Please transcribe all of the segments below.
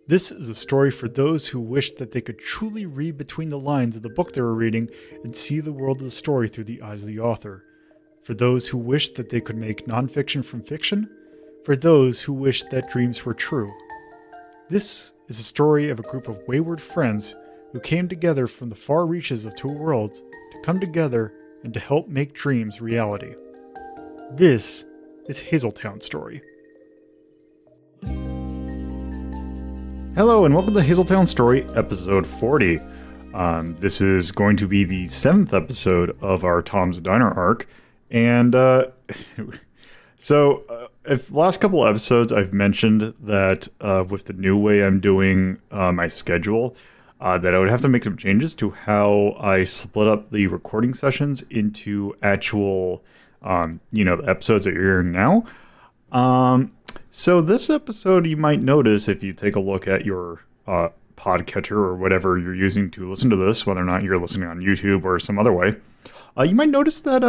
This is a story for those who wish that they could truly read between the lines of the book they were reading and see the world of the story through the eyes of the author. For those who wish that they could make nonfiction from fiction. For those who wish that dreams were true. This is a story of a group of wayward friends who came together from the far reaches of two worlds to come together and to help make dreams reality. This is Hazeltown Story. Hello and welcome to Hazeltown Story, episode 40. This is going to be the 7th episode of our Tom's Diner arc, and if last couple episodes I've mentioned that with the new way I'm doing my schedule, that I would have to make some changes to how I split up the recording sessions into actual, the episodes that you're hearing now. So this episode, you might notice if you take a look at your podcatcher or whatever you're using to listen to this, whether or not you're listening on YouTube or some other way, you might notice that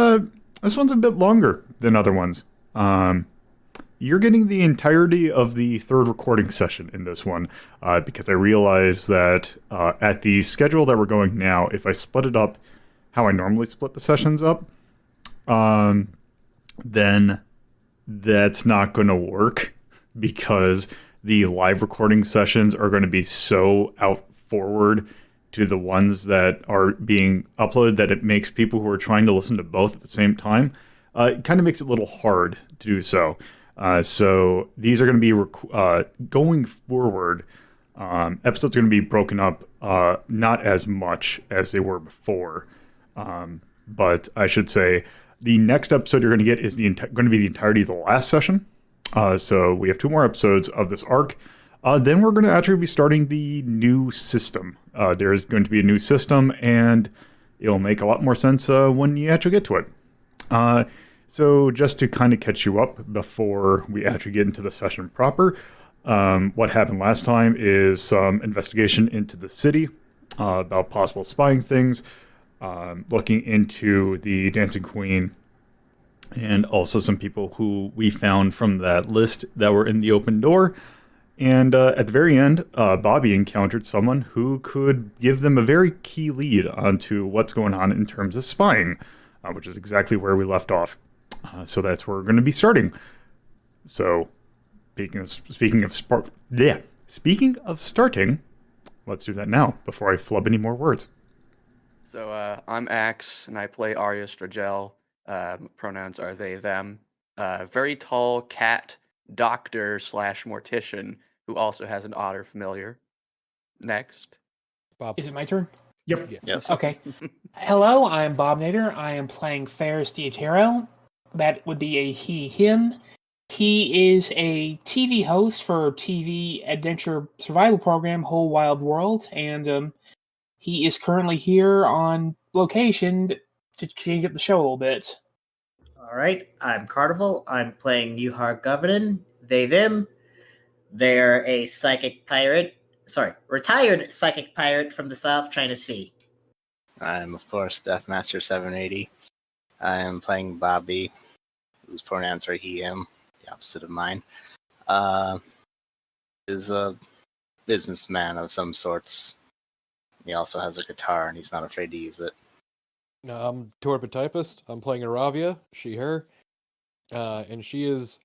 this one's a bit longer than other ones. You're getting the entirety of the third recording session in this one, because I realized that at the schedule that we're going now, if I split it up how I normally split the sessions up, then that's not going to work, because the live recording sessions are going to be so out forward to the ones that are being uploaded that it makes people who are trying to listen to both at the same time, it kind of makes it a little hard to do so. So these are going to be, going forward, episodes are going to be broken up not as much as they were before. But I should say the next episode you're going to get is going to be the entirety of the last session. So we have 2 more episodes of this arc. Then we're going to actually be starting the new system. There is going to be a new system, and it'll make a lot more sense when you actually get to it. So just to kind of catch you up before we actually get into the session proper, what happened last time is some investigation into the city about possible spying things, looking into the Dancing Queen, and also some people who we found from that list that were in the open door. And at the very end, Bobby encountered someone who could give them a very key lead onto what's going on in terms of spying, which is exactly where we left off. So that's where we're going to be starting. So, speaking of starting, let's do that now before I flub any more words. So I'm Axe, and I play Aria Stragelle. Pronouns are they, them. Very tall cat doctor / mortician who also has an otter familiar. Next. Bob. Is it my turn? Yep. Yeah. Yes. Okay. Hello, I am Bobinator. I am playing Ferrus D'Ettero. That would be a he, him. He is a TV host for TV adventure survival program Whole Wild World, and he is currently here on location to change up the show a little bit. All right, I'm Carnival. I'm playing Yuhar Govenin. They, them. They're a retired psychic pirate from the South China Sea. I'm, of course, Deathmaster 780. I am playing Bobby, whose pronouns are he, him, the opposite of mine. Is a businessman of some sorts. He also has a guitar, and he's not afraid to use it. I'm TorpidTypist. I'm playing Iravia, she, her. And she is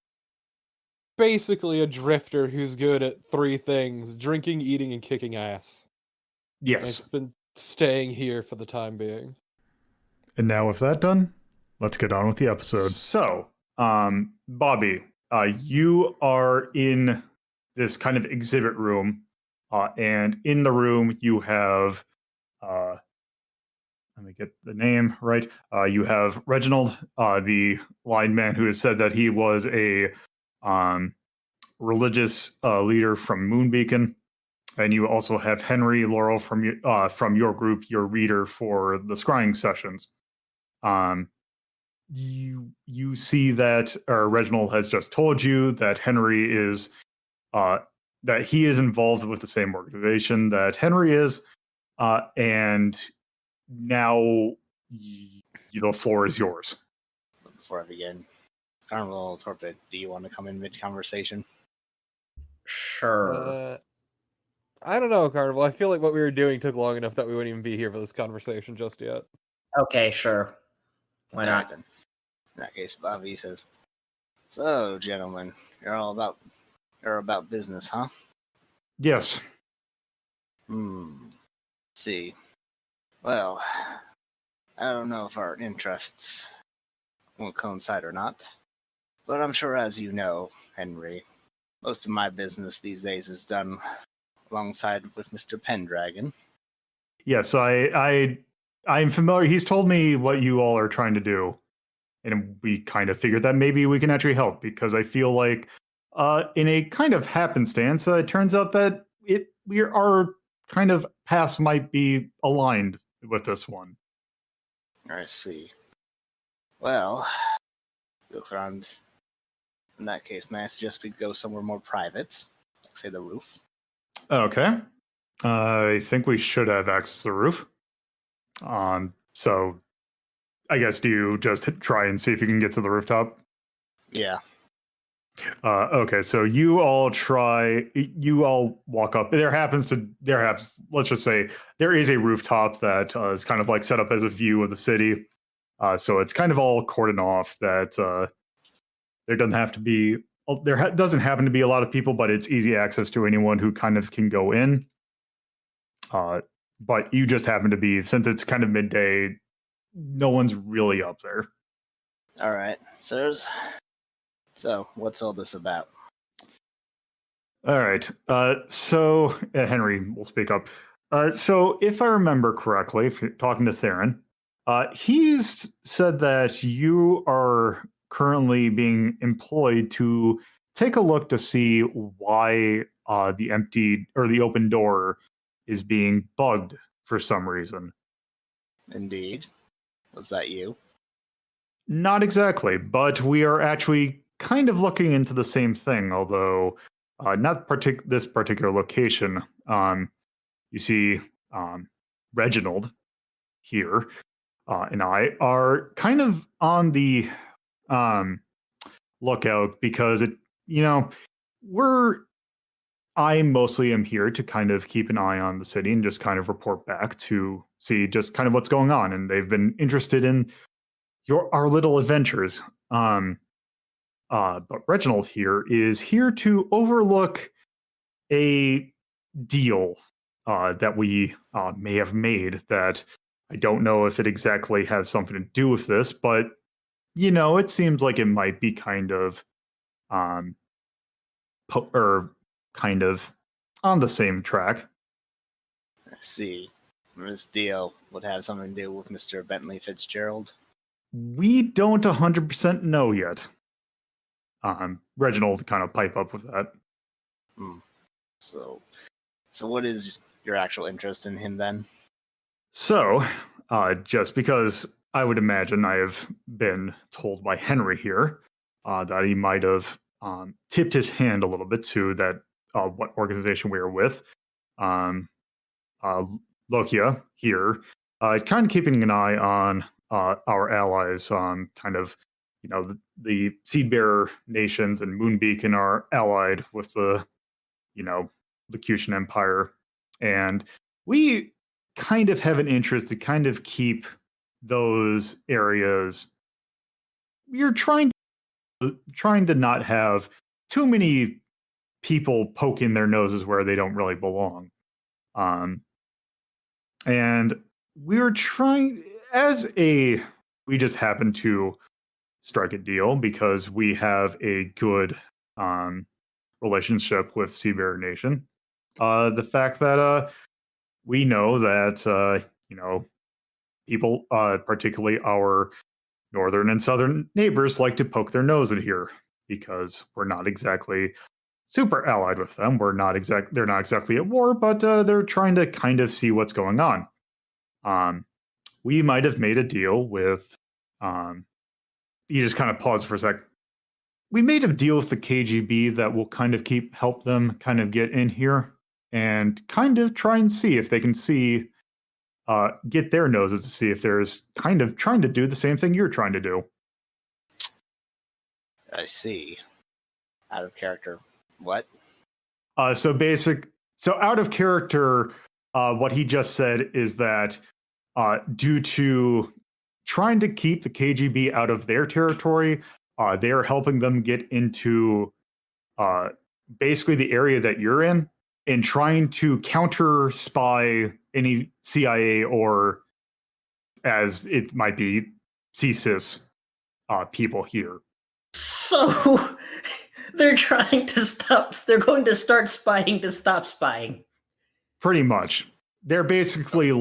basically a drifter who's good at 3 things: drinking, eating, and kicking ass. Yes. I've been staying here for the time being. And now with that done, let's get on with the episode. So, Bobby, you are in this kind of exhibit room, and in the room you have, let me get the name right, you have Reginald, the blind man who has said that he was a religious leader from Moonbeacon, and you also have Henry Laurel from your group, your reader for the scrying sessions. You see that Reginald has just told you that Henry is that he is involved with the same organization that Henry is, and now the floor is yours. Before I begin, Carnival, Torpid, do you want to come in mid-conversation? Sure. I don't know, Carnival. I feel like what we were doing took long enough that we wouldn't even be here for this conversation just yet. Okay, sure. Why All right, not? then. In that case, Bobby says, "So, gentlemen, you're about business, huh?" Yes. See. Well, I don't know if our interests won't coincide or not, but I'm sure, as you know, Henry, most of my business these days is done alongside with Mr. Pendragon. Yes, I'm familiar. He's told me what you all are trying to do, and we kind of figured that maybe we can actually help because I feel like, in a kind of happenstance, it turns out that our kind of paths might be aligned with this one. I see. Well, he looks around. In that case, may I suggest we go somewhere more private, like say the roof? Okay. I think we should have access to the roof. So I guess do you just try and see if you can get to the rooftop? Yeah. Okay, so you all walk up. Let's just say there is a rooftop that is kind of like set up as a view of the city. So it's kind of all cordoned off that there doesn't happen to be a lot of people, but it's easy access to anyone who kind of can go in. But you just happen to be, since it's kind of midday, no one's really up there. All right, sirs. So, what's all this about? All right. So Henry will speak up. So if I remember correctly, if you're talking to Theron, he's said that you are currently being employed to take a look to see why the open door is being bugged for some reason. Indeed. Was that you? Not exactly, but we are actually kind of looking into the same thing, although not this particular location. You see, Reginald here and I are kind of on the lookout because I mostly am here to kind of keep an eye on the city and just kind of report back to see just kind of what's going on, and they've been interested in our little adventures. But Reginald here is here to overlook a deal that we may have made that I don't know if it exactly has something to do with this, but it seems like it might be kind of kind of on the same track. I see. This deal would have something to do with Mr. Bentley Fitzgerald? We don't 100% know yet. Reginald kind of pipe up with that. So what is your actual interest in him then? So, just because I would imagine I have been told by Henry here that he might have tipped his hand a little bit to that what organization we are with. Lokia here, kind of keeping an eye on our allies, kind of, the Seed Bearer nations and Moonbeacon are allied with the, Locution Empire. And we kind of have an interest to kind of keep those areas. We're trying to not have too many people poking their noses where they don't really belong. And we're trying, we just happen to strike a deal because we have a good relationship with Seabear Nation. The fact that we know that, people, particularly our northern and southern neighbors, like to poke their nose in here because we're not exactly super allied with them. They're not exactly at war, but they're trying to kind of see what's going on. We might have made a deal with, you just kind of pause for a sec. We made a deal with the KGB that will kind of help them kind of get in here and kind of try and see if they can get their noses to see if there's kind of trying to do the same thing you're trying to do. I see. Out of character. What? So So out of character, what he just said is that due to trying to keep the KGB out of their territory, they are helping them get into basically the area that you're in and trying to counter spy any CIA or, as it might be, CSIS people here. So they're trying to stop. They're going to start spying to stop spying. Pretty much, they're basically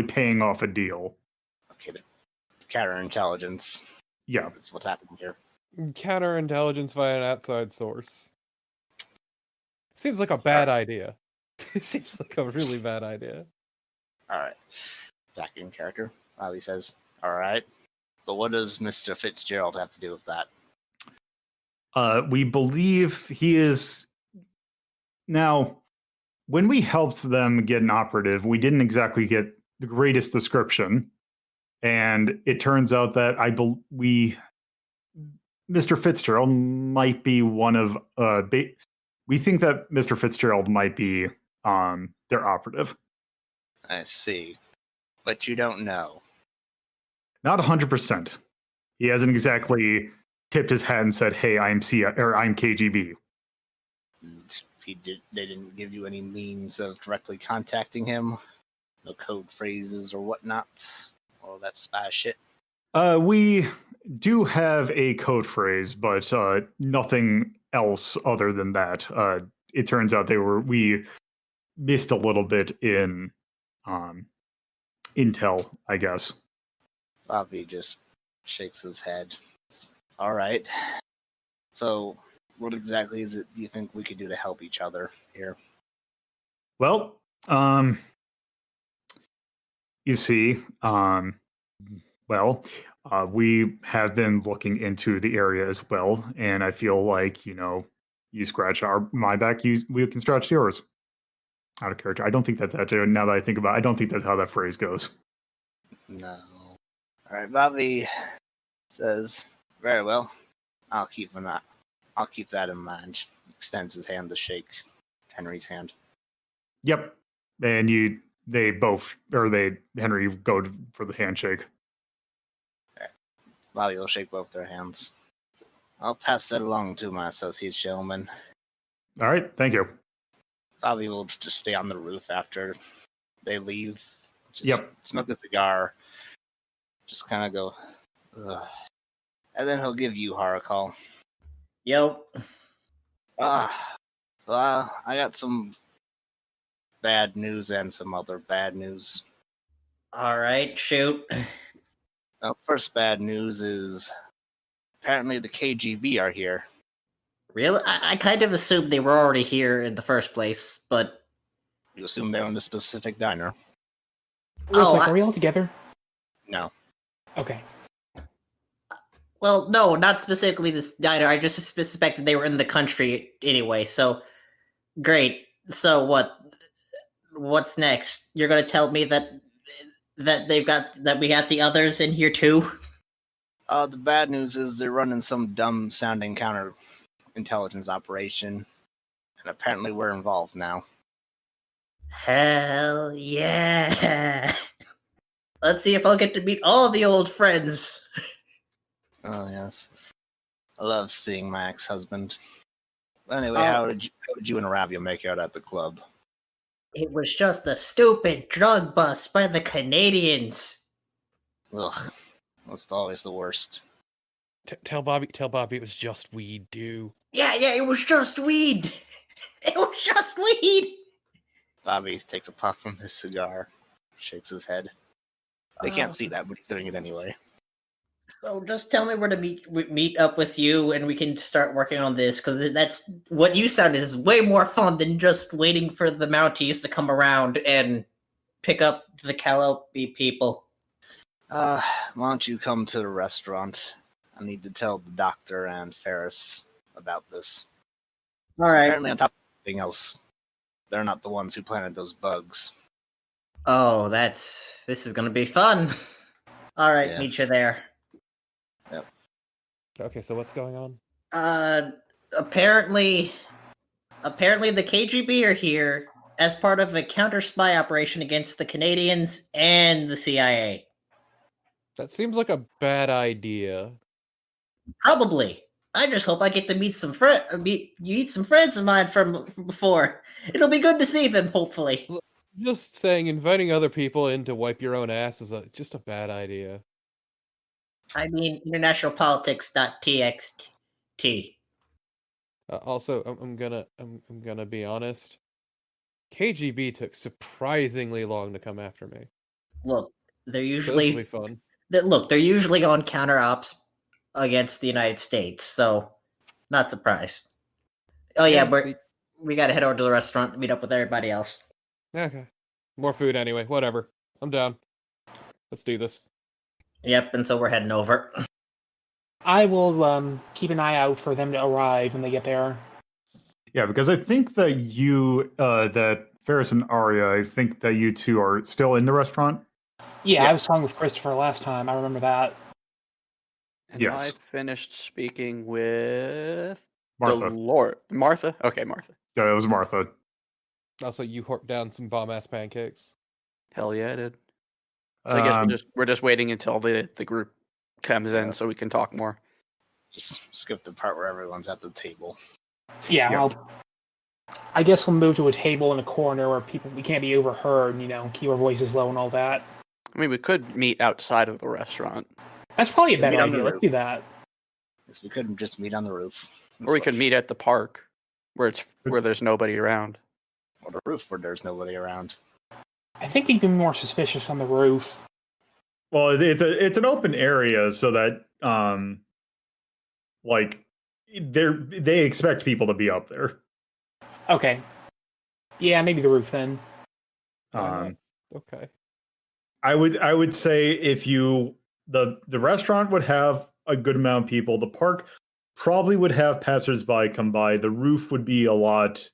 paying off a deal. Okay, the counterintelligence. Yeah, That's what's happening here. Counterintelligence via an outside source. Seems like a bad idea. It seems like a really bad idea. All right. Back in character. Bobby says, all right. But what does Mr. Fitzgerald have to do with that? We believe he is. Now, when we helped them get an operative, we didn't exactly get the greatest description. And it turns out that Mr. Fitzgerald might be one of we think that Mr. Fitzgerald might be their operative. I see. But you don't know. Not 100%. He hasn't exactly tipped his hat and said, "Hey, I'm KGB." And they didn't give you any means of directly contacting him? No code phrases or whatnot? All that spy shit? We do have a code phrase, but nothing else other than that. It turns out we missed a little bit in intel, I guess. Bobby just shakes his head. All right. So, what exactly is it do you think we could do to help each other here? Well, you see, we have been looking into the area as well, and I feel like, you scratch my back, we can scratch yours. Out of character. I don't think that's actually, now that I think about it, I don't think that's how that phrase goes. No. All right, Bobby says, "Very well. I'll keep that in mind." Extends his hand to shake Henry's hand. Yep. And Henry go for the handshake. Bobby will shake both their hands. "I'll pass that along to my associates, gentlemen." All right, thank you. Bobby will just stay on the roof after they leave. Just smoke a cigar. Just kind of go, ugh. And then he'll give Yuhar a call. Yep. I got some bad news and some other bad news. All right, shoot. First bad news is apparently the KGB are here. Really? I kind of assumed they were already here in the first place, but... You assume they're in a specific diner? Real quick, are we all together? No. Okay. Well, no, not specifically this diner. I just suspected they were in the country anyway, so... Great. So what's next? You're gonna tell me that we got the others in here too? The bad news is they're running some dumb-sounding counterintelligence operation, and apparently we're involved now. Hell yeah! Let's see if I'll get to meet all the old friends. Oh yes, I love seeing my ex-husband. Anyway, how did you and Iravia make out at the club? It was just a stupid drug bust by the Canadians. Ugh, that's always the worst. Tell Bobby it was just weed, do. Yeah, it was just weed. It was just weed. Bobby takes a puff from his cigar, shakes his head. They can't see that, but he's doing it anyway. So just tell me where to meet up with you, and we can start working on this, because that's what you sound is way more fun than just waiting for the Mounties to come around and pick up the Calliope people. Why don't you come to the restaurant? I need to tell the doctor and Ferrus about this. All right. Apparently, on top of everything else, they're not the ones who planted those bugs. Oh, this is gonna be fun. All right, Yeah. meet you there. Okay, so what's going on? Apparently, Apparently, the KGB are here as part of a counter spy operation against the Canadians and the CIA. That seems like a bad idea. Probably. I just hope I get to meet some meet some friends of mine from before. It'll be good to see them. Hopefully. Just saying, inviting other people in to wipe your own ass is just a bad idea. I mean, international politics.txt. Also, I'm gonna be honest. KGB took surprisingly long to come after me. Look, they're So this will be usually fun. they're usually on counter ops against the United States, so not surprised. Oh yeah, we gotta head over to the restaurant to meet up with everybody else. Okay. More food anyway. Whatever. I'm down. Let's do this. Yep, and so we're heading over. I will keep an eye out for them to arrive when they get there. Yeah, because I think that that Ferrus and Aria, I think that you two are still in the restaurant. Yeah, I was talking with Christopher last time. I remember that. And Yes. I finished speaking with Martha. Martha? Okay, Martha. Yeah, it was Martha. Also, you horked down some bomb-ass pancakes. Hell yeah, I did. So I guess we're just waiting until the group comes in Yeah. so we can talk more. Just skip the part where everyone's at the table. Yeah, Yeah. I guess we'll move to a table in a corner where we can't be overheard, keep our voices low and all that. I mean, we could meet outside of the restaurant. That's probably a better Meet on the idea. Let's roof. do that. Guess we couldn't just meet on the roof. Or we could meet at the park where there's nobody around. Or the roof where there's nobody around. I think we'd be more suspicious on the roof. Well, it's an open area, so that they expect people to be up there. Okay. Yeah, maybe the roof then. Why not? Okay. I would say if the restaurant would have a good amount of people, the park probably would have passersby come by. The roof would be a lot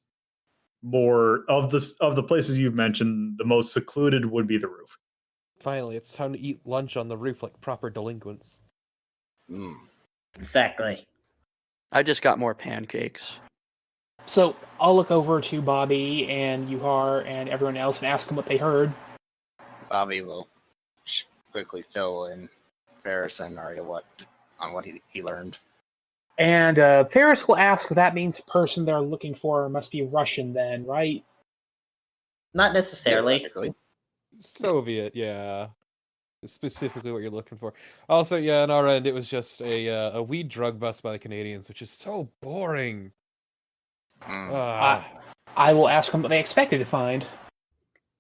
more of the places you've mentioned. The most secluded would be the roof. Finally, it's time to eat lunch on the roof like proper delinquents. Mm. Exactly. I just got more pancakes. So I'll look over to Bobby and Yuhar and everyone else and ask them what they heard. Bobby will quickly fill in Ferrus and Aria what he learned. And Ferrus will ask if that means the person they're looking for must be Russian then, right? Not necessarily. Theoretically. Soviet, yeah. Specifically what you're looking for. Also, yeah, on our end, it was just a weed drug bust by the Canadians, which is so boring. Mm. I will ask them what they expected to find.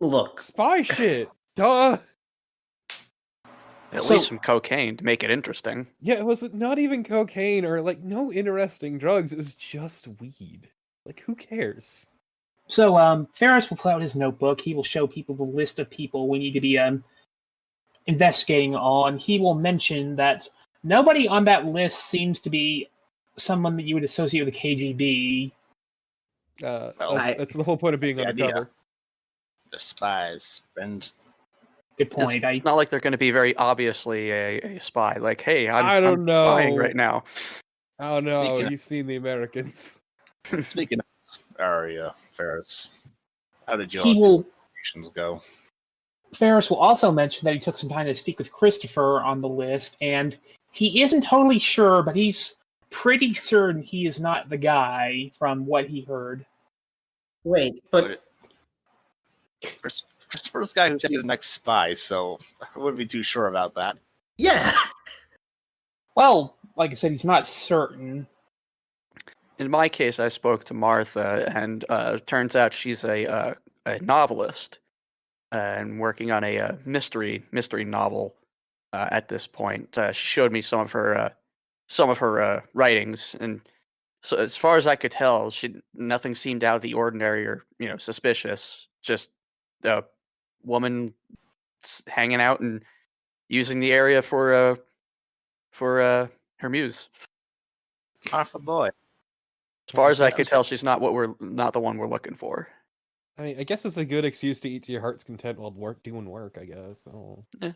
Look, Spy shit! Duh! At least some cocaine to make it interesting. Yeah, it was not even cocaine or, no interesting drugs. It was just weed. Who cares? So Ferrus will pull out his notebook. He will show people the list of people we need to be investigating on. He will mention that nobody on that list seems to be someone that you would associate with the KGB. That's the whole point of being undercover. The spies, friend. Good point. It's not like they're going to be very obviously a spy. Like, hey, I don't I'm know. spying right now. Oh no, Speaking of- you've seen the Americans. Speaking of Aria, Ferrus, how did your investigations go? Ferrus will also mention that he took some time to speak with Christopher on the list, and he isn't totally sure, but he's pretty certain he is not the guy from what he heard. wait, but Christopher's the guy who said he was the next spy, so I wouldn't be too sure about that. yeah. Well, like I said, he's not certain. In my case, I spoke to Martha, and turns out she's a novelist and working on a mystery novel at this point. She showed me some of her writings, and so as far as I could tell, nothing seemed out of the ordinary or suspicious. Just a woman hanging out and using the area for her muse. Martha boy. As far as I could tell, she's not the one we're looking for. I mean, I guess it's a good excuse to eat to your heart's content while doing work, I guess. Oh. Yeah.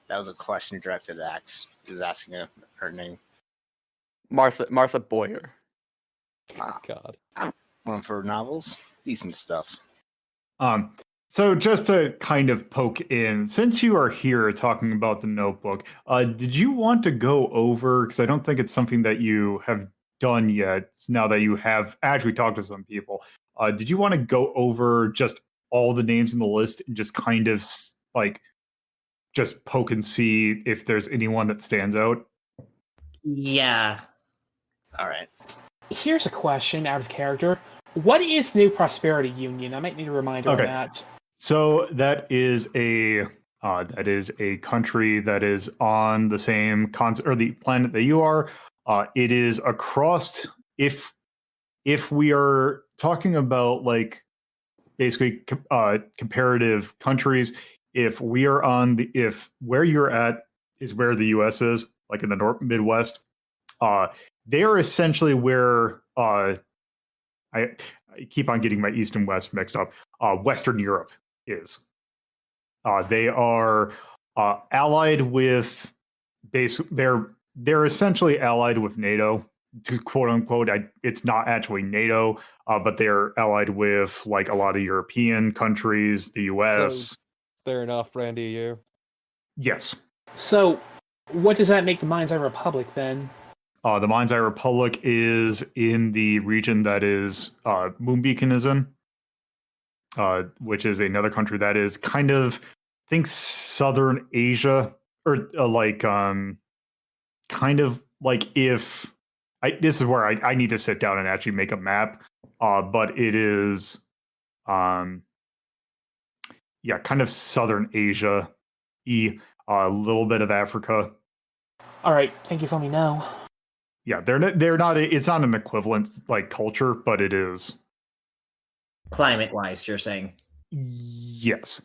That was a question directed at Axe. He was asking her name. Martha Boyer. God. One for novels, decent stuff. So just to kind of poke in, since you are here talking about the notebook, did you want to go over, because I don't think it's something that you have done yet, now that you have actually talked to some people, did you want to go over just all the names in the list and just kind of like just poke and see if there's anyone that stands out? Yeah. All right. Here's a question out of character. What is New Prosperity Union? I might need a reminder on Okay. that. So that is a country that is on the same or the planet that you are. It is across. If we are talking about like basically comparative countries, if we are on the where you're at is where the U.S. is, like in the North Midwest, they are essentially where I keep on getting my East and West mixed up. Western Europe is. They are allied with they're essentially allied with NATO, to quote unquote. It's not actually NATO, but they're allied with like a lot of European countries, the U.S. So they're an off-brand EU. Yes. So, what does that make the Mind's Eye Republic then? The Mind's Eye Republic is in the region that is Moonbeacon is in, which is another country that is kind of, I think, Southern Asia, or kind of like if this is where I need to sit down and actually make a map, but it is, kind of Southern Asia, a little bit of Africa. All right, thank you for me know. Yeah, they're not. It's not an equivalent like culture, but it is. Climate-wise, you're saying. Yes.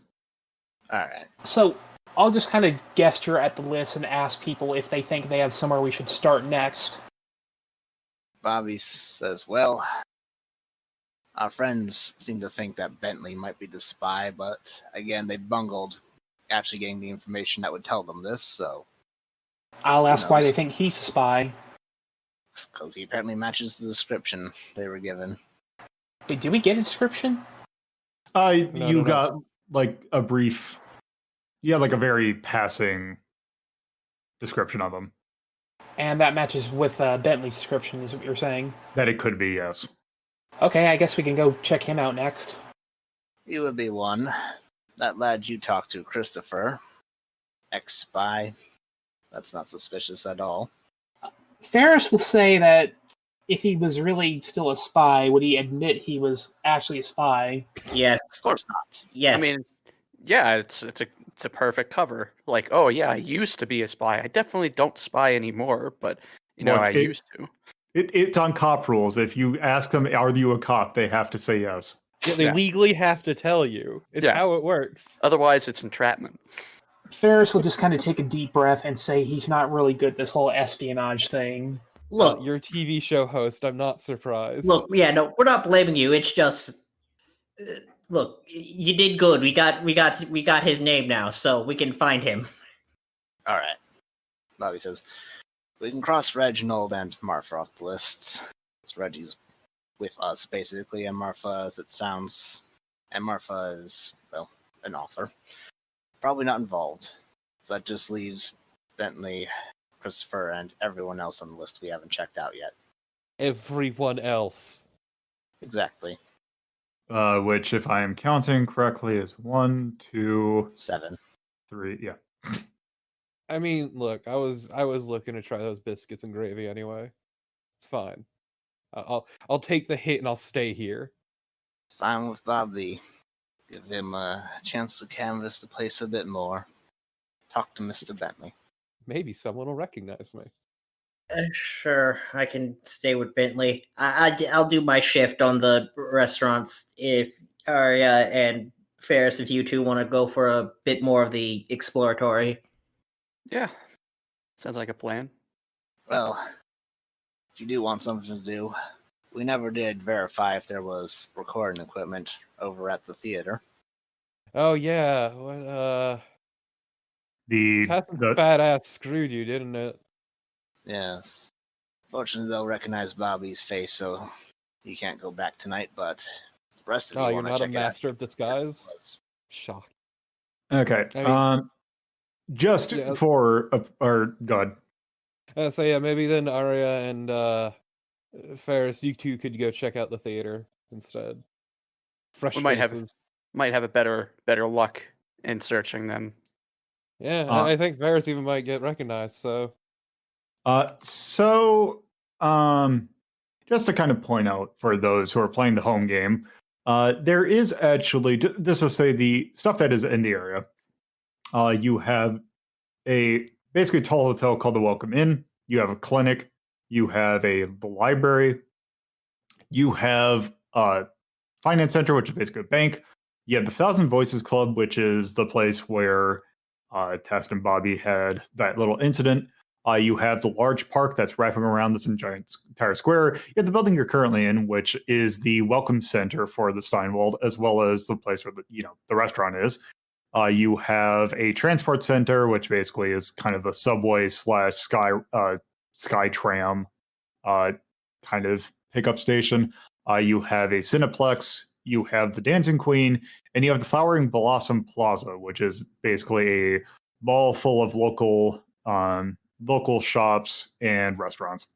All right. So, I'll just kind of gesture at the list and ask people if they think they have somewhere we should start next. Bobby says, well, our friends seem to think that Bentley might be the spy, but again, they bungled actually getting the information that would tell them this, so. I'll ask why knows? they think he's a spy. Because he apparently matches the description they were given. Wait, did we get a description? You got like a brief, like a very passing description of him. And that matches with Bentley's description, is what you're saying? That it could be, yes. Okay, I guess we can go check him out next. He would be one. That lad you talked to, Christopher, ex-spy, that's not suspicious at all. Ferrus will say that if he was really still a spy, would he admit he was actually a spy? Yes. Of course not. Yes. I mean, yeah, it's a perfect cover. Like, oh yeah, I used to be a spy. I definitely don't spy anymore, but I used to. It's on cop rules. If you ask them, "Are you a cop?" they have to say yes. Yeah, they legally have to tell you. It's how it works. Otherwise, it's entrapment. Ferrus will just kind of take a deep breath and say he's not really good at this whole espionage thing. Look, You're a TV show host. I'm not surprised. look, yeah, no, we're not blaming you. It's just, look, you did good. We got his name now, so we can find him. All right. Bobby says, we can cross Reginald and Marfa off the lists. Because Reggie's with us, basically, and Marfa, as it sounds, and Marfa is, well, an author. Probably not involved. So that just leaves Bentley, Christopher, and everyone else on the list we haven't checked out yet. Everyone else. Exactly. Which, if I am counting correctly, is 1, 2, 7. 3. Yeah. I mean, look, I was looking to try those biscuits and gravy anyway. It's fine. I'll take the hit and I'll stay here. It's fine with Bobby. Give him a chance to canvass the place a bit more. Talk to Mr. Bentley. Maybe someone will recognize me. Sure, I can stay with Bentley. I'll do my shift on the restaurants if Aria and Ferrus, if you two want to go for a bit more of the exploratory. Yeah, sounds like a plan. Well, if you do want something to do, we never did verify if there was recording equipment over at the theater. Oh yeah, Patton's badass screwed you, didn't it? Yes. Fortunately, they'll recognize Bobby's face, so you can't go back tonight, but the rest of Oh, you you're want to not a check it out. master of disguise? Shocked. Okay. I mean, Just yeah. for or God. So yeah, maybe then Aria and Ferrus, you two could go check out the theater instead. Fresh We faces. might have a better luck in searching them. Yeah, Uh, I think Ferrus even might get recognized. So So, just to kind of point out for those who are playing the home game, there is actually, just to say the stuff that is in the area, you have a basically tall hotel called the Welcome Inn. You have a clinic. You have the library. You have a finance center, which is basically a bank. You have the Thousand Voices Club, which is the place where Test and Bobby had that little incident. You have the large park that's wrapping around this entire square. You have the building you're currently in, which is the welcome center for the Steinwald, as well as the place where the restaurant is. You have a transport center, which basically is kind of a subway / sky tram kind of pickup station. You have a Cineplex. You have the Dancing Queen, and you have the Flowering Blossom Plaza, which is basically a mall full of local shops and restaurants.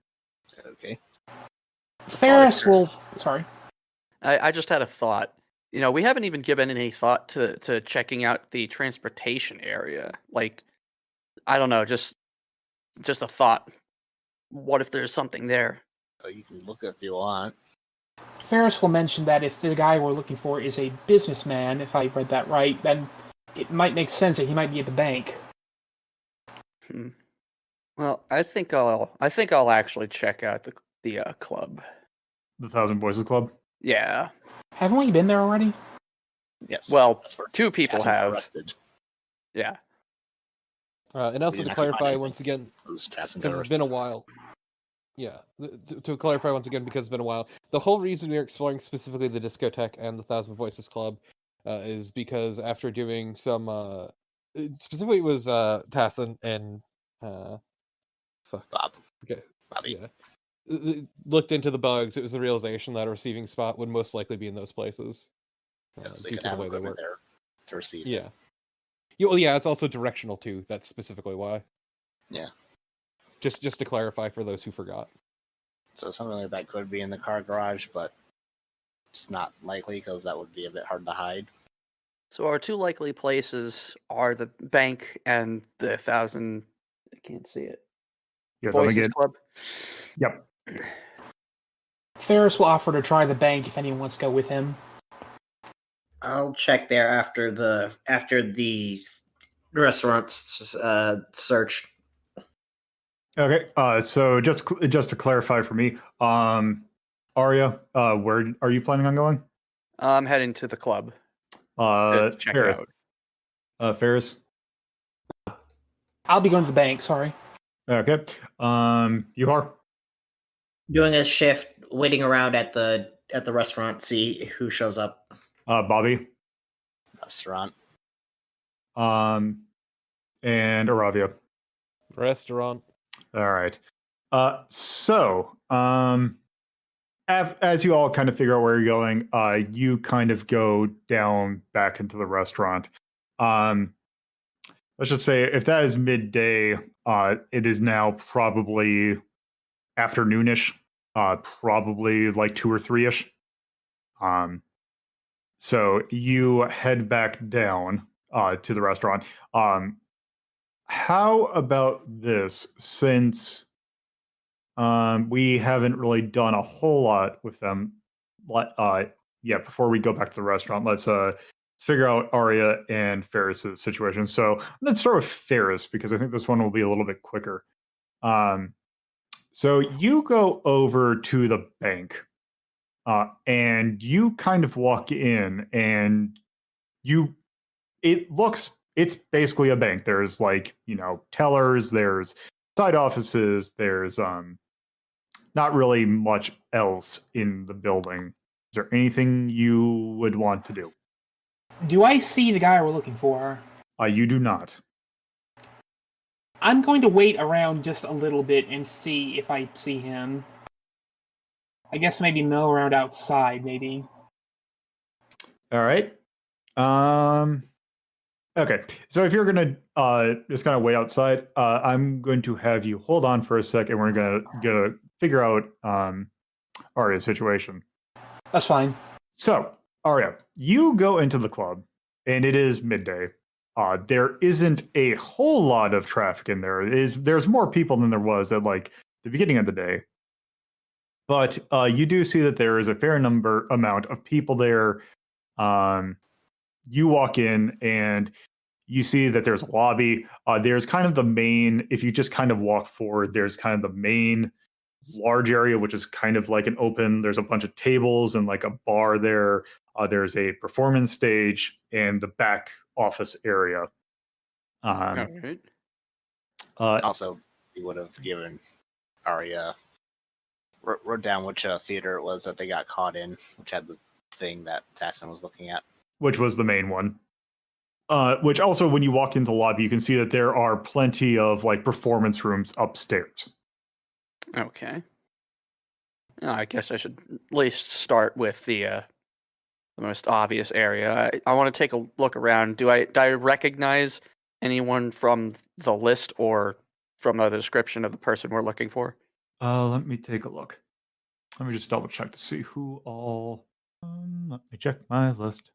Okay. Ferris will. Sorry. I just had a thought. We haven't even given any thought to checking out the transportation area. Like, I don't know, just a thought. What if there's something there? You can look if you want. Ferris will mention that if the guy we're looking for is a businessman, if I read that right, then it might make sense that he might be at the bank. Well, I think I'll actually check out the club. The Thousand Voices Club. Yeah. Haven't we been there already? Yes. Well, that's where 2 people Cass got have. arrested. Yeah. and also We to didn't actually find clarify anything. once again, It was Cass got because it's arrested. been a while. Yeah, to clarify once again, because it's been a while, the whole reason we're exploring specifically the discotheque and the Thousand Voices Club is because after doing some, specifically it was Tassin and Bob. okay, Bobby. yeah, looked into the bugs. It was the realization that a receiving spot would most likely be in those places Yes, they due could to the have way they equipment work. there to receive. Yeah. Yeah, well, yeah, it's also directional too. That's specifically why. Yeah. Just to clarify for those who forgot. So something like that could be in the car garage, but it's not likely because that would be a bit hard to hide. So our 2 likely places are the bank and the Thousand. I can't see it. Yeah, Voices Club. Yep. Ferris will offer to try the bank if anyone wants to go with him. I'll check there after the restaurant's searched. Okay. So just to clarify for me, Aria, where are you planning on going? I'm heading to the club to check it Ferris. out. Ferris. I'll be going to the bank, sorry. Okay. Yuhar. Doing a shift, waiting around at the restaurant, see who shows up. Bobby. Restaurant. And Iravia. Restaurant. All right. As you all kind of figure out where you're going, you kind of go down back into the restaurant. Let's just say if that is midday, it is now probably afternoonish, probably like 2 or 3ish. So you head back down to the restaurant. How about this? Since we haven't really done a whole lot with them, before we go back to the restaurant, let's figure out Aria and Ferris's situation. So let's start with Ferris because I think this one will be a little bit quicker. So you go over to the bank, and you kind of walk in, and it's basically a bank. There's tellers, there's side offices, there's not really much else in the building. Is there anything you would want to do? Do I see the guy we're looking for? You do not. I'm going to wait around just a little bit and see if I see him. I guess maybe mill around outside, maybe. All right. Okay. So if you're gonna just kind of wait outside, I'm going to have you hold on for a second. We're gonna figure out Aria's situation. That's fine. So Aria, you go into the club, and it is midday. There isn't a whole lot of traffic in there. There's more people than there was at like the beginning of the day. But you do see that there is a fair amount of people there. You walk in and you see that there's a lobby. There's kind of the main, if you just kind of walk forward, there's kind of the main large area, which is kind of like an open, there's a bunch of tables and like a bar there. There's a performance stage and the back office area. All right. Also, we would have given Aria wrote down which theater it was that they got caught in, which had the thing that Tassin was looking at. Which was the main one. Which also, when you walk into the lobby, you can see that there are plenty of like performance rooms upstairs. Okay. I guess I should at least start with the most obvious area. I want to take a look around. Do I recognize anyone from the list or from the description of the person we're looking for? Let me take a look. Let me just double check to see who all. Let me check my list.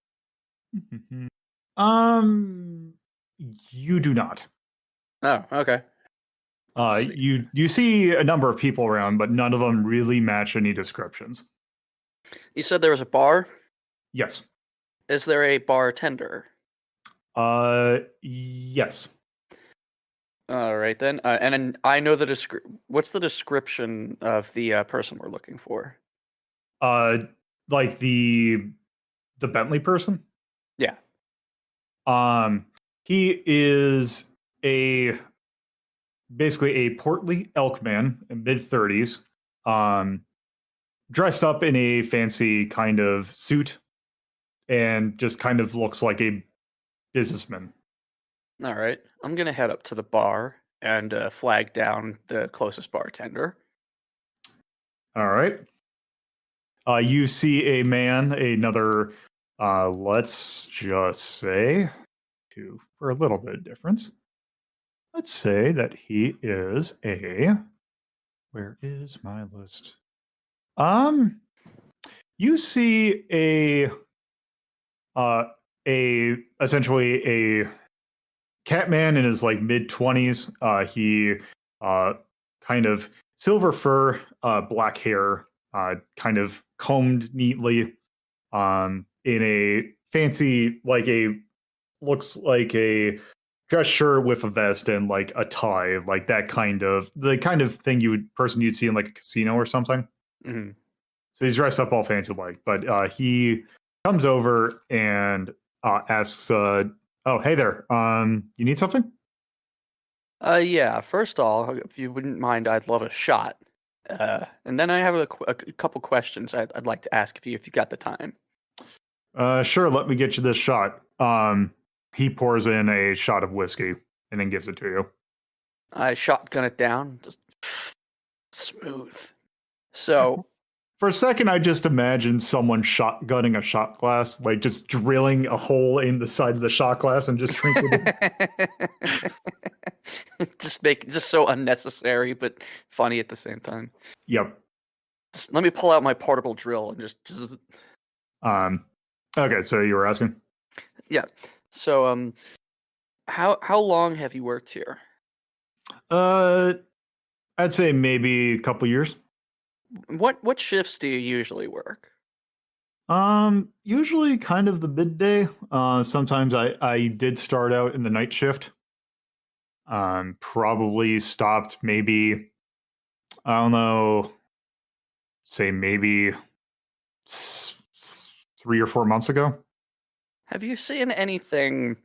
You do not. Oh, okay. Let's see. You see a number of people around, but none of them really match any descriptions. You said there was a bar? Yes. Is there a bartender? Yes. All right then. And then I know what's the description of the person we're looking for? Like the Bentley person? Yeah. He is basically a portly elk man in mid-30s, dressed up in a fancy kind of suit, and just kind of looks like a businessman. All right. I'm gonna head up to the bar and flag down the closest bartender. All right. You see a man, another, let's just say, for a little bit of difference. Let's say that he is where is my list? You see essentially a cat man in his like mid-20s. He kind of silver fur, black hair, kind of combed neatly, in a fancy, looks like a dress shirt with a vest and like a tie, like the kind of thing you'd see in like a casino or something. Mm-hmm. So he's dressed up all fancy like, but he comes over and asks, "Oh, hey there. You need something?" Yeah. First off, if you wouldn't mind, I'd love a shot. And then I have a couple questions I'd like to ask if you got the time. Sure. Let me get you this shot. He pours in a shot of whiskey and then gives it to you. I shotgun it down, just smooth. So. For a second, I just imagined someone shotgunning a shot glass, like just drilling a hole in the side of the shot glass and just drinking it. just so unnecessary, but funny at the same time. Yep. Just let me pull out my portable drill and just. Okay, so you were asking? Yeah. So how long have you worked here? I'd say maybe a couple years. What shifts do you usually work? Usually kind of the midday. Sometimes I did start out in the night shift. Probably stopped maybe, I don't know, say maybe 3 or 4 months ago. Have you seen anything,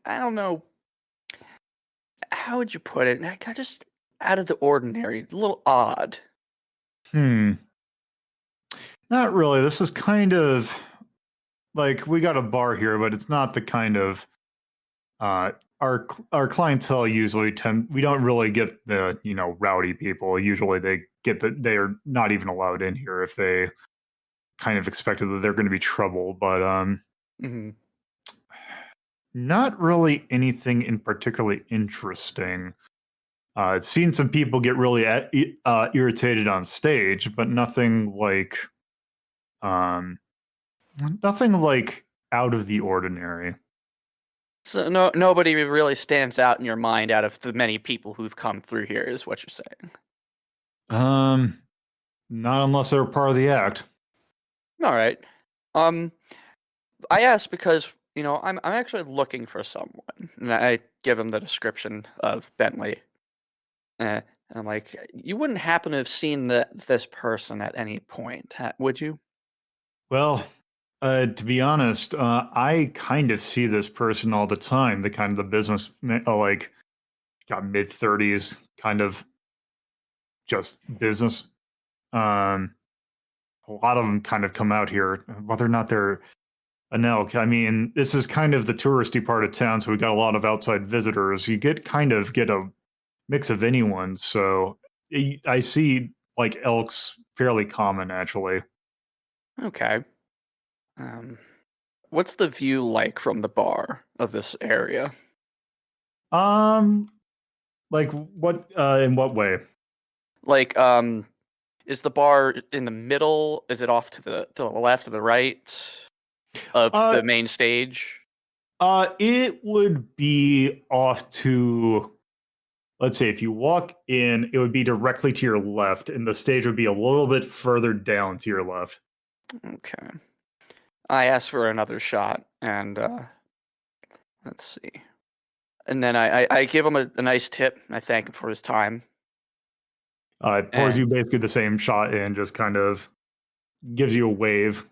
I don't know, how would you put it? Just out of the ordinary, a little odd. Not really. This is kind of like, we got a bar here, but it's not the kind of our clientele usually we don't really get the rowdy people. Usually they are not even allowed in here if they kind of expected that they're going to be trouble, but Mhm. not really anything in particularly interesting. I've seen some people get really irritated on stage, but nothing like out of the ordinary. So nobody really stands out in your mind out of the many people who've come through here, is what you're saying. Not unless they're part of the act. All right. I asked because I'm actually looking for someone, and I give him the description of Bentley. And I'm like, you wouldn't happen to have seen this person at any point, would you? Well, to be honest, I kind of see this person all the time. The kind of the business, like, got mid-30s, kind of just business. A lot of them kind of come out here, whether or not they're an elk. I mean, this is kind of the touristy part of town, so we got a lot of outside visitors. You get a mix of anyone. So I see like elks fairly common, actually. Okay. What's the view like from the bar of this area? Like what? In what way? Like, is the bar in the middle? Is it off to the left or the right of the main stage? It would be off to, let's say, if you walk in, it would be directly to your left, and the stage would be a little bit further down to your left. Okay. I asked for another shot, and let's see. And then I give him a nice tip, and I thank him for his time. It pours you basically the same shot in, just kind of gives you a wave.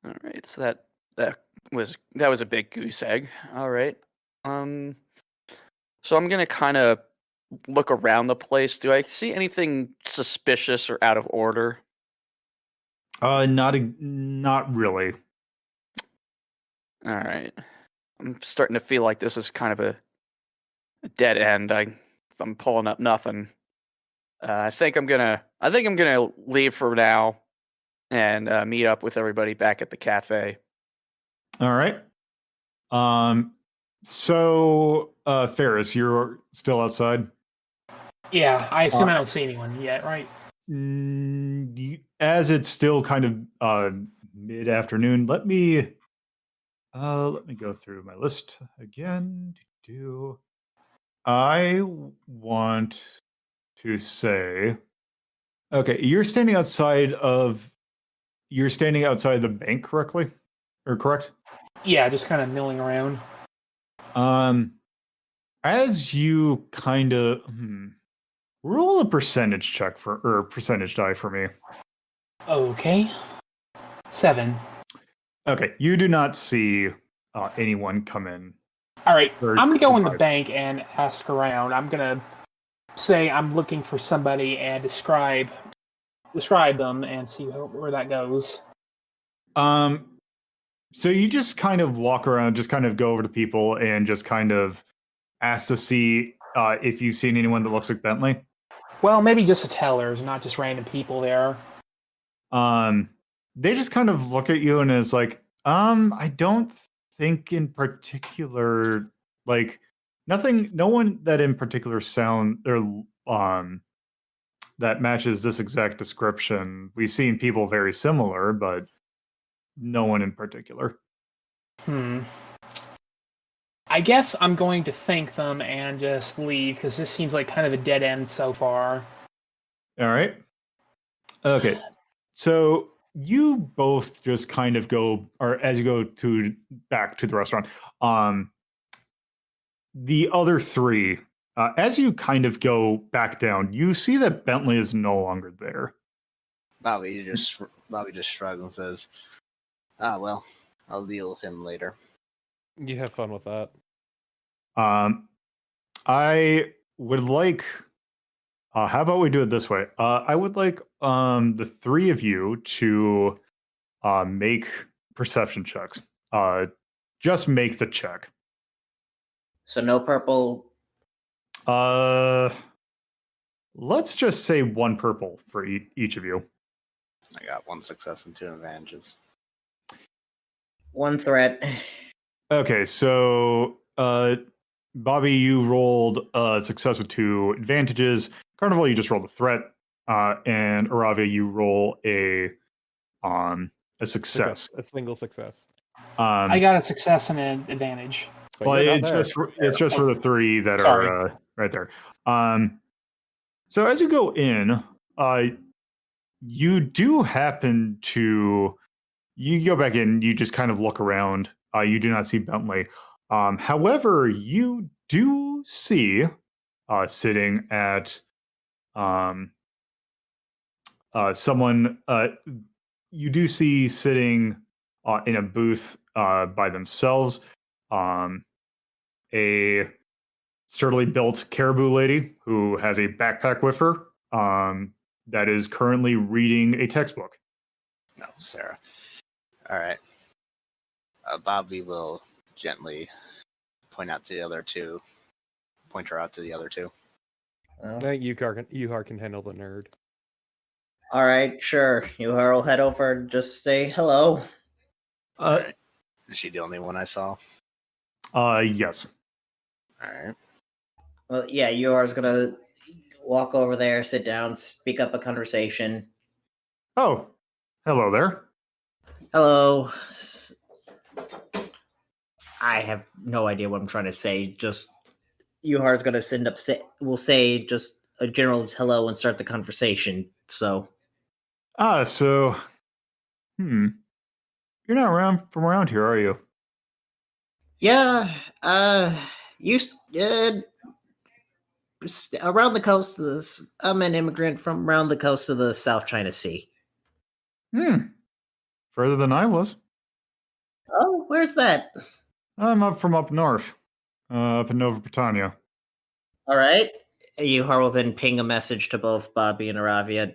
All right, so that was a big goose egg. All right. So I'm gonna kind of look around the place. Do I see anything suspicious or out of order? Not really. All right. I'm starting to feel like this is kind of a dead end. I'm pulling up nothing. I think I'm gonna leave for now and meet up with everybody back at the cafe. All right. So, Ferrus, you're still outside? Yeah, I assume I don't see anyone yet, right? As it's still kind of mid-afternoon, let me go through my list again. I want to say, okay, you're standing outside the bank, correctly? Or correct? Yeah, just kind of milling around. As you kind of roll a percentage check or percentage die for me. Okay. 7. Okay, you do not see anyone come in. All right, I'm going to go in the bank and ask around. I'm going to say I'm looking for somebody and describe them and see where that goes. So you just kind of walk around, just kind of go over to people and just kind of ask to see if you've seen anyone that looks like Bentley. Well, maybe just the tellers, not just random people there. They just kind of look at you and is like, I don't think in particular, like no one that in particular that matches this exact description. We've seen people very similar, but no one in particular. I guess I'm going to thank them and just leave, because this seems like kind of a dead end so far. All right. Okay. So you both just kind of go, or as you go back to the restaurant, the other three, as you kind of go back down, you see that Bentley is no longer there. Bobby just shrugs and says, well, I'll deal with him later. You have fun with that. I would like, how about we do it this way? I would like the three of you to make perception checks. Just make the check. So no purple. Let's just say 1 purple for each of you. I got 1 success and 2 advantages. 1 threat. Okay, so Bobby, you rolled a success with 2 advantages. Carnival, you just rolled a threat, and Iravia, you roll a success. A single success. I got a success and an advantage. But Well, you're not it's just for the 3 that Sorry. are right there. So as you go in, you do happen to you go back in. You just kind of look around. You do not see Bentley. However, you do see sitting at someone. You do see sitting in a booth by themselves. A sturdily built caribou lady who has a backpack with her that is currently reading a textbook. No, Sarah. All right. Bobby will gently point her out to the other 2. I think Yuhar can handle the nerd. All right, sure. Yuhar will head over and just say hello. Alright. Is she the only one I saw? Yes. Alright. Well, yeah, Yuhar's gonna walk over there, sit down, speak up a conversation. Oh, hello there. Hello. I have no idea what I'm trying to say. Just Yuhar's gonna we'll say just a general hello and start the conversation. So So, you're not from around here, are you? yeah, around the coast of this. I'm an immigrant from around the coast of the South China Sea. Further than I was. Oh, where's that? I'm up north, up in Nova Britannia. All right. Yuhar will then ping a message to both Bobby and Iravia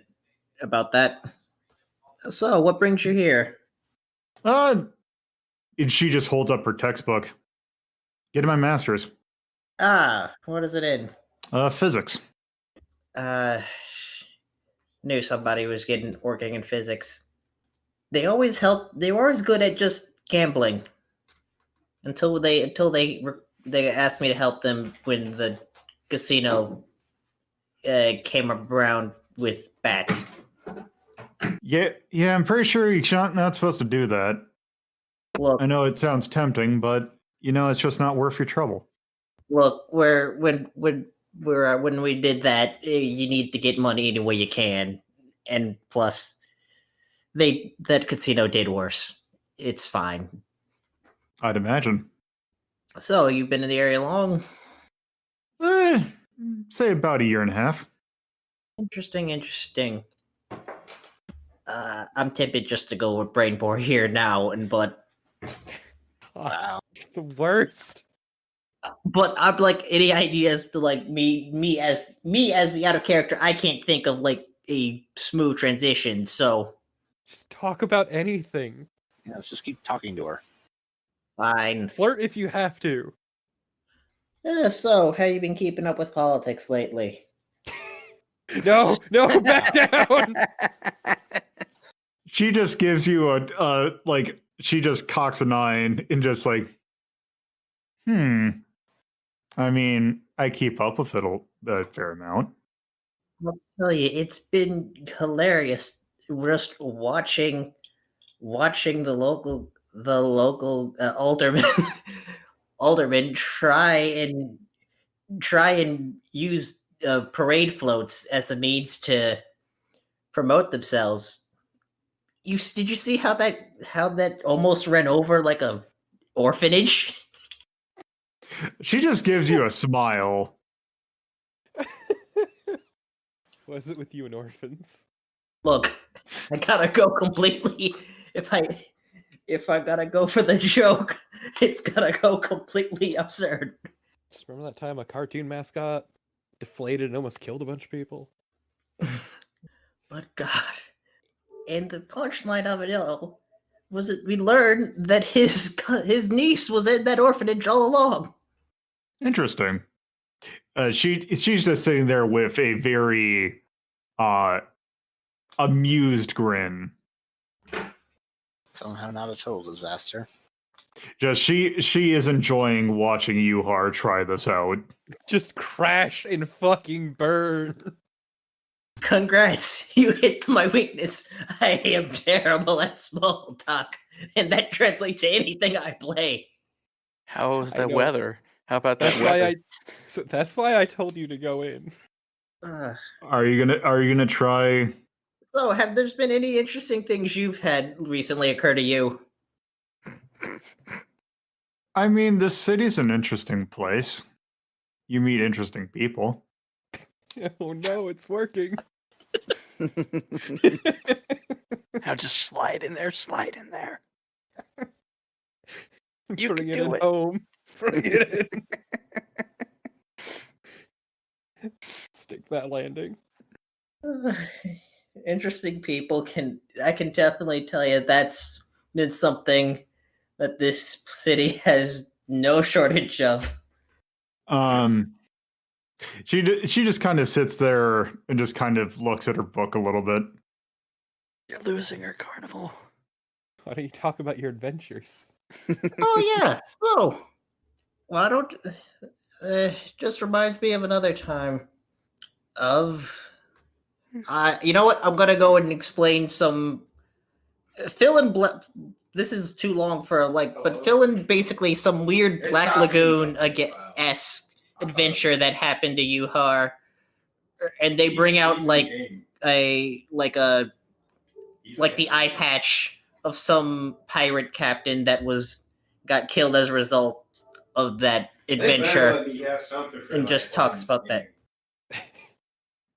about that. So, what brings you here? And she just holds up her textbook. Getting my master's. What is it in? Physics. Knew somebody was working in physics. They always were always good at just gambling. Until they asked me to help them when the casino came around with bats. Yeah, I'm pretty sure you're not supposed to do that. Look, I know it sounds tempting, but it's just not worth your trouble. Look, when we did that, you need to get money any way you can, and plus, that casino did worse. It's fine. I'd imagine. So you've been in the area long? Say about 1.5 years. Interesting. I'm tempted just to go with brain bore here now, but Wow. The worst. But I'm like, any ideas to like me as the out of character? I can't think of like a smooth transition. So Just talk about anything. Yeah, let's just keep talking to her. fine. Flirt if you have to. So how you been keeping up with politics lately? No, back down. She just gives you she just cocks an eye and just like, I mean, I keep up with it a fair amount. I'll tell you, it's been hilarious just watching the local alderman try and use parade floats as a means to promote themselves. Did you see how that almost ran over like a orphanage? She just gives you a smile. Was it with you and orphans? Look, I gotta go completely. If I gotta go for the joke, it's gotta go completely absurd. Just remember that time a cartoon mascot deflated and almost killed a bunch of people? But God, and the punchline of it all was that we learned that his niece was in that orphanage all along. Interesting. She's just sitting there with a very amused grin. Somehow not a total disaster. Just she is enjoying watching Yuhar try this out. Just crash and fucking burn. Congrats, you hit my weakness. I am terrible at small talk, and that translates to anything I play. How is I the know. weather? How about that That's why weather? that's why I told you to go in. Are you gonna try? So, have there's been any interesting things you've had recently occur to you? I mean, this city's an interesting place. You meet interesting people. Oh no, it's working. Now just slide in there, slide in there. You Bring can it do in it. home. Bring it in. Stick that landing. Interesting people I can definitely tell you that's been something that this city has no shortage of. She just kind of sits there and just kind of looks at her book a little bit. You're losing her, Carnival. Why don't you talk about your adventures? Oh yeah, so why don't just reminds me of another time of you know what, I'm gonna go and explain some fill in this is too long for but fill in basically some weird Black Lagoon esque adventure that happened to Yuhar, and they bring out the eye patch of some pirate captain that got killed as a result of that adventure, and just talks about that.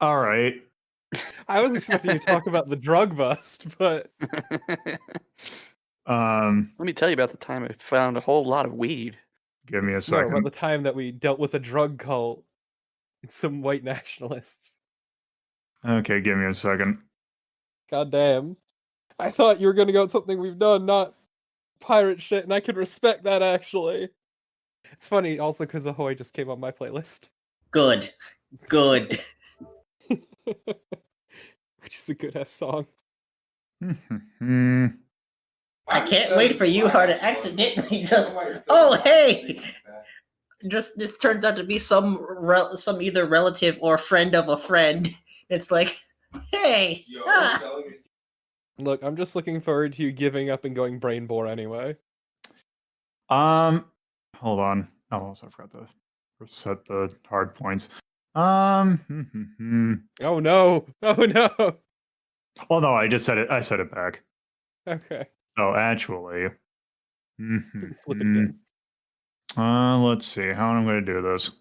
All right. I was expecting you to talk about the drug bust, but Let me tell you about the time I found a whole lot of weed. give me a no, second. about the time that we dealt with a drug cult and some white nationalists. Okay, give me a second. God damn. I thought you were gonna go with something we've done, not pirate shit, and I can respect that actually. It's funny also because Ahoy just came on my playlist. Good. Which is a good ass song. I can't wait for Yuhar to accidentally just. Oh hey! Just this turns out to be some either relative or friend of a friend. It's like, hey. Look, I'm just looking forward to you giving up and going brain bore anyway. Hold on. Oh, also I forgot to set the hard points. Oh no! Oh no! Well, no, I just said it. I set it back. Okay. Oh, actually. Flip it again. Let's see how I'm going to do this.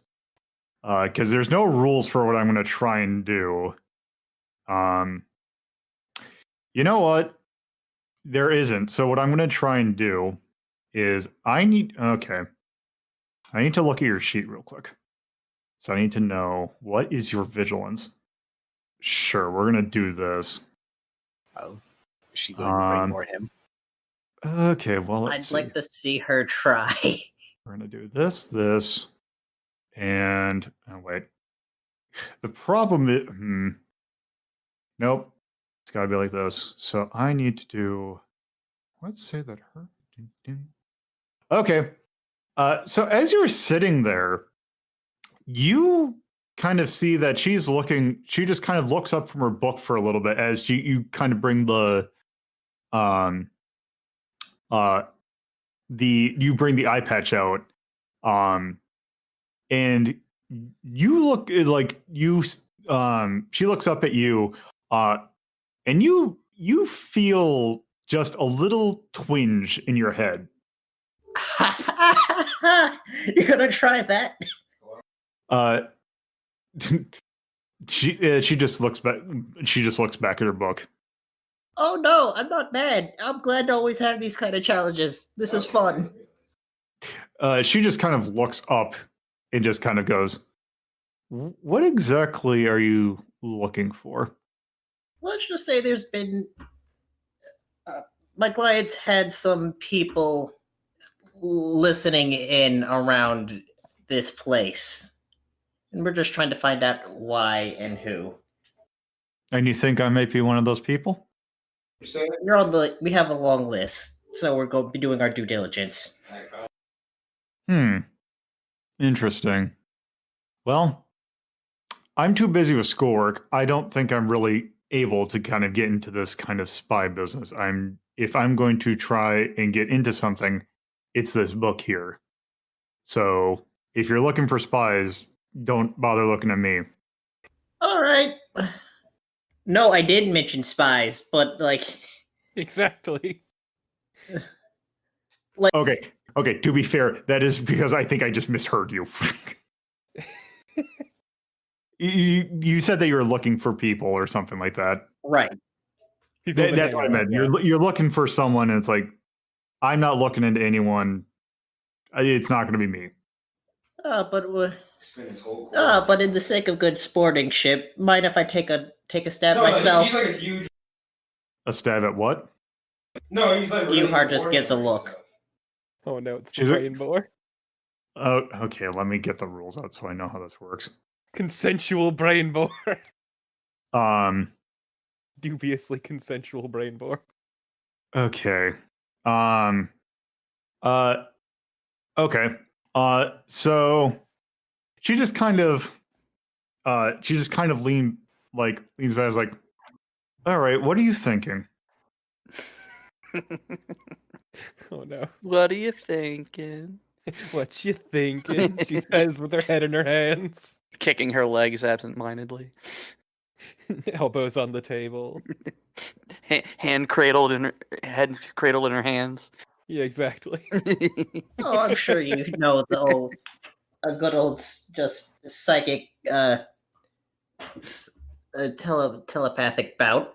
Because there's no rules for what I'm going to try and do. You know what? There isn't. So what I'm going to try and do is I need to look at your sheet real quick. So I need to know, what is your vigilance? Sure, we're going to do this. Oh, is she going to bring more him? Okay, well, let's I'd like to see her try. We're going to do this, and oh, wait. The problem is, nope, it's got to be like this. So I need to do, let's say that her. Okay. So as you're sitting there, you kind of see that she just kind of looks up from her book for a little bit as you kind of bring the you bring the eye patch out, and you look like you she looks up at you, and you feel just a little twinge in your head. You're gonna try that? She just looks back. She just looks back at her book. Oh no, I'm not mad. I'm glad to always have these kind of challenges. This is fun. She just kind of looks up and just kind of goes, "What exactly are you looking for?" Let's just say there's been my clients had some people listening in around this place. And we're just trying to find out why and who. And you think I might be one of those people? You're on we have a long list, so we're going to be doing our due diligence. Interesting. Well, I'm too busy with schoolwork. I don't think I'm really able to kind of get into this kind of spy business. If I'm going to try and get into something, it's this book here. So if you're looking for spies, don't bother looking at me. All right. No, I did mention spies, but like Exactly. Okay, to be fair, that is because I think I just misheard you. You said that you were looking for people or something like that. right. That's what I meant. You're looking for someone, and it's like, I'm not looking into anyone. It's not going to be me. But in the sake of good sportingship, mind if I take a stab myself? He's like a huge. A stab at what? No, he's like. Yuhar just gives a look. Oh no, it's She's the a- rainbow. Oh, okay. Let me get the rules out so I know how this works. Consensual brain bore. Um. Dubiously consensual brain bore. Okay. Okay. So she just kind of leans back, like, all right, what are you thinking? Oh no. What are you thinking? What you thinking? She says with her head in her hands. Kicking her legs absentmindedly. Elbows on the table. Head cradled in her hands. Yeah, exactly. Oh, I'm sure you know a good old just psychic telepathic bout.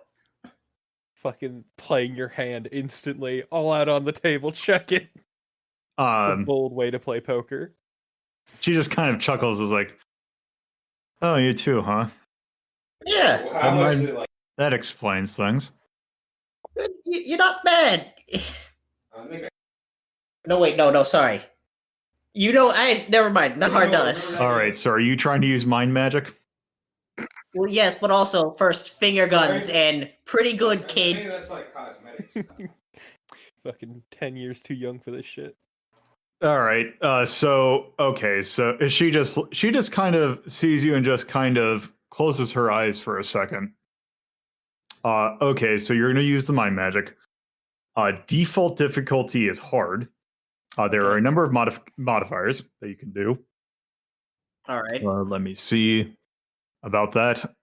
Fucking playing your hand instantly, all out on the table. Check it. It's a bold way to play poker. She just kind of chuckles, is like, oh, you too, huh? Yeah, How much is it like? That explains things. you're not bad. I think No, sorry. Never mind. Nahar does. All right, so are you trying to use mind magic? Well, yes, but also first finger guns and pretty good, I kid. think that's like cosmetics. Fucking 10 years too young for this shit. All right. So she just kind of sees you and just kind of closes her eyes for a second. Okay, so you're going to use the mind magic. Default difficulty is hard. There are a number of modifiers that you can do. All right. Let me see about that.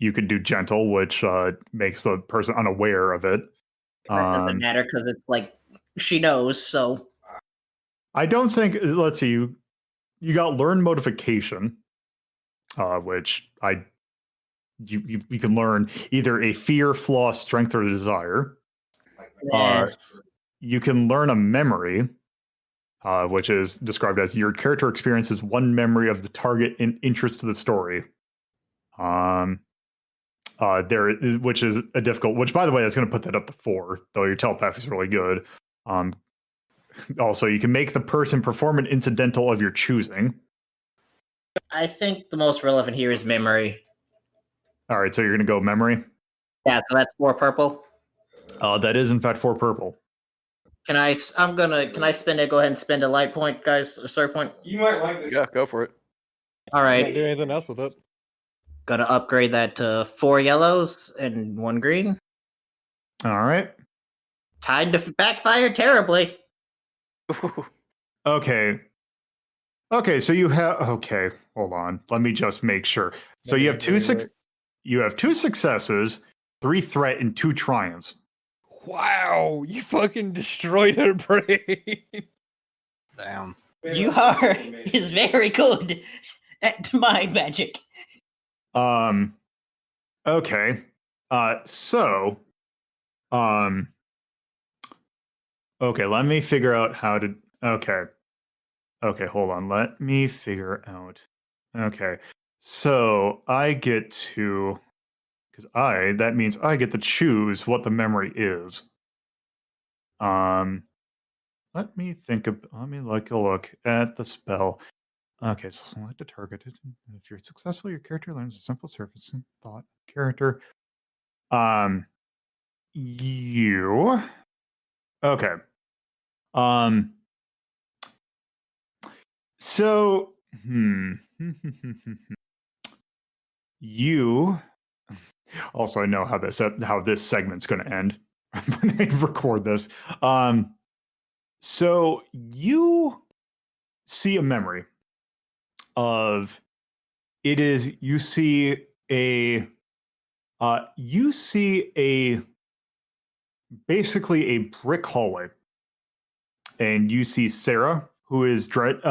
You could do gentle, which makes the person unaware of it. That doesn't matter because it's like she knows. So I don't think. Let's see. You got learn modification, which you can learn either a fear, flaw, strength, or desire. You can learn a memory, which is described as your character experiences one memory of the target in interest to the story. Which is a difficult. Which, by the way, that's going to put that up to 4. Though your telepathy is really good. Also, you can make the person perform an incidental of your choosing. I think the most relevant here is memory. All right, so you're going to go memory. Yeah, so that's 4 purple. That is in fact 4 purple. Can I spend it? Go ahead and spend a light point, guys. A story point. You might like this. Yeah, go for it. All Can't right. do anything else with it. Gonna upgrade that to 4 yellows and 1 green. All right. Tied to backfire terribly. Okay. So you have. Okay, hold on. Let me just make sure. So you have 2 successes, 3 threat, and 2 triumphs. Wow, you fucking destroyed her brain. Damn. Yuhar is very good at mind magic. Okay. Okay, let me figure out how to. Okay, hold on. Let me figure out. Okay, so I get to, that means I get to choose what the memory is. let me like a look at the spell. Okay, so select a target. If you're successful, your character learns a simple surface and thought character. You okay. So you also, I know how this segment's going to end when I record this. So you see a memory of you see a basically a brick hallway, and you see Sarah, who is dressed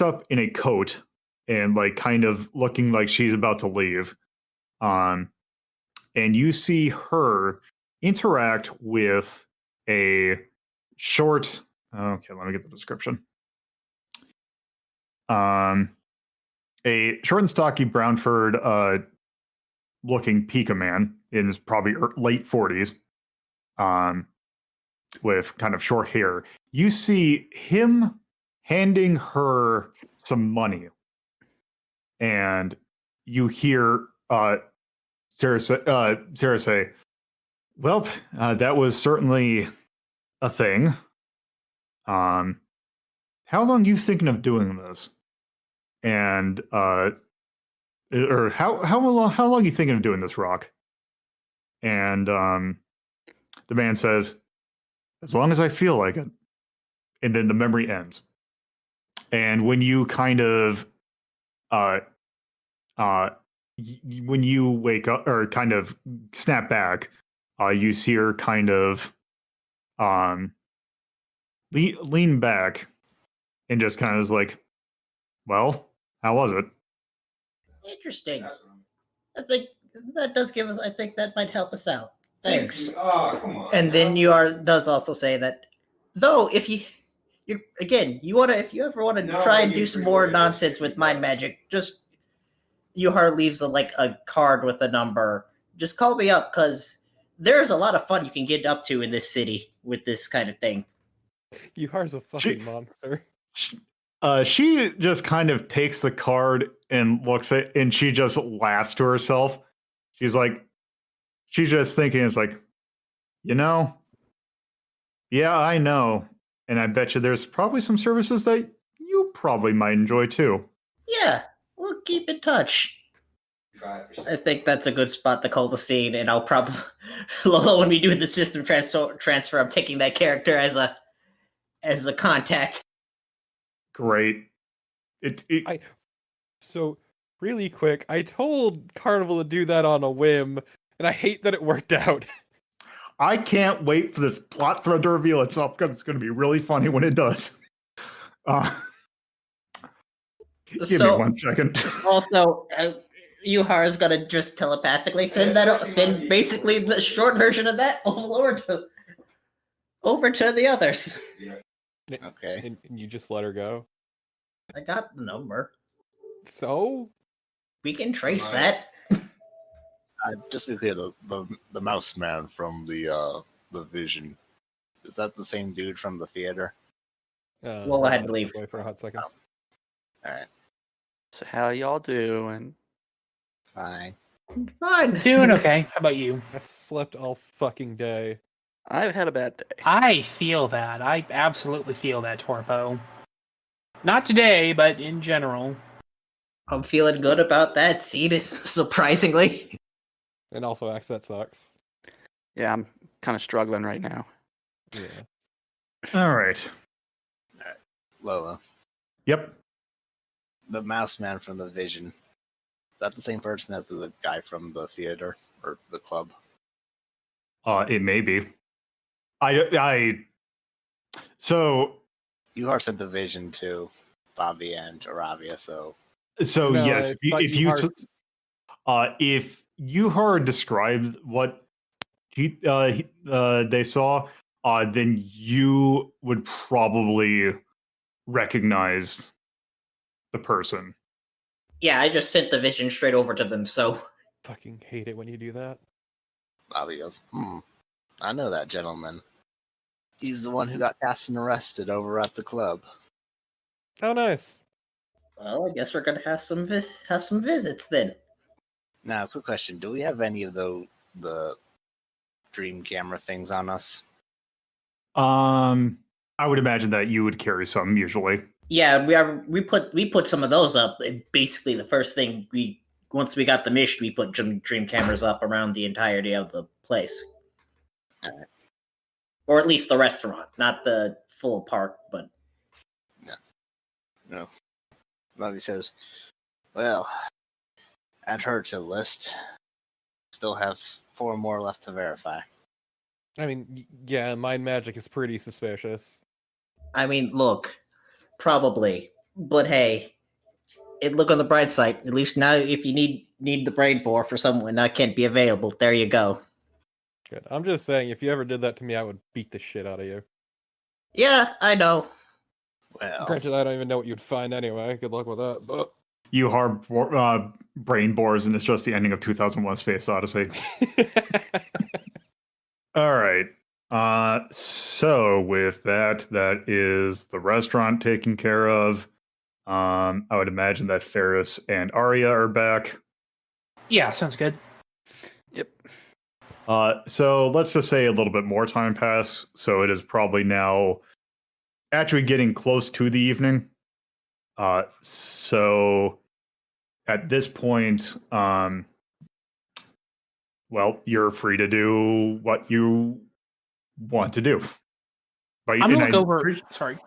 up in a coat and like kind of looking like she's about to leave. And you see her interact with a short. Okay, let me get the description. A short and stocky, brown furred looking Pika man in his probably late 40s, with kind of short hair. You see him handing her some money, and you hear Sarah say, "Well, that was certainly a thing. How long you thinking of doing this? And or how long you thinking of doing this, Rock?" And the man says, "As long as I feel like it." And then the memory ends. And when you kind of when you wake up or kind of snap back, you see her kind of lean back and just kind of is like, "Well, how was it?" Interesting. I think that does give us. I think that might help us out. Thanks. Oh, come on. And then does also say that, though, if you if you ever want to No, try I and get do some free more water. nonsense with mind magic, just Yuhar leaves a card with a number. Just call me up because there's a lot of fun you can get up to in this city with this kind of thing. Yuhar's a fucking monster. She just kind of takes the card and looks at it, and she just laughs to herself. She's just thinking, it's like, yeah, I know. And I bet you there's probably some services that you probably might enjoy too. Yeah, we'll keep in touch. 5%. I think that's a good spot to call the scene, and I'll probably Lolo, when we do the system transfer, I'm taking that character as a contact. Great. So, really quick, I told Carnival to do that on a whim, and I hate that it worked out. I can't wait for this plot thread to reveal itself because it's going to be really funny when it does. Give me 1 second. Also, Yuhar is gonna just telepathically send basically the short version of that over to the others. Okay. And you just let her go. I got the number. So? We can trace that. Just to be clear, the mouse man from the Vision, is that the same dude from the theater? Well, I had to leave. Away for a hot second. All right, So how y'all doing? fine. Fine. Doing okay. How about you? I slept all fucking day. I've had a bad day. I feel that. I absolutely feel that, Torpo. Not today, but in general. I'm feeling good about that scene, surprisingly. And also, Axe, that sucks. Yeah, I'm kind of struggling right now. Yeah. All right. Lola, Yep. the mouse man from the Vision, is that the same person as the guy from the theater or the club? It may be. So Yuhar sent the Vision to Bobby and Iravia, so No, yes, I thought if Yuhar described what they saw, then you would probably recognize the person. Yeah, I just sent the vision straight over to them, so. fucking hate it when you do that. Bobby goes, I know that gentleman. He's the one who got cast and arrested over at the club. Oh, nice. Well, I guess we're gonna have some visits then. Now, quick question: do we have any of the dream camera things on us? I would imagine that you would carry some usually. Yeah, we put some of those up. And basically, the first thing once we got the mission, we put dream cameras up around the entirety of the place. Alright. Or at least the restaurant, not the full park, but No. Bobby says, "Well, add her to the list. Still have 4 more left to verify." I mean, yeah, mind magic is pretty suspicious. I mean, look, probably, but hey, look on the bright side. At least now, if you need the brain bore for someone that can't be available, there you go. Good. I'm just saying, if you ever did that to me, I would beat the shit out of you. Yeah, I know. Well, Granted, I don't even know what you'd find anyway. Good luck with that. But Yuhar brain bores, and it's just the ending of 2001: Space Odyssey. All right. So with that is the restaurant taken care of. I would imagine that Ferrus and Aria are back. Yeah, sounds good. Yep. So let's just say a little bit more time passed. So it is probably now actually getting close to the evening. So at this point, well, you're free to do what you want to do. But I'm gonna look over. Sorry.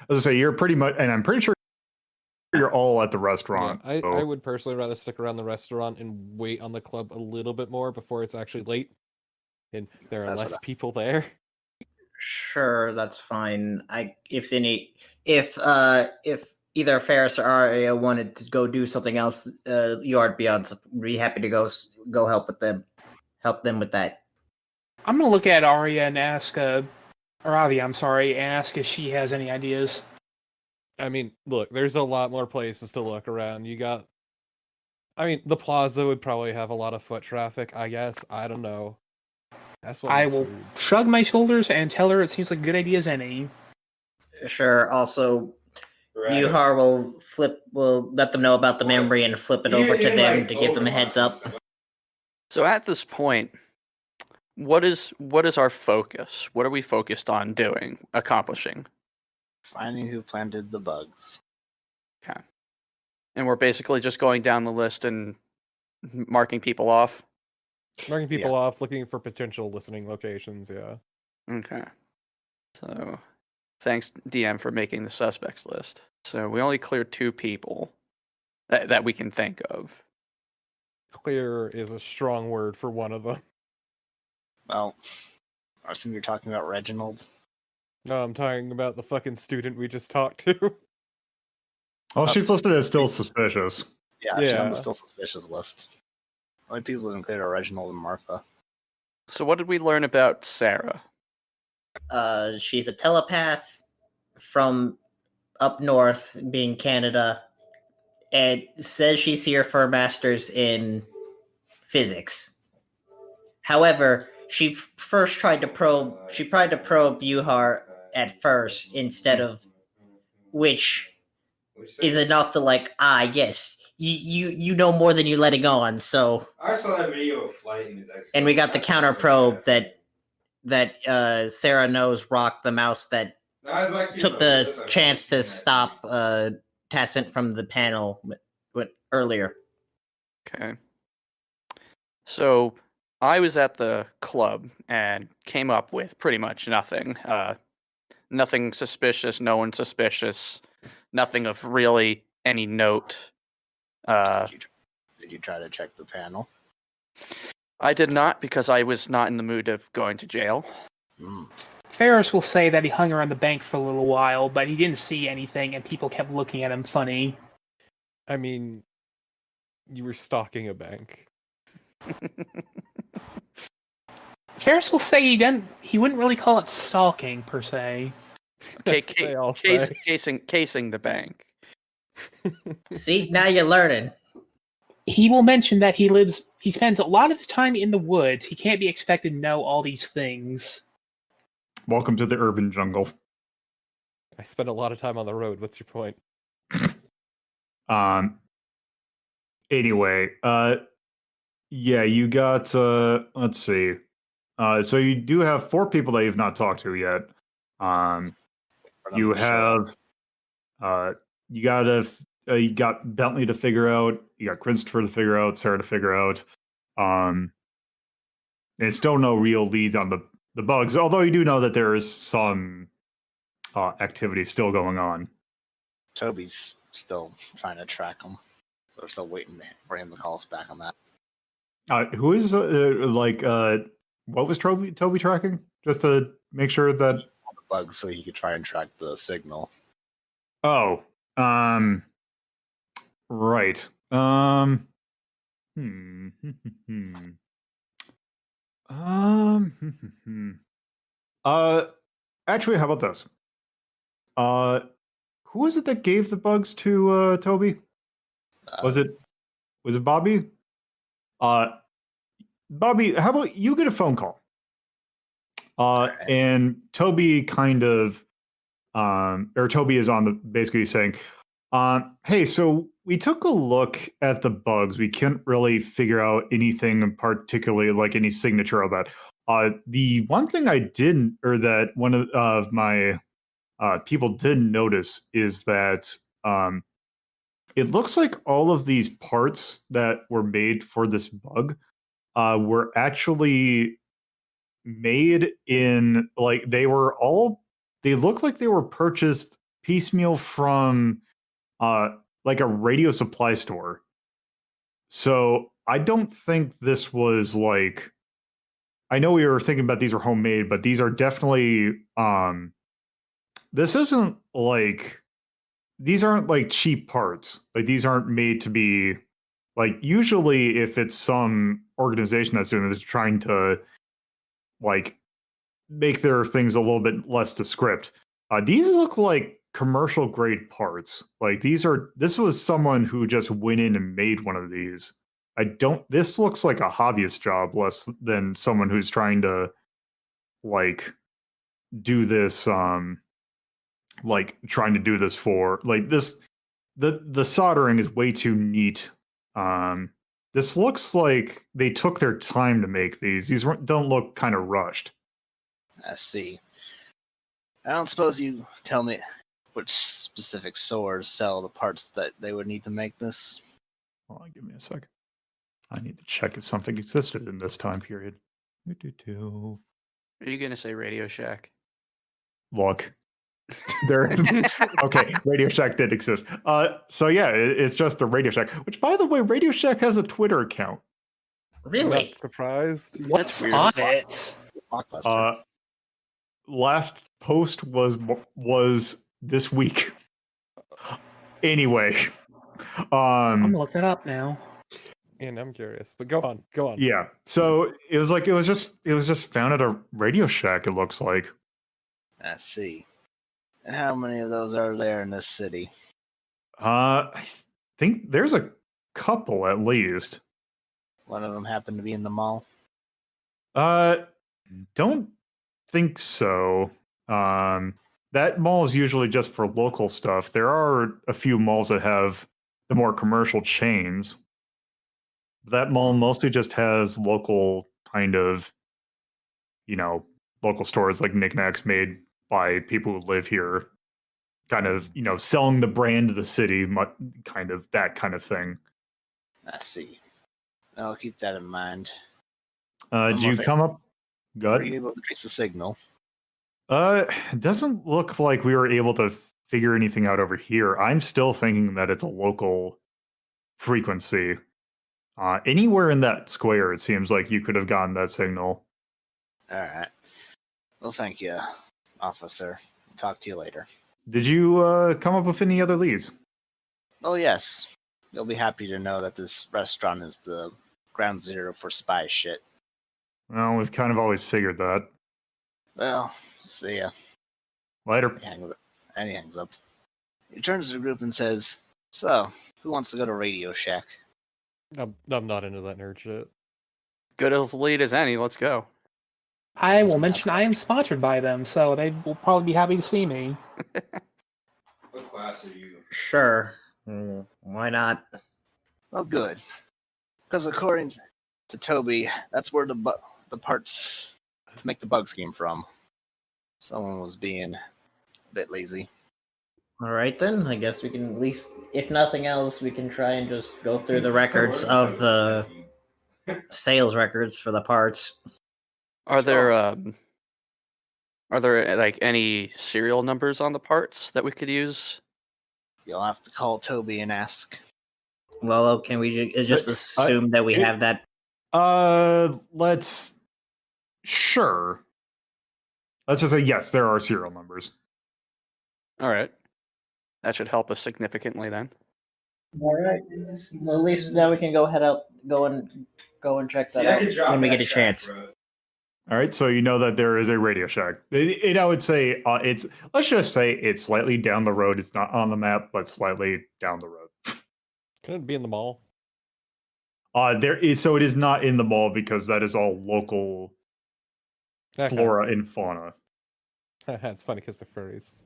As I say, you're pretty much, and I'm pretty sure you're all at the restaurant. yeah, so- I would personally rather stick around the restaurant and wait on the club a little bit more before it's actually late and there are That's less what people there. Sure, that's fine. If either Ferris or Aria wanted to go do something else, Yard Beyond, be happy to go help with them. Help them with that. I'm gonna look at Aria and ask, Iravia, I'm sorry, and ask if she has any ideas. I mean, look, there's a lot more places to look around. The plaza would probably have a lot of foot traffic, I guess. I don't know. That's what I will shrug my shoulders and tell her it seems like a good idea as any. Sure. Also, Right. Yuhar will let them know about the memory and flip it over to them to give them a heads up. So at this point, what is our focus? What are we focused on doing, accomplishing? finding who planted the bugs. Okay. And we're basically just going down the list and marking people off? Marking people off, looking for potential listening locations, yeah. Okay. So, thanks, DM, for making the suspects list. So, we only cleared 2 people that we can think of. Clear is a strong word for one of them. Well, I assume you're talking about Reginald. No, I'm talking about the fucking student we just talked to. Oh, she's listed as still suspicious. Yeah, she's on Yeah. the still suspicious list. Only people who include are Reginald and Martha. So, what did we learn about Sarah? She's a telepath from up north, being Canada, and says she's here for a master's in physics. However, she first tried to probe. She tried to probe Yuhar at first instead of, which is enough to yes, you know more than you're letting on. So I saw that video of Flight and his ex. and we got the counter probe that Sarah knows Rock the mouse that took the chance to stop Tacent from the panel earlier. Okay. So, I was at the club and came up with pretty much nothing. Nothing suspicious, no one suspicious, nothing of really any note. Did you try to check the panel? I did not, because I was not in the mood of going to jail. Ferris will say that he hung around the bank for a little while, but he didn't see anything, and people kept looking at him funny. I mean, you were stalking a bank. Ferris will say he wouldn't really call it stalking, per se. Okay, That's what they all say. casing the bank. See, now you're learning. He will mention that he spends a lot of his time in the woods. He can't be expected to know all these things. Welcome to the urban jungle. I spend a lot of time on the road. What's your point? Anyway, yeah, you got let's see. So you do have 4 people that you've not talked to yet. For them You to show up. have you got Bentley to figure out, you got Christopher to figure out, Sarah to figure out. And still no real leads on the bugs, although you do know that there is some activity still going on. Toby's still trying to track him. We're still waiting for him to call us back on that. Who is what was Toby tracking? Just to make sure that All the bugs so he could try and track the signal. right. Actually, how about this? Who was it that gave the bugs to Toby? Was it Bobby? Bobby, how about you get a phone call? And Toby kind of, or Toby is on the basically saying, hey, so we took a look at the bugs. We couldn't really figure out anything in particularly, like any signature of that. The one thing I didn't, or that one of my people didn't notice, is that it looks like all of these parts that were made for this bug were actually made in, like, they look like they were purchased piecemeal from like a radio supply store. So I don't think this was like, I know we were thinking about these were homemade, but these are definitely this isn't like, these aren't like cheap parts. Like, these aren't made to be, like, usually if it's some organization that's doing this, trying to like make their things a little bit less to script. These look like commercial grade parts. Like, this was someone who just went in and made one of these. This looks like a hobbyist job less than someone who's trying to like do this, like trying to do this for like this. The soldering is way too neat. This looks like they took their time to make these. These don't look kind of rushed. I see. I don't suppose you tell me which specific stores sell the parts that they would need to make this. Hold on, give me a second. I need to check if something existed in this time period. Are you gonna say Radio Shack? Look, there is okay. Radio Shack did exist. So yeah, it's just a Radio Shack. Which, by the way, Radio Shack has a Twitter account. I'm Really? not surprised. What's weird. on it? Blockbuster. Last post was this week. Anyway, I'm gonna look that up now. And I'm curious, but go on, go on. yeah. So it was just found at a Radio Shack. It looks like. I see. And how many of those are there in this city? I think there's a couple at least. One of them happened to be in the mall. Don't think so. That mall is usually just for local stuff. There are a few malls that have the more commercial chains. That mall mostly just has local kind of, local stores, like knickknacks made by people who live here, kind of, selling the brand of the city, kind of that kind of thing. I see. I'll keep that in mind. Did you come up? Were Good. you able to trace the signal? It doesn't look like we were able to figure anything out over here. I'm still thinking that it's a local frequency. Anywhere in that square, it seems like you could have gotten that signal. All right. Well, thank you, officer. Talk to you later. Did you come up with any other leads? Oh, yes. You'll be happy to know that this restaurant is the ground zero for spy shit. Well, we've kind of always figured that. Well, see ya. Later. And he hangs up. He turns to the group and says, "So, who wants to go to Radio Shack?" I'm not into that nerd shit. Good as lead as any. Let's go. I will mention I am sponsored by them, so they will probably be happy to see me. What class are you? Sure. Why not? Well, good. Because according to Toby, that's where the parts to make the bugs came from. Someone was being a bit lazy. All right then. I guess we can at least, if nothing else, we can try and just go through the records of the sales records for the parts. Are there like any serial numbers on the parts that we could use? You'll have to call Toby and ask. Well, can we just But, assume that we it- have that? Sure. Let's just say yes, there are serial numbers. All right, that should help us significantly then. All right. Well, at least now we can go and check See, that I could out drop when we that get a track, chance. bro. All right, so you know that there is a Radio Shack. I would say it's, let's just say it's slightly down the road. It's not on the map, but slightly down the road. Can it be in the mall? There is, so it is not in the mall because that is all local Okay. flora and fauna. It's funny because they're furries.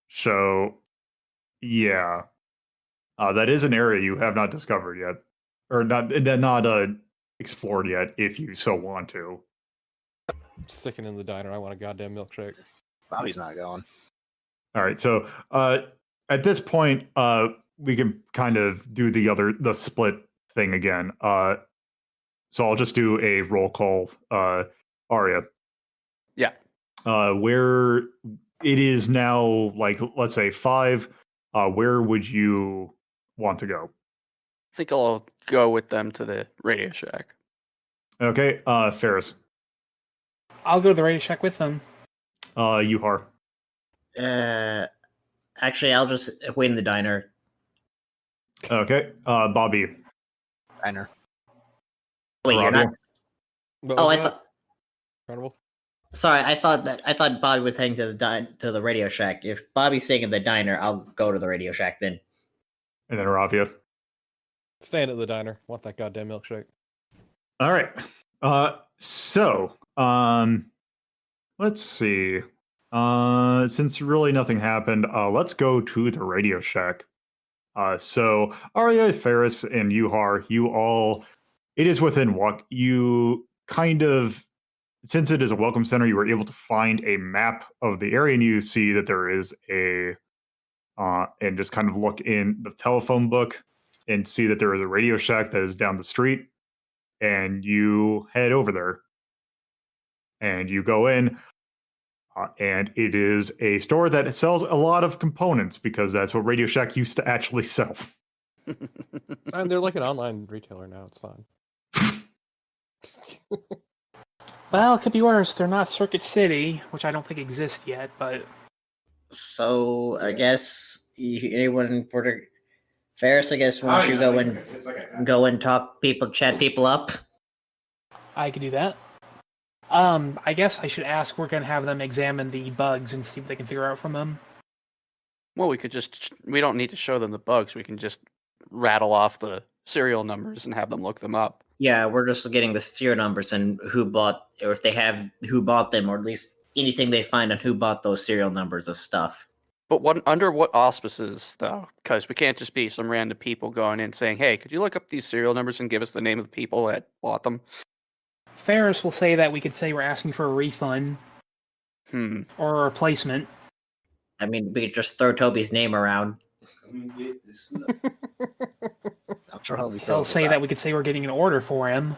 So, yeah, that is an area you have not discovered yet, or not explored yet, if you so want to. Sticking in the diner, I want a goddamn milkshake. Bobby's not going. All right, so at this point, we can kind of do the split thing again. So I'll just do a roll call. Aria. Yeah. Where it is now, like, let's say 5. Where would you want to go? I think I'll go with them to the Radio Shack. Okay, Ferrus. I'll go to the Radio Shack with them. Yuhar. Actually, I'll just wait in the diner. Okay, Bobby. Diner. Wait, you're not. What Oh, was I that? thought. Carnival? Sorry, I thought Bobby was heading to the Radio Shack. If Bobby's staying in the diner, I'll go to the Radio Shack then. And then Iravia. Staying at the diner. Want that goddamn milkshake. All right. So, let's see. Since really nothing happened, let's go to the Radio Shack. So Aria, Ferrus, and Yuhar, you all, it is within walk. You kind of, since it is a welcome center, you were able to find a map of the area, and you see that there is and just kind of look in the telephone book and see that there is a Radio Shack that is down the street, and you head over there, and you go in. And it is a store that sells a lot of components because that's what Radio Shack used to actually sell. And they're like an online retailer now. It's fine. Well, it could be worse. They're not Circuit City, which I don't think exists yet, but So I guess anyone Ferris, I guess, why don't you go and It's like a go and chat people up? I could do that. I guess I should ask. We're gonna have them examine the bugs and see what they can figure out from them. Well, we don't need to show them the bugs. We can just rattle off the serial numbers and have them look them up. Yeah, we're just getting the serial numbers and who bought, or if they have who bought them, or at least anything they find on who bought those serial numbers of stuff. But under what auspices, though? Because we can't just be some random people going in saying, hey, could you look up these serial numbers and give us the name of the people that bought them? Ferris will say that we could say we're asking for a refund or a replacement. I mean, we could just throw Toby's name around. Come and get this. I'm sure he'll be He'll thrilled say with that we could say we're getting an order for him.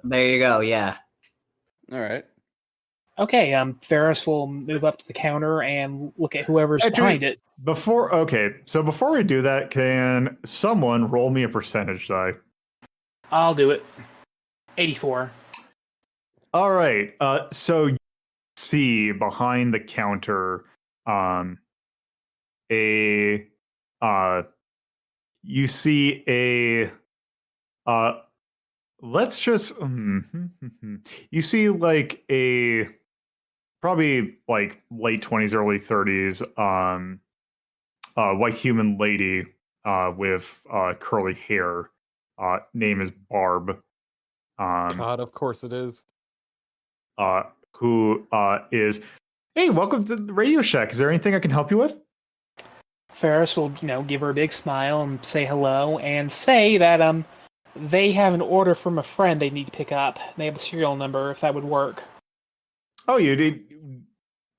There you go. Yeah. All right. Okay, Ferris will move up to the counter and look at whoever's Actually, behind it. Before we do that, can someone roll me a percentage die? I'll do it. 84. All right. So you see behind the counter, you see a, let's just, you see like a, probably like late 20s, early 30s, white human lady with curly hair. Name is Barb. God, of course it is. Who is, hey, welcome to the Radio Shack. Is there anything I can help you with? Ferrus will, give her a big smile and say hello and say that they have an order from a friend they need to pick up. They have a serial number if that would work. Oh, you did.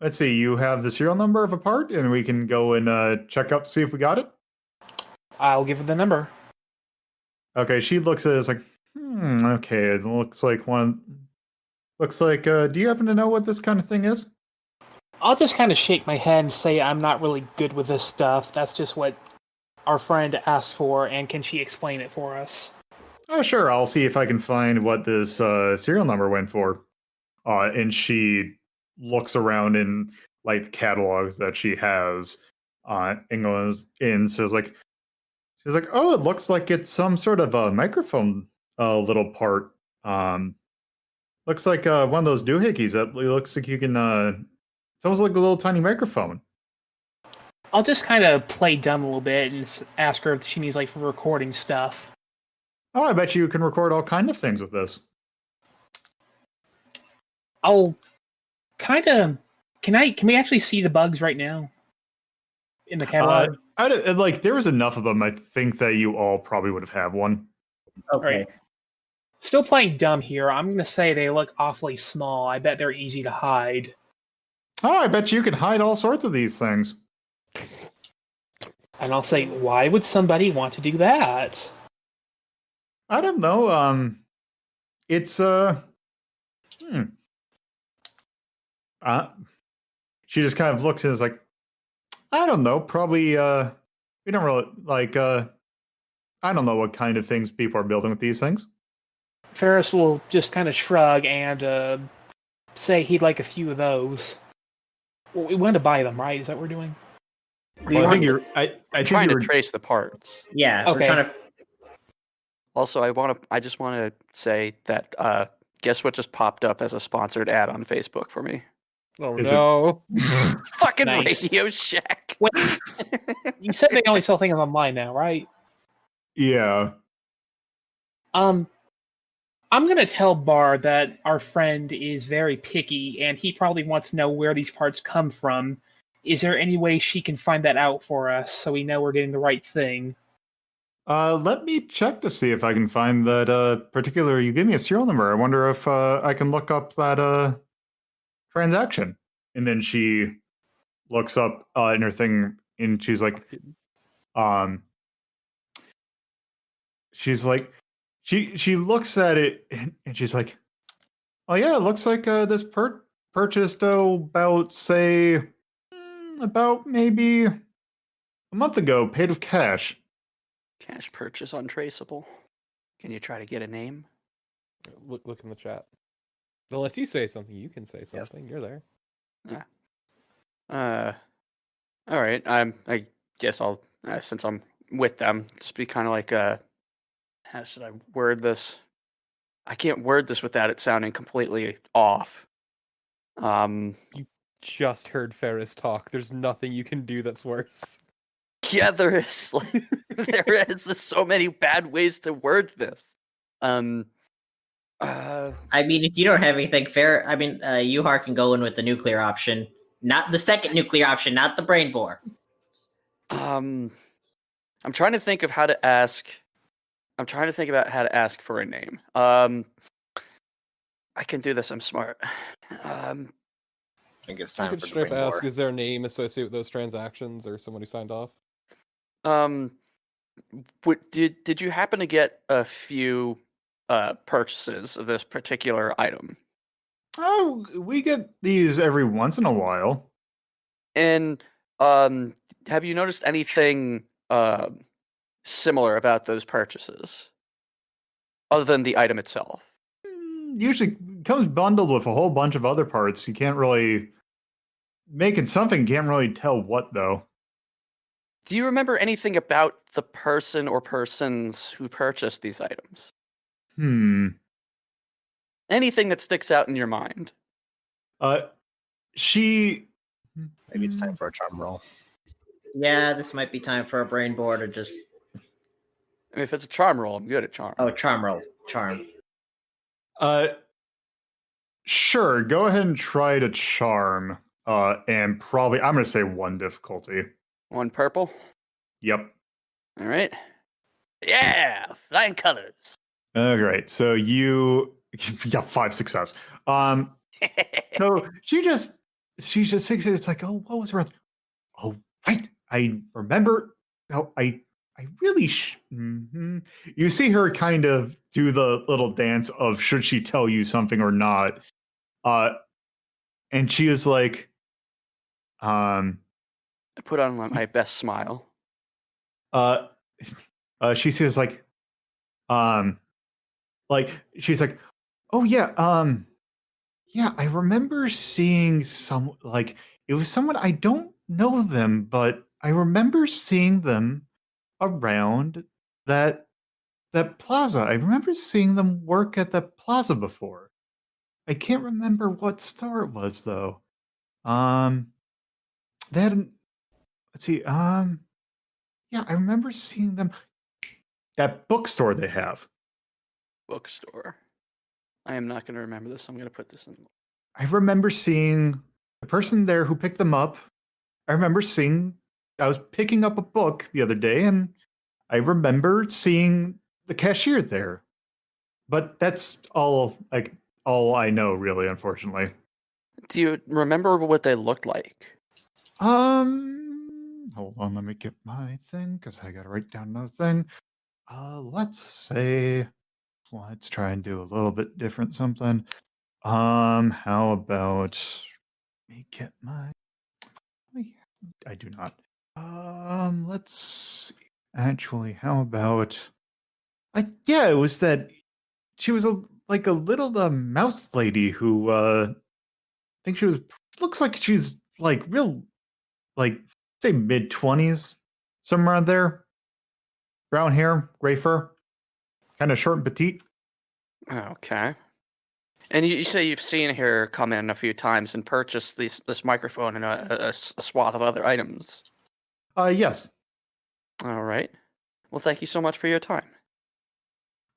Let's see. You have the serial number of a part, and we can go and check up, see if we got it. I'll give her the number. Okay. She looks at it as like, okay. It looks like one. Looks like. Do you happen to know what this kind of thing is? I'll just kind of shake my head and say I'm not really good with this stuff. That's just what our friend asked for, and can she explain it for us? Oh, sure. I'll see if I can find what this serial number went for. And she looks around in like the catalogs that she has and goes in. Says like, she's like, oh, it looks like it's some sort of a microphone little part. Looks like one of those doohickeys that looks like you can. It's almost like a little tiny microphone. I'll just kind of play dumb a little bit and ask her if she needs for recording stuff. Oh, I bet you can record all kind of things with this. I'll kind of. Can we actually see the bugs right now in the catalog? There was enough of them. I think that you all probably would have one. Okay. Right. Still playing dumb here. I'm gonna say they look awfully small. I bet they're easy to hide. Oh, I bet you can hide all sorts of these things. And I'll say, why would somebody want to do that? I don't know. It's she just kind of looks and is like, I don't know. Probably. We don't really I don't know what kind of things people are building with these things. Ferrus will just kind of shrug and say he'd like a few of those. Well, we want to buy them, right? Is that what we're doing? Well, I think you're. I'm trying to trace the parts. Yeah. Okay. We're trying to. Also, I just want to say that guess what just popped up as a sponsored ad on Facebook for me? Oh Is no! Fucking Nice. Radio Shack. Wait, you said they only sell things online now, right? Yeah. I'm gonna tell Bar that our friend is very picky, and he probably wants to know where these parts come from. Is there any way she can find that out for us so we know we're getting the right thing? Let me check to see if I can find that particular. You give me a serial number. I wonder if I can look up that transaction. And then she looks up in her thing, and she's like, she looks at it, and she's like, oh yeah, it looks like this purchased about maybe a month ago, paid with cash. Cash purchase untraceable. Can you try to get a name? Look in the chat. Unless you say something, you can say something. You're there. Yeah. All right. I guess I'll since I'm with them, just be kind of like how should I word this? I can't word this without it sounding completely off. Just heard Ferrus talk. There's nothing you can do that's worse. Yeah, there is. There is just so many bad ways to word this. I mean, if you don't have anything fair, I mean, Yuhar can go in with the nuclear option, not the second nuclear option, not the brain bore. I'm trying to think of how to ask. I'm trying to think about how to ask for a name. I can do this. I'm smart. I think it's You time could for the straight brain ask, bore. is there a name associated with those transactions or someone who signed off? Did you happen to get a few purchases of this particular item? Oh, we get these every once in a while. And have you noticed anything similar about those purchases, other than the item itself? Usually comes bundled with a whole bunch of other parts. You can't really making something. Can't really tell what though. Do you remember anything about the person or persons who purchased these items? Anything that sticks out in your mind? She. Maybe it's time for a charm roll. Yeah, this might be time for a brain board or just. I mean, if it's a charm roll, I'm good at charm. Oh, charm roll. Charm. Sure. Go ahead and try to charm. And probably I'm gonna say 1 difficulty. 1 purple. Yep. All right. Yeah, flying colors. Great. So you got 5 success. So she just thinks it's like, oh, what was wrong? Oh, right. I remember. Oh, I really. You see her kind of do the little dance of should she tell you something or not? And she is like, I put on my best smile. She says she's like, oh yeah, yeah, I remember seeing it was someone I don't know them, but I remember seeing them around that plaza. I remember seeing them work at that plaza before. I can't remember what store it was though. They had let's see, yeah, I remember seeing them that bookstore they have. Bookstore. I am not going to remember this. I'm going to put this in. I remember seeing the person there who picked them up. I was picking up a book the other day, and I remember seeing the cashier there. But that's all I know, really, unfortunately. Do you remember what they looked like? Hold on, let me get my thing, because I gotta write down another thing. Let's try and do a little bit different something. How about me get my... I do not. Let's see. Actually, how about... yeah, it was that she was a little mouse lady who, I think she was... Looks like she's, real, say mid-20s, somewhere around there. Brown hair, gray fur, kind of short and petite. Okay. And you say you've seen her come in a few times and purchase this microphone and a swath of other items. Yes. All right. Well, thank you so much for your time.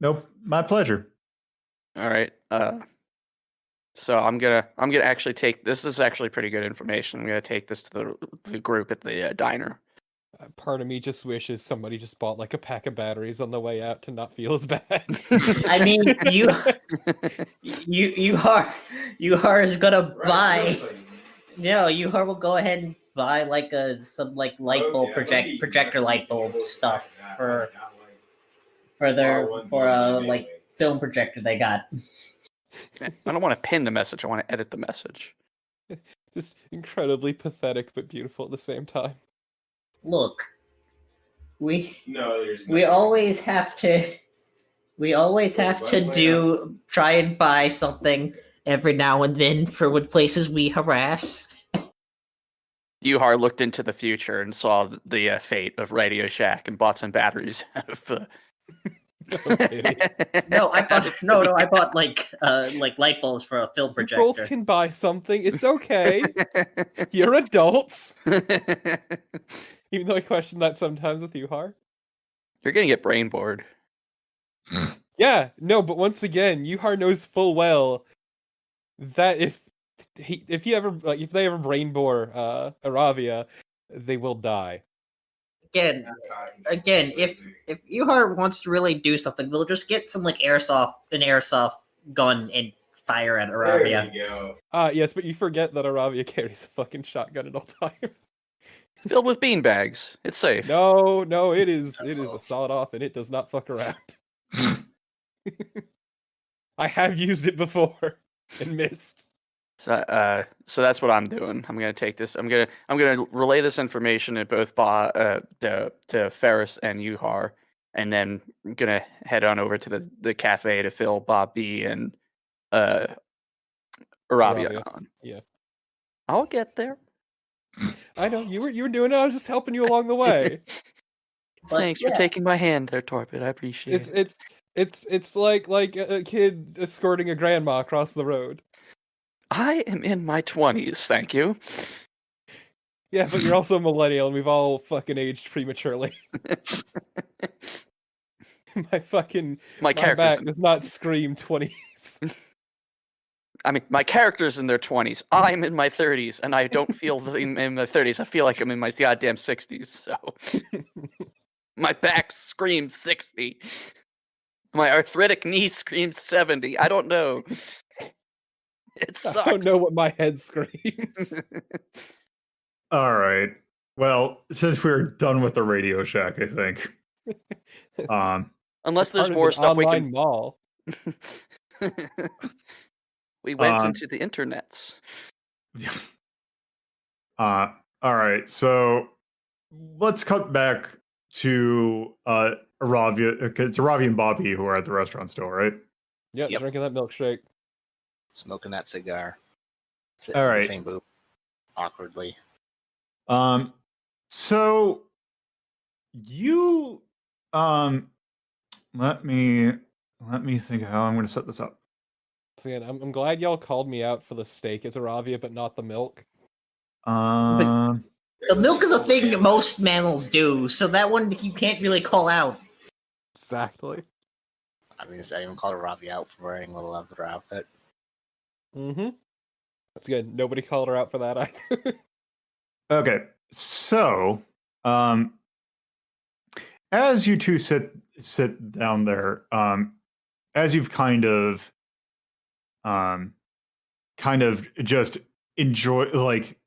Nope, my pleasure. All right. So I'm gonna actually take this. Is actually pretty good information. I'm gonna take this to the group at the diner. Part of me just wishes somebody just bought like a pack of batteries on the way out to not feel as bad. I mean, Yuhar is gonna buy. No, Yuhar will go ahead and buy some light bulb projector light bulb stuff for film projector they got. I don't want to pin the message. I want to edit the message. Just incredibly pathetic but beautiful at the same time. Look, we always have to try and buy something every now and then for what places we harass. Yuhar looked into the future and saw the fate of Radio Shack and bought some batteries out of. No, I bought light bulbs for a film projector. You both can buy something. It's okay. You're adults. Even though I question that sometimes with Yuhar. You're gonna get brain bored. Yeah, no, but once again, Yuhar knows full well that if they ever brain bore Iravia, they will die. Again, if Yuhar wants to really do something, they'll just get some an airsoft gun and fire at Iravia. There you go. Yes, but you forget that Iravia carries a fucking shotgun at all times. Filled with beanbags. It's safe. No, it is a sawed off and it does not fuck around. I have used it before and missed. So that's what I'm doing. I'm gonna take this. I'm gonna relay this information to both to Ferrus and Yuhar, and then I'm gonna head on over to the cafe to fill Bob B and Iravia on. Yeah, I'll get there. I know you were doing it. I was just helping you along the way. Thanks for taking my hand there, Torpid. I appreciate it. It's like a kid escorting a grandma across the road. I am in my 20s, thank you. Yeah, but you're also a millennial, and we've all fucking aged prematurely. My back character's does not scream 20s. I mean, my character's in their 20s. I'm in my 30s, and I don't feel in my 30s. I feel like I'm in my goddamn 60s. So my back screams 60. My arthritic knee screams 70. I don't know. It sucks. I don't know what my head screams. All right. Well, since we're done with the Radio Shack, I think. Unless there's Part of more an stuff we online can. mall. We went into the internets. All right. So let's cut back to Aravia. It's Aravia and Bobby who are at the restaurant still, right? Yeah, Yep. drinking that milkshake. Smoking that cigar. Sitting All in right. the same booth. Awkwardly. So you let me think of how I'm going to set this up. So again, I'm glad y'all called me out for the steak as Aravia, but not the milk. The milk is a thing that most mammals do, so that one you can't really call out. Exactly. I mean, is that even called Aravia out for wearing a leather outfit? Mm-hmm. That's good. Nobody called her out for that either. Okay, so as you two sit down there, as you've kind of just enjoy, like,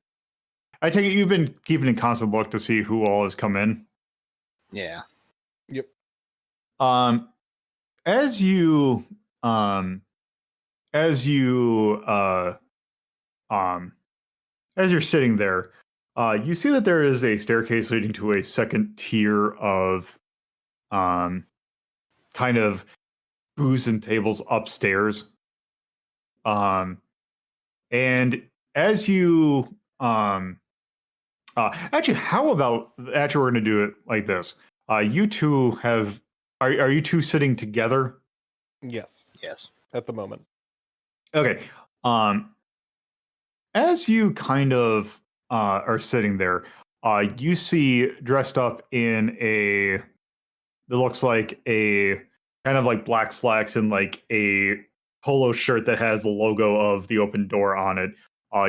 I take it you've been keeping a constant look to see who all has come in. Yeah. Yep. As you as you're sitting there, you see that there is a staircase leading to a second tier of kind of booths and tables upstairs. And as you actually, how about actually we're going to do it like this. You two have are you two sitting together? Yes. Yes. At the moment. Okay. As you kind of are sitting there, you see dressed up in it looks like a kind of like black slacks and like a polo shirt that has the logo of the open door on it.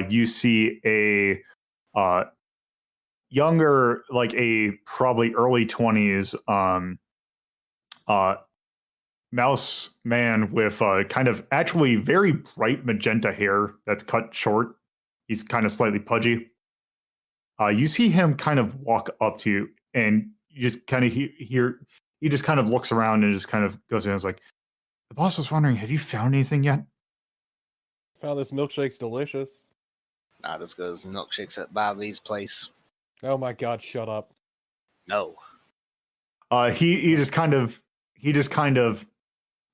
You see a younger, like a probably early 20s mouse man with kind of actually very bright magenta hair that's cut short. He's kind of slightly pudgy. You see him kind of walk up to you, and you just kind of hear. He just kind of looks around and just kind of goes in and is like, "The boss was wondering, have you found anything yet?" Found this milkshake's delicious. Not as good as the milkshakes at Bobby's place. Oh my god, shut up. No. He just kind of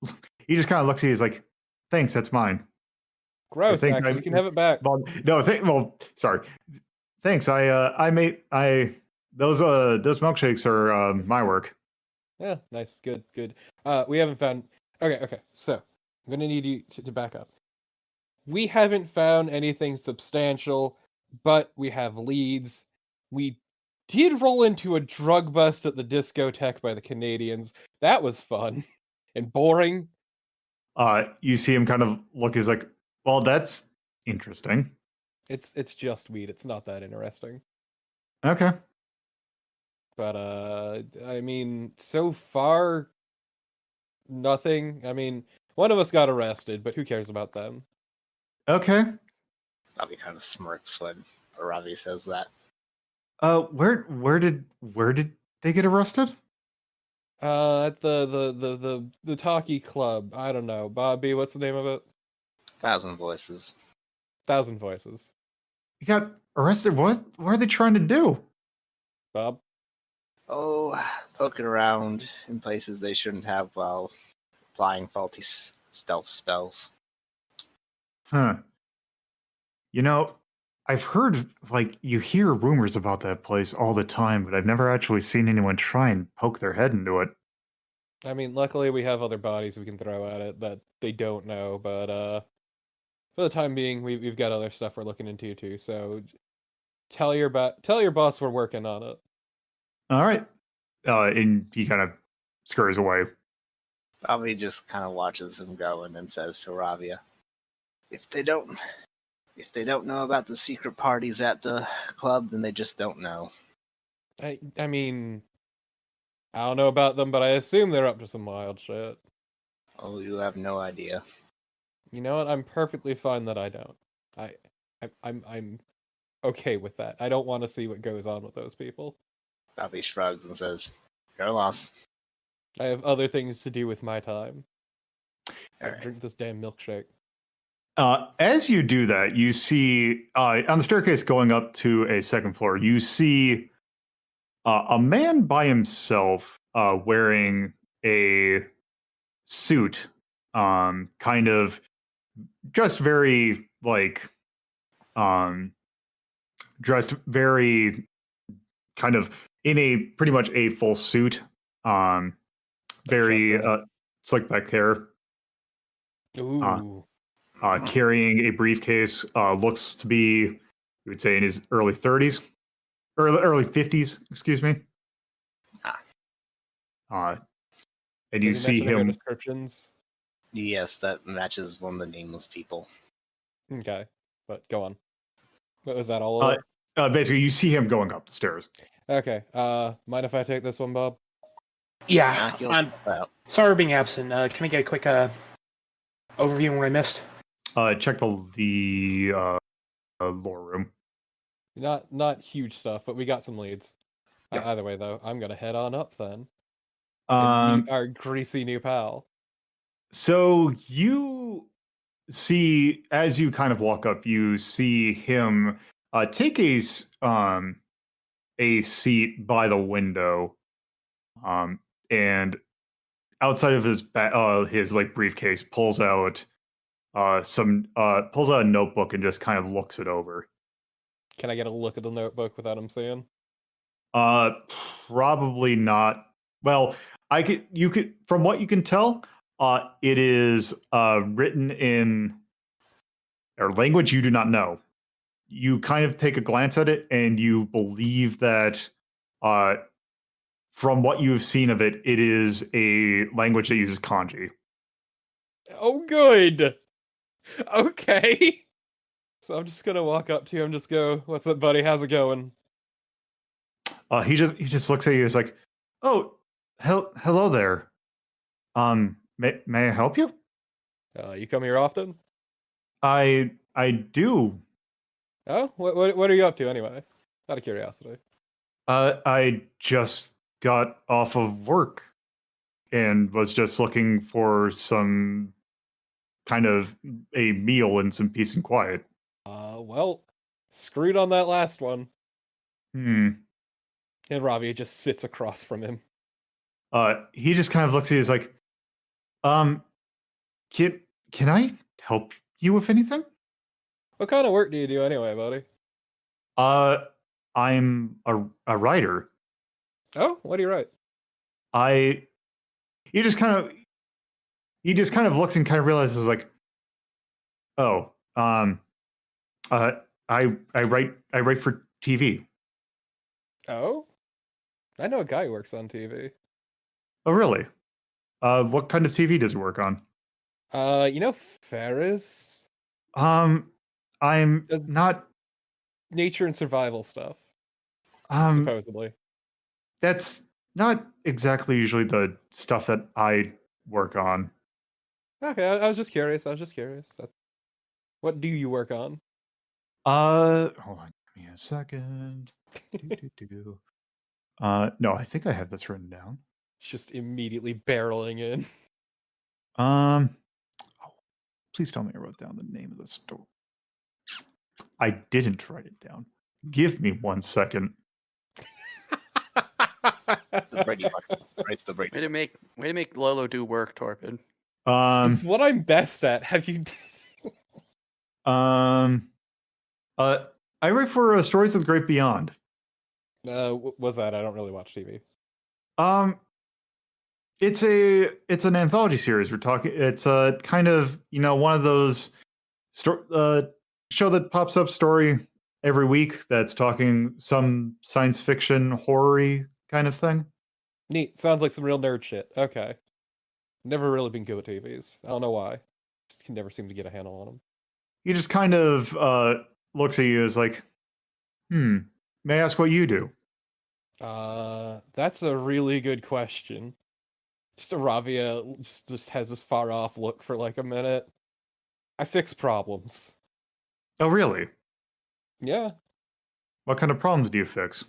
looks at you. He's like, "Thanks, that's mine." Gross, think actually. I- You can have it back. Well, no, sorry. Thanks. those milkshakes are my work. Yeah, nice. Good. We haven't found... Okay. So, I'm gonna need you to back up. We haven't found anything substantial, but we have leads. We did roll into a drug bust at the discotheque by the Canadians. That was fun. And boring. You see him kind of look. He's like, "Well, that's interesting." It's just weed. It's not that interesting. Okay. But, I mean, so far, nothing. I mean, one of us got arrested, but who cares about them? Okay. Bobby kind of smirks when Aravi says that. Where did they get arrested? At the Talkie Club. I don't know. Bobby, what's the name of it? 1,000 Voices. 1,000 Voices. You got arrested? What are they trying to do? Bob? Oh, poking around in places they shouldn't have while applying faulty stealth spells. Huh. You know, I've heard, like, you hear rumors about that place all the time, but I've never actually seen anyone try and poke their head into it. I mean, luckily we have other bodies we can throw at it that they don't know, but for the time being, we've got other stuff we're looking into too. So tell your boss we're working on it. All right. And he kind of scurries away. Bobby just kind of watches him go and then says to Iravia, if they don't know about the secret parties at the club, then they just don't know. I mean, I don't know about them, but I assume they're up to some wild shit. Oh, you have no idea. You know what? I'm perfectly fine that I don't. I'm okay with that. I don't want to see what goes on with those people. Bobby shrugs and says, your loss. I have other things to do with my time. All right. Drink this damn milkshake. As you do that, you see on the staircase going up to a second floor, you see a man by himself wearing a suit, kind of just very dressed very kind of in a pretty much a full suit, very slick back hair. Ooh. Carrying a briefcase, looks to be, you would say, in his early 30s, early 50s, excuse me. And you Does he see mention their him. descriptions? Yes, that matches one of the nameless people. Okay, but go on. What was that all over? Basically, you see him going up the stairs. Okay. Mind if I take this one, Bob? Yeah. Knock yours I'm out. sorry for being absent. Can I get a quick overview of what I missed? Check the lore room. Not huge stuff, but we got some leads. Either way, though, I'm gonna head on up then. And meet our greasy new pal. So you see, as you kind of walk up, you see him take a seat by the window, and outside of his like briefcase, pulls out a notebook and just kind of looks it over. Can I get a look at the notebook without him seeing? Probably not. Well, you could, from what you can tell, it is written in a language you do not know. You kind of take a glance at it and you believe that, from what you've seen of it, it is a language that uses kanji. Oh, good. Okay. So I'm just gonna walk up to him, just go, "What's up, buddy? How's it going?" He just looks at you. He's like, "Oh, hello there. May I help you?" You come here often? I do. Oh, what are you up to anyway? Out of curiosity. I just got off of work and was just looking for some kind of a meal and some peace and quiet. Well, screwed on that last one. And Iravia just sits across from him. he just kind of looks at you. He's like, can I help you with anything? What kind of work do you do anyway, buddy? I'm a writer. Oh, what do you write? He just kind of looks and kind of realizes like, oh, I write for TV. Oh, I know a guy who works on TV. Oh, really? What kind of TV does he work on? You know Ferrus? I'm not nature and survival stuff. Supposedly. That's not exactly usually the stuff that I work on. Okay, I was just curious. What do you work on? Hold on, give me a second. No, I think I have this written down. Just immediately barreling in. Oh, please tell me I wrote down the name of the store. I didn't write it down. Give me 1 second. The Brady Bunch. Writes the Brady. Way to make Lolo do work, Torpid. It's what I'm best at. Have you? I write for Stories of the Great Beyond. Was that? I don't really watch TV. It's an anthology series. It's a kind of, one of those show that pops up story every week that's talking some science fiction horror-y kind of thing. Neat. Sounds like some real nerd shit. Okay. Never really been good with TVs. I don't know why. Just can never seem to get a handle on them. He just kind of looks at you as like, may I ask what you do? That's a really good question. Just Aravia just has this far off look for like a minute. I fix problems. Oh, really? Yeah. What kind of problems do you fix?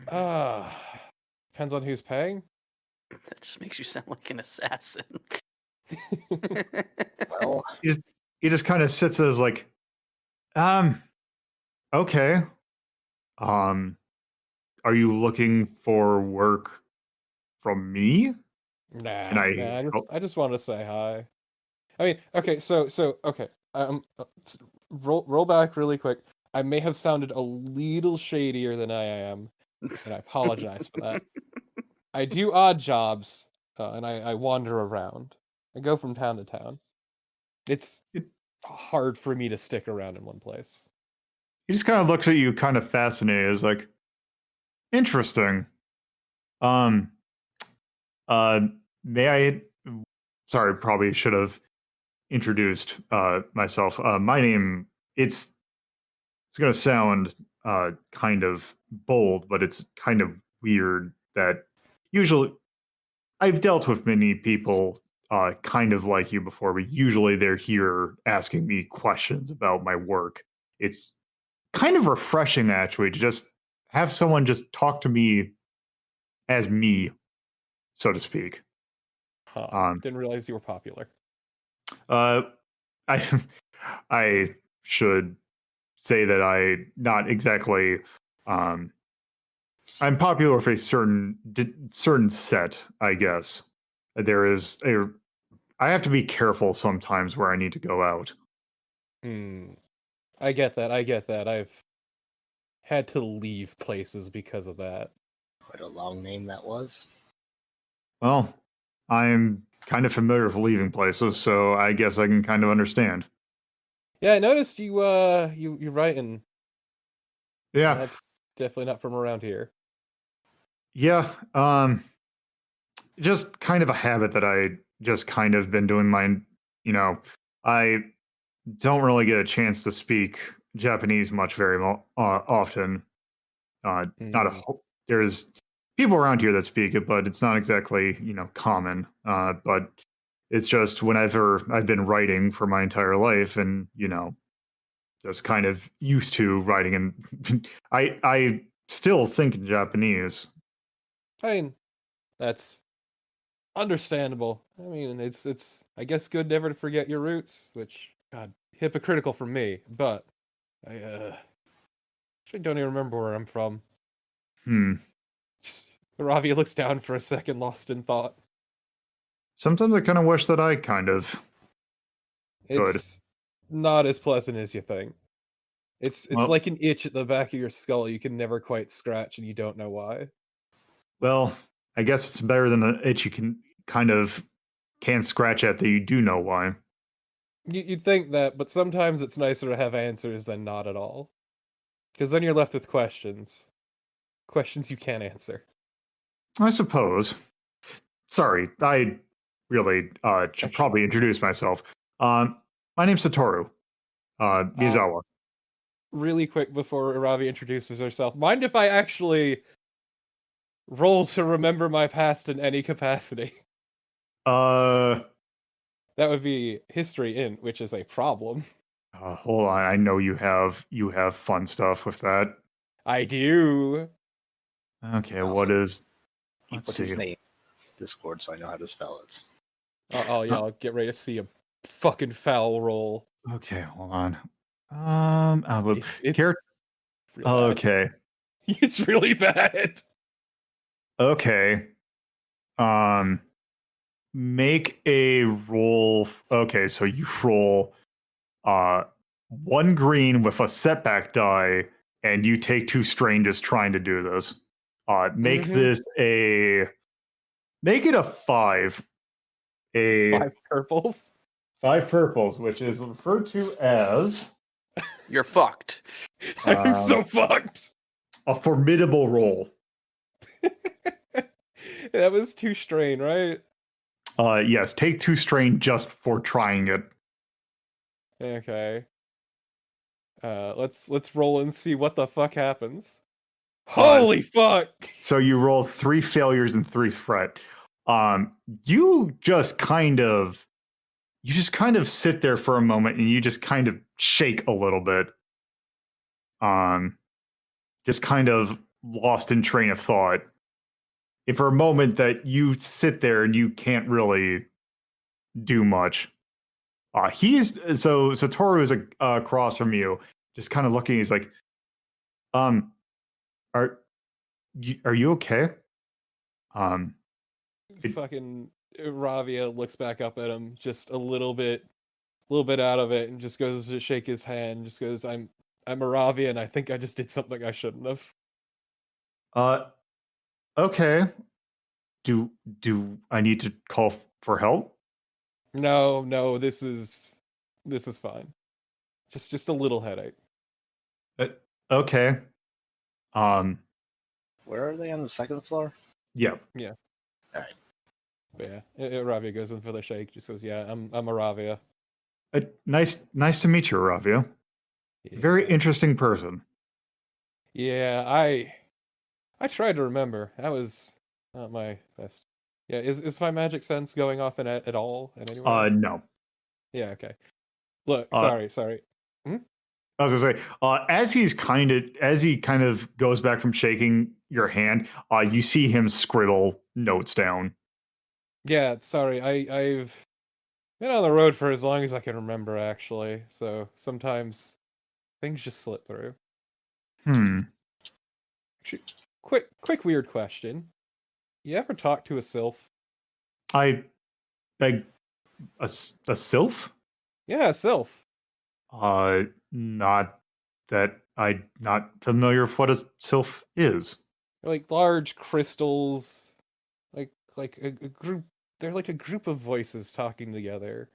Uh, Depends on who's paying. That just makes you sound like an assassin. Well, He just kind of sits as like, okay. Are you looking for work from me? Can Nah, I help? I just wanted to say hi. I mean, okay, okay. Roll back really quick. I may have sounded a little shadier than I am, and I apologize for that. I do odd jobs, and I wander around. I go from town to town. It's hard for me to stick around in one place. He just kind of looks at you, kind of fascinated, as like, interesting. May I? Sorry, probably should have introduced myself. My name. It's gonna sound kind of bold, but it's kind of weird that usually I've dealt with many people kind of like you before, but usually they're here asking me questions about my work. It's kind of refreshing actually to just have someone just talk to me as me, so to speak. Didn't realize you were popular. Uh, I I should say that I not exactly. I'm popular with a certain set, I guess. There is a. I have to be careful sometimes where I need to go out. I get that. I've had to leave places because of that. quite a long name that was. Well, I'm kind of familiar with leaving places, so I guess I can kind of understand. Yeah, I noticed you you writing. Yeah, That's definitely not from around here. yeah. Just kind of a habit that I just kind of been doing I don't really get a chance to speak Japanese much very often. Not a there's people around here that speak it, but it's not exactly common. But it's just whenever I've been writing for my entire life, and just kind of used to writing, and I still think in Japanese. I mean, that's understandable. I mean, it's I guess good never to forget your roots, which God, hypocritical from me, but I actually don't even remember where I'm from. Ravi looks down for a second, lost in thought. Sometimes I kind of wish that I kind of could. It's not as pleasant as you think. It's Well, like an itch at the back of your skull you can never quite scratch and you don't know why. well, I guess it's better than an itch you can't scratch at that you do know why. You'd think that, but sometimes it's nicer to have answers than not at all. Because then you're left with questions. Questions you can't answer. I suppose. Sorry, I really should probably introduce myself. My name's Satoru Miyazawa. Really quick before Iravia introduces herself, mind if I actually roll to remember my past in any capacity? That hold on, I know you have fun stuff with that. I do. Okay, Also, what is? He Let's put see. his name in Discord so I know how to spell it. Oh yeah, I'll get ready to see a fucking foul roll. Okay, hold on. It's real bad. Okay. It's really bad. Okay. Make a roll. Okay, so you roll one green with a setback die, and you take 2 strain just trying to do this. Make it a 5. A 5 purples. 5 purples, which is referred to as You're fucked. I'm so fucked. a formidable roll. That was 2 strain, right? Yes, take 2 strain just for trying it. Okay. Let's roll and see what the fuck happens. Holy fuck! So you roll 3 failures and 3 fret. You just kind of sit there for a moment and you just kind of shake a little bit. Just kind of lost in train of thought. And for a moment that you sit there and you can't really do much. So Toru is across from you, just kind of looking. He's like, are you okay? Fucking Iravia looks back up at him, just a little bit out of it, and just goes to shake his hand. Just goes, I'm Iravia, and I think I just did something I shouldn't have. Okay. Do I need to call for help? No, this is fine. Just a little headache. Okay. Where are they on the second floor? Yeah. Yeah. All right. But yeah, Iravia goes in for the shake. Just goes, yeah, I'm Iravia. Nice to meet you, Iravia. Yeah. Very interesting person. Yeah, I tried to remember. That was not my best. Yeah, is my magic sense going off at all in any way? No. Yeah, okay. Look, sorry. I was gonna say, as he kind of goes back from shaking your hand, you see him scribble notes down. Yeah, sorry. I've been on the road for as long as I can remember, actually. So sometimes things just slip through. Actually, quick weird question. You ever talk to a sylph? I beg a sylph? Yeah, a sylph. Not that I'm not familiar with what a sylph is. They're like large crystals, like a group. They're like a group of voices talking together.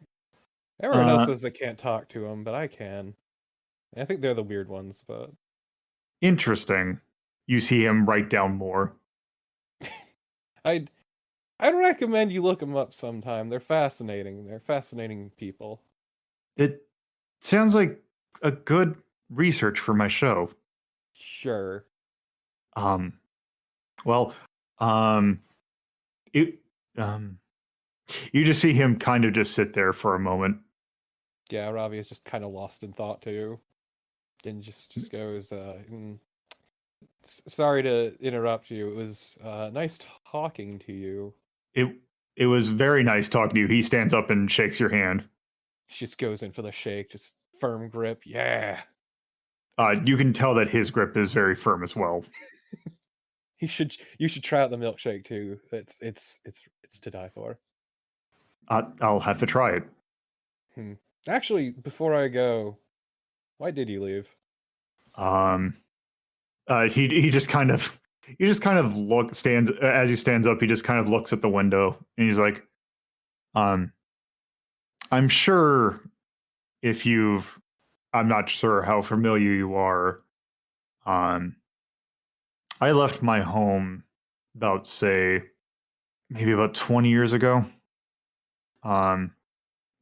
Everyone else says they can't talk to them, but I can. I think they're the weird ones, but Interesting. You see him write down more. I'd recommend you look them up sometime. They're fascinating. They're fascinating people. It sounds like a good research for my show. Sure. Well, it you just see him kind of just sit there for a moment. Yeah, Ravi is just kind of lost in thought too, and just goes, "Sorry to interrupt you. It was nice talking to you." It was very nice talking to you. He stands up and shakes your hand. She just goes in for the shake, just firm grip. Yeah. You can tell that his grip is very firm as well. You should try out the milkshake too. It's to die for. I'll have to try it. Actually, before I go, why did you leave? He just kind of stands as he stands up. He just kind of looks at the window and he's like, I'm sure if I'm not sure how familiar you are. I left my home about, say, maybe about 20 years ago.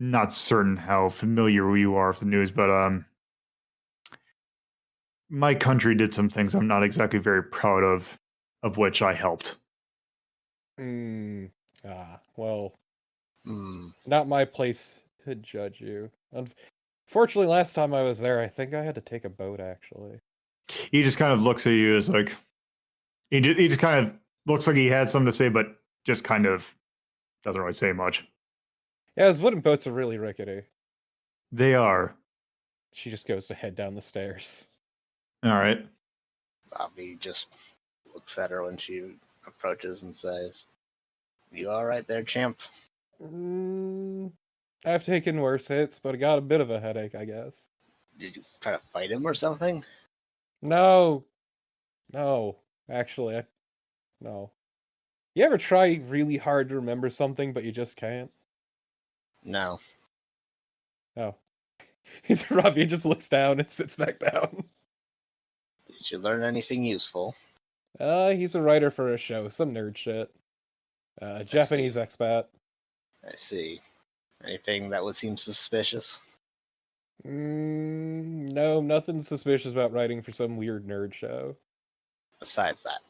Not certain how familiar you are with the news, but my country did some things I'm not exactly very proud of which I helped. Well, not my place to judge you. Unfortunately, last time I was there, I think I had to take a boat, actually. He just kind of looks at you as like, he just kind of looks like he had something to say, but just kind of doesn't really say much. Yeah, his wooden boats are really rickety. They are. She just goes to head down the stairs. All right. Bobby just looks at her when she approaches and says, "You all right there, champ?" I've taken worse hits, but I got a bit of a headache, I guess. Did you try to fight him or something? No, actually, no. You ever try really hard to remember something, but you just can't? No. Oh. Robbie just looks down and sits back down. Did you learn anything useful? He's a writer for a show, some nerd shit. Japanese expat. I see. Anything that would seem suspicious? No, nothing suspicious about writing for some weird nerd show. Besides that.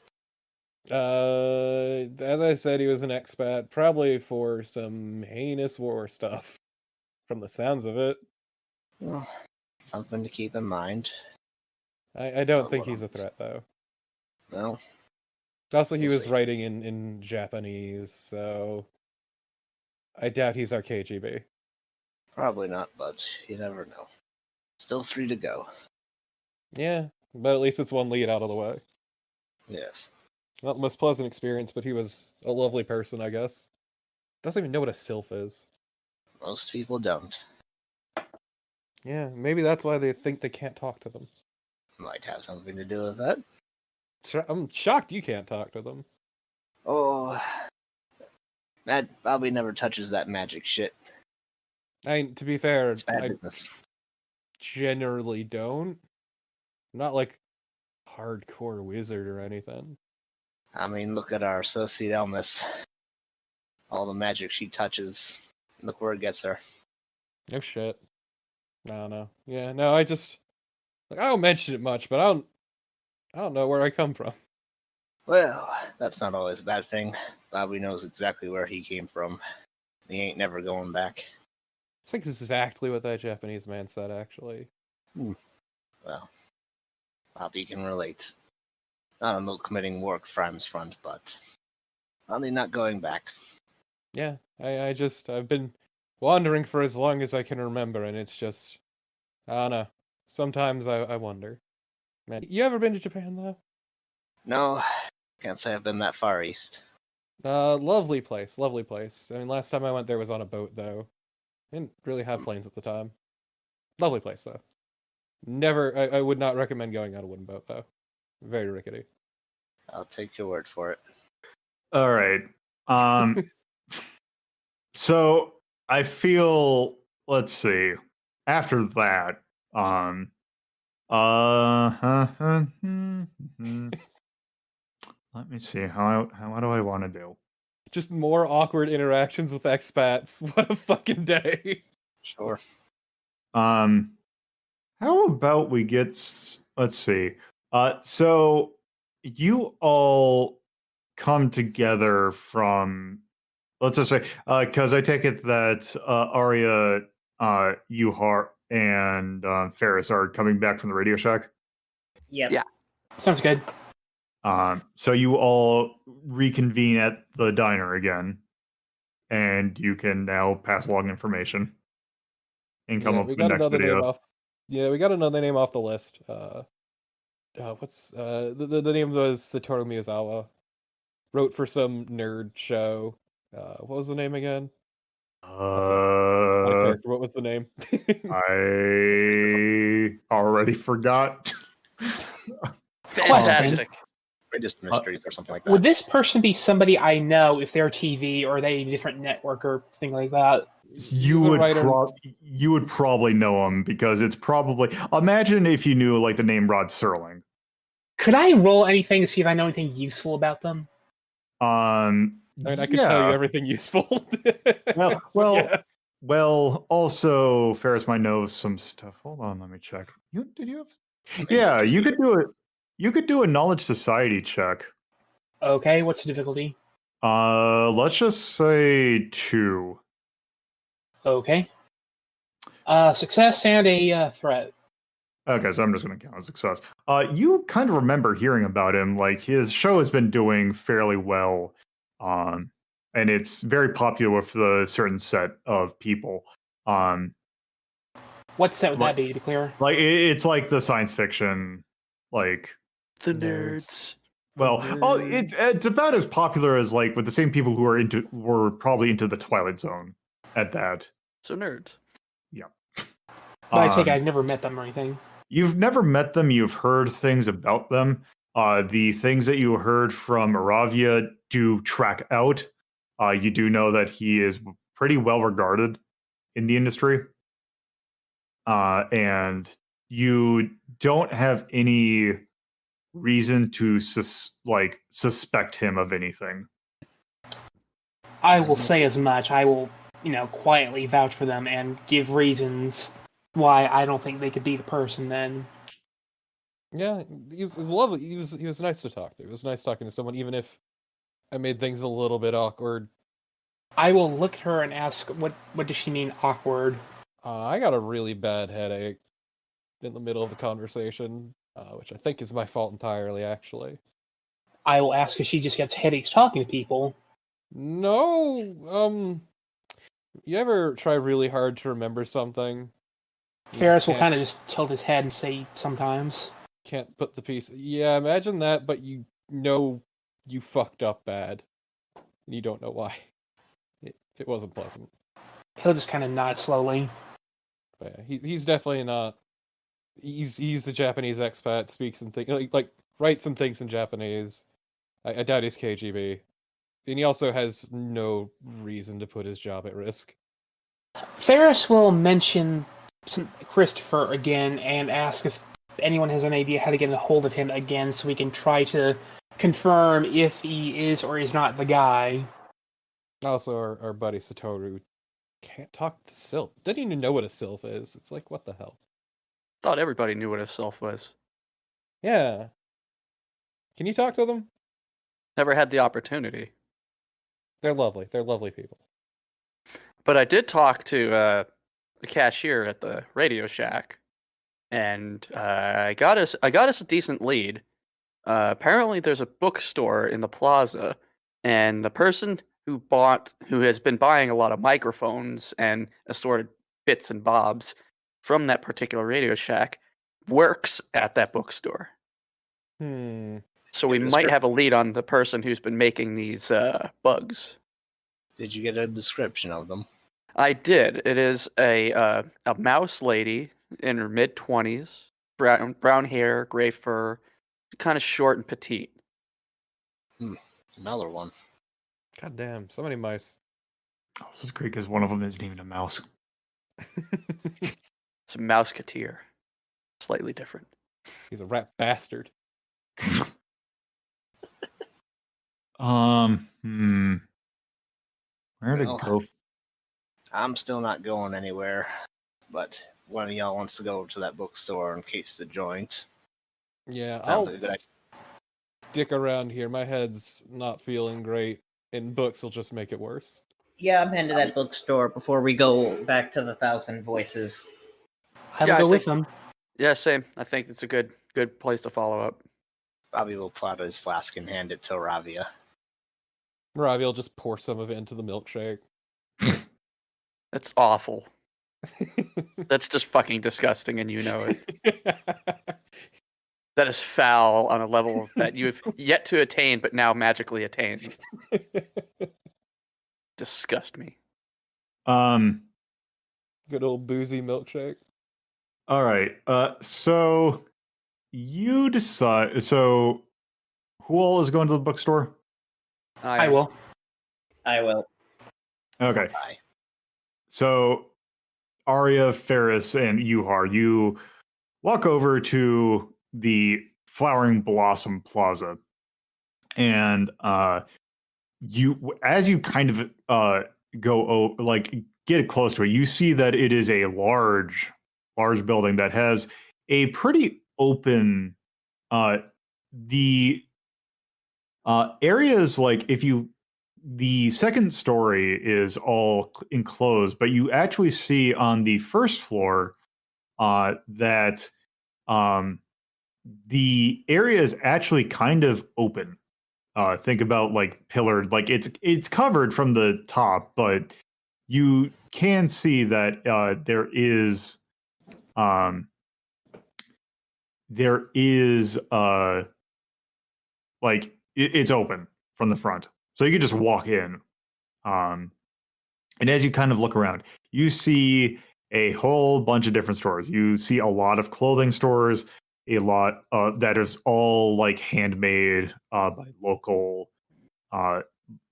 As I said, he was an expat, probably for some heinous war stuff, from the sounds of it. Well, something to keep in mind. I don't think he's a threat, though. Well, Also, he We'll was see. writing in Japanese, so I doubt he's our KGB. probably not, but you never know. Still 3 to go. Yeah, but at least it's one lead out of the way. Yes. Not the most pleasant experience, but he was a lovely person, I guess. Doesn't even know what a sylph is. Most people don't. Yeah, maybe that's why they think they can't talk to them. Might have something to do with that. I'm shocked you can't talk to them. Oh, Bobby never touches that magic shit. To be fair, It's bad I business. generally don't. I'm not like hardcore wizard or anything. I mean, look at our associate Elmis. All the magic she touches, look where it gets her. No shit. No. Yeah, no, I don't mention it much, but I don't know where I come from. Well, that's not always a bad thing. Bobby knows exactly where he came from. He ain't never going back. It's like exactly what that Japanese man said, actually. Well, Bobby can relate. Not on no committing work crimes front, but only not going back. Yeah, I've been wandering for as long as I can remember, and it's just, I don't know. Sometimes I wonder. Man, you ever been to Japan, though? No, can't say I've been that far east. Lovely place, lovely place. I mean, last time I went there was on a boat, though. Didn't really have planes at the time. Lovely place, though. I would not recommend going on a wooden boat, though. Very rickety. I'll take your word for it. All right. So I feel, let's see. After that, let me see. How do I want to do? Just more awkward interactions with expats. What a fucking day. Sure. How about we get? Let's see. So you all come together from. Let's just say, because I take it that Aria, Yuhar, and Ferrus are coming back from the Radio Shack. Yep. Yeah. Sounds good. So you all reconvene at the diner again, and you can now pass along information and come Yeah, up we with the got next another video. name off. Yeah, we got another name off the list. What's the name was Satoru Miyazawa. Wrote for some nerd show. What was the name again? Not a character. What was the name? I already forgot. Fantastic. Greatest mysteries or something like that. Would this person be somebody I know if they're TV, or are they a different network or thing like that? You He's a would writer. you would probably know him because it's probably. Imagine if you knew like the name Rod Serling. Could I roll anything to see if I know anything useful about them? I mean, I could yeah. tell you everything useful. Well, yeah. well. Also, Ferris might know some stuff. Hold on, let me check. Did you have? Yeah, you could do it. You could do a knowledge society check. Okay, what's the difficulty? Let's just say 2. Okay. Success and a threat. Okay, so I'm just going to count as success. You kind of remember hearing about him. Like his show has been doing fairly well, and it's very popular with a certain set of people. What set would that be, to clear? Like it's like the science fiction, like The nerds. well, it's about as popular as like with the same people who were probably into the Twilight Zone at that. So nerds. Yeah. But I think I've never met them or anything. You've never met them. You've heard things about them. The things that you heard from Iravia do track out. You do know that he is pretty well regarded in the industry. And you don't have any reason to suspect him of anything. I will say as much. I will quietly vouch for them and give reasons why I don't think they could be the person then. Yeah, he was lovely. He was nice to talk to. It was nice talking to someone, even if I made things a little bit awkward. I will look at her and ask, what does she mean awkward? I got a really bad headache in the middle of the conversation, which I think is my fault entirely, actually. I will ask if she just gets headaches talking to people. No, you ever try really hard to remember something? Ferrus will kind of just tilt his head and say sometimes. Can't put the piece. Yeah, imagine that, but you know you fucked up bad, and you don't know why. It wasn't pleasant. He'll just kind of nod slowly. But yeah, he's definitely not. He's the Japanese expat, speaks and like writes and thinks in Japanese. I doubt he's KGB, and he also has no reason to put his job at risk. Ferrus will mention Christopher again and ask if anyone has an idea how to get a hold of him again so we can try to confirm if he is or is not the guy. Also, our buddy Satoru can't talk to Sylph. Doesn't even know what a Sylph is. It's like, what the hell? Thought everybody knew what a Sylph was. Yeah. Can you talk to them? Never had the opportunity. They're lovely. They're lovely people. But I did talk to the cashier at the Radio Shack, and I got us a decent lead. Apparently, there's a bookstore in the plaza, and the person who has been buying a lot of microphones and assorted bits and bobs from that particular Radio Shack works at that bookstore. So we might have a lead on the person who's been making these bugs. Did you get a description of them? I did. It is a mouse lady in her mid-20s, brown hair, gray fur, kind of short and petite. Another one. God damn, so many mice. Oh, this is great because one of them isn't even a mouse. It's a mouseketeer. Slightly different. He's a rat bastard. Where to go? I'm still not going anywhere, but one of y'all wants to go to that bookstore and case the joint. Yeah, Sounds I'll like that. stick around here. My head's not feeling great, and books will just make it worse. Yeah, I'm heading to that bookstore before we go back to the Thousand Voices. I will go with them. Yeah, same. I think it's a good place to follow up. Bobby will pull out his flask and hand it to Iravia. Ravi will just pour some of it into the milkshake. That's awful. That's just fucking disgusting, and you know it. That is foul on a level that you have yet to attain, but now magically attained. Disgust me. Good old boozy milkshake. All right. So you decide. So who all is going to the bookstore? I will. I will. Okay. Bye. So Aria, Ferrus, and Yuhar, you walk over to the Flowering Blossom Plaza, and as you kind of get close to it, you see that it is a large building that has a pretty open. The areas like the second story is all enclosed, but you actually see on the first floor that the area is actually kind of open. Think about like pillared, like it's covered from the top, but you can see that there is like it's open from the front, so you can just walk in. And as you kind of look around, you see a whole bunch of different stores. You see a lot of clothing stores, a lot that is all like handmade by local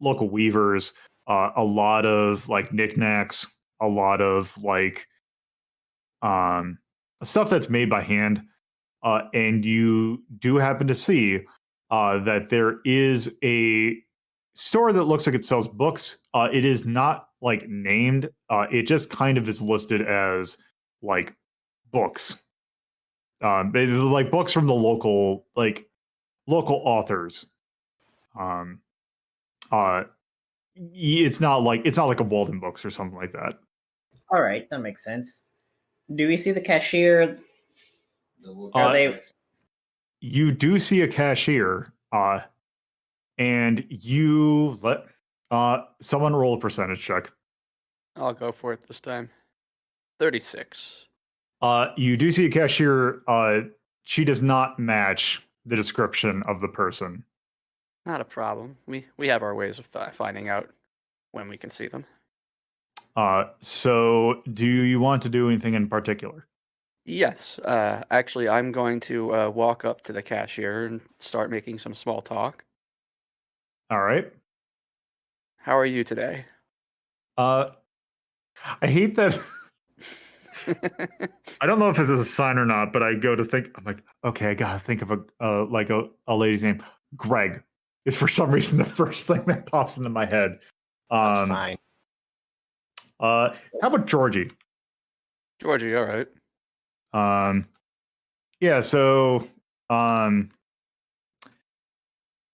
weavers, a lot of like knickknacks, a lot of like stuff that's made by hand. And you do happen to see that there is a store that looks like it sells books. It is not like named. It just kind of is listed as like books. Like books from the local authors. It's not like a Walden Books or something like that. All right, that makes sense. Do we see the cashier? Are they? You do see a cashier, and you let someone roll a percentage check. I'll go for it this time. 36. You do see a cashier. She does not match the description of the person. Not a problem. We have our ways of finding out when we can see them. So do you want to do anything in particular? Yes. Actually, I'm going to walk up to the cashier and start making some small talk. All right. How are you today? I hate that. I don't know if this is a sign or not, but I go to think. I'm like, okay, I gotta think of a lady's name. Greg is for some reason the first thing that pops into my head. That's fine. How about Georgie? Georgie, all right. Yeah. So,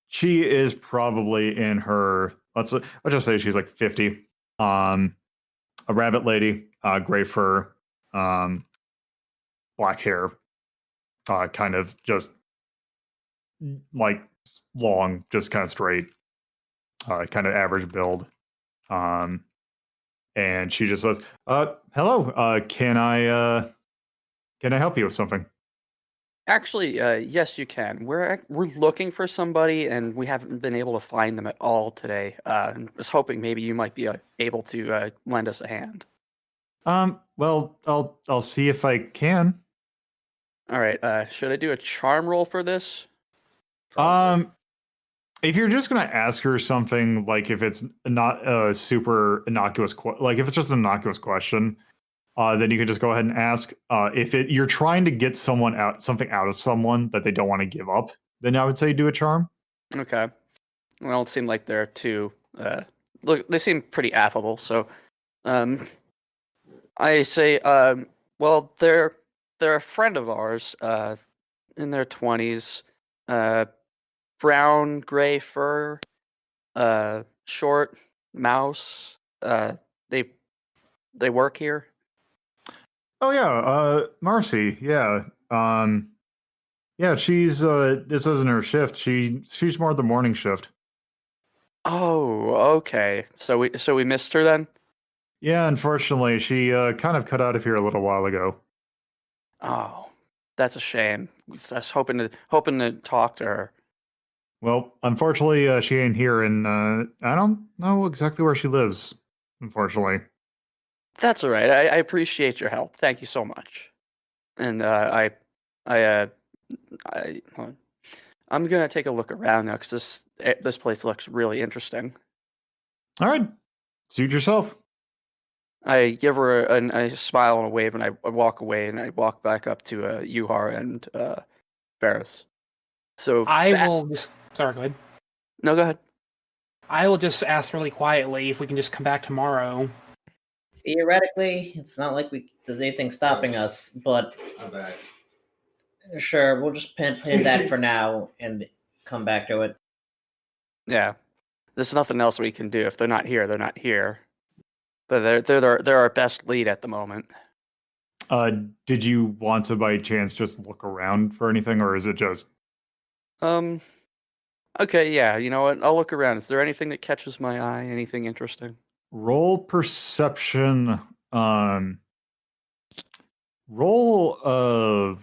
she is probably in her. Let's just say she's like 50. A rabbit lady, gray fur, black hair, kind of just like long, just kind of straight, kind of average build. And she just says, hello, can I help you with something? Actually, yes, you can. We're looking for somebody, and we haven't been able to find them at all today. And was hoping maybe you might be able to lend us a hand. Well, I'll see if I can. All right. Should I do a charm roll for this? If you're just gonna ask her something, like if it's not a super innocuous, like if it's just an innocuous question, then you can just go ahead and ask. If you're trying to get something out of someone that they don't want to give up, then I would say do a charm. Okay. Well, it seemed like they're too. Look, they seem pretty affable. So, I say, well, they're a friend of ours. In their 20s. Brown, gray fur, short, mouse. They work here. Oh yeah, Marcy. Yeah, yeah. She's this isn't her shift. She's more the morning shift. Oh, okay. So we missed her then. Yeah, unfortunately, she kind of cut out of here a little while ago. Oh, that's a shame. I was hoping to talk to her. Well, unfortunately, she ain't here, and I don't know exactly where she lives. Unfortunately. That's all right. I appreciate your help. Thank you so much. And I'm gonna take a look around now because this place looks really interesting. All right, suit yourself. I give her a smile and a wave, and I walk away, and I walk back up to Yuhar and Ferrus. So will just. Sorry, go ahead. No, go ahead. I will just ask really quietly if we can just come back tomorrow. Theoretically, it's not like there's anything stopping us, but I'm back. Sure, we'll just pin that for now and come back to it. Yeah, there's nothing else we can do. If they're not here, they're not here. But they're our best lead at the moment. Did you want to by chance just look around for anything, or is it just? Okay, yeah. You know what? I'll look around. Is there anything that catches my eye? Anything interesting? Roll perception. Roll a.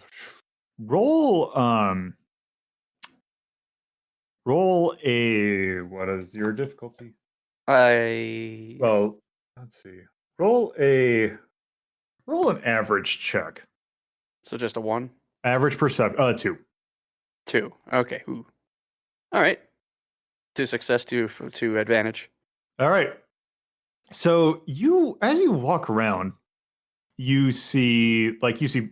What is your difficulty? Well, let's see. Roll an average check. So just a 1? Average perception. 2. 2. Okay. Ooh. All right. 2 success, 2 advantage. All right. So as you walk around, you see obviously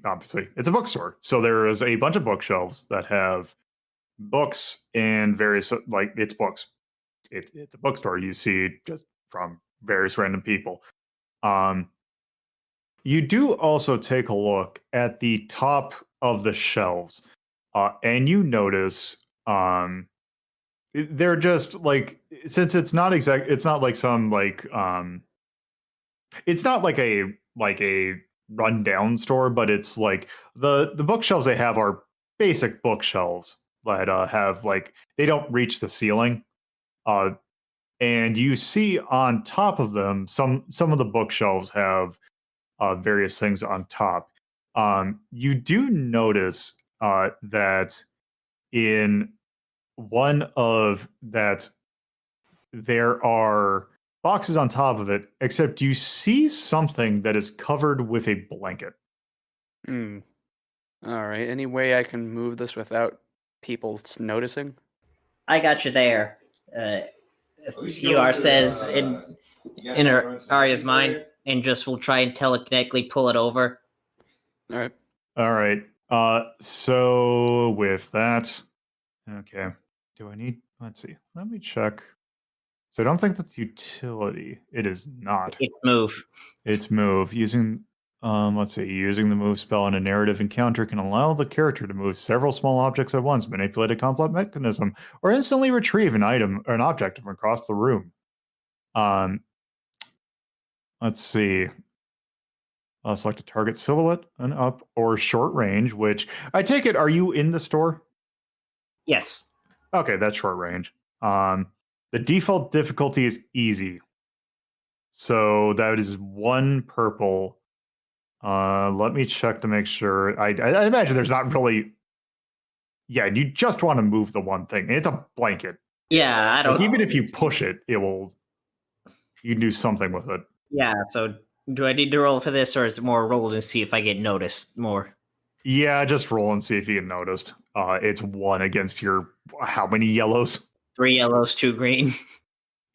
it's a bookstore. So there is a bunch of bookshelves that have books and various it's books. It's a bookstore. You see just from various random people. You do also take a look at the top of the shelves, and you notice they're just like, since it's not like some like it's not like a rundown store, but it's like the bookshelves they have are basic bookshelves that have like, they don't reach the ceiling. And you see on top of them, some of the bookshelves have various things on top. You do notice that in one of that there are boxes on top of it, except you see something that is covered with a blanket. Hmm. All right. Any way I can move this without people noticing? I got you there. Yuhar says in Aria's mind, and just will try and telekinetically pull it over. All right. All right. So with that, okay. Do I need? Let's see. Let me check. So I don't think that's utility. It is not. It's move. It's move. Let's see. Using the move spell in a narrative encounter can allow the character to move several small objects at once, manipulate a complex mechanism, or instantly retrieve an item or an object from across the room. Let's see. Select a target silhouette, an up or short range, which I take it, are you in the store? Yes. Okay, that's short range. The default difficulty is easy. So that is 1 purple. Let me check to make sure. I imagine there's not really. Yeah, you just want to move the one thing. It's a blanket. Yeah, I don't. Even if you push it, it will. You can do something with it. Yeah. So, do I need to roll for this, or is it more roll and see if I get noticed more? Yeah, just roll and see if you get noticed. It's 1 against your how many yellows? 3 yellows, 2 green.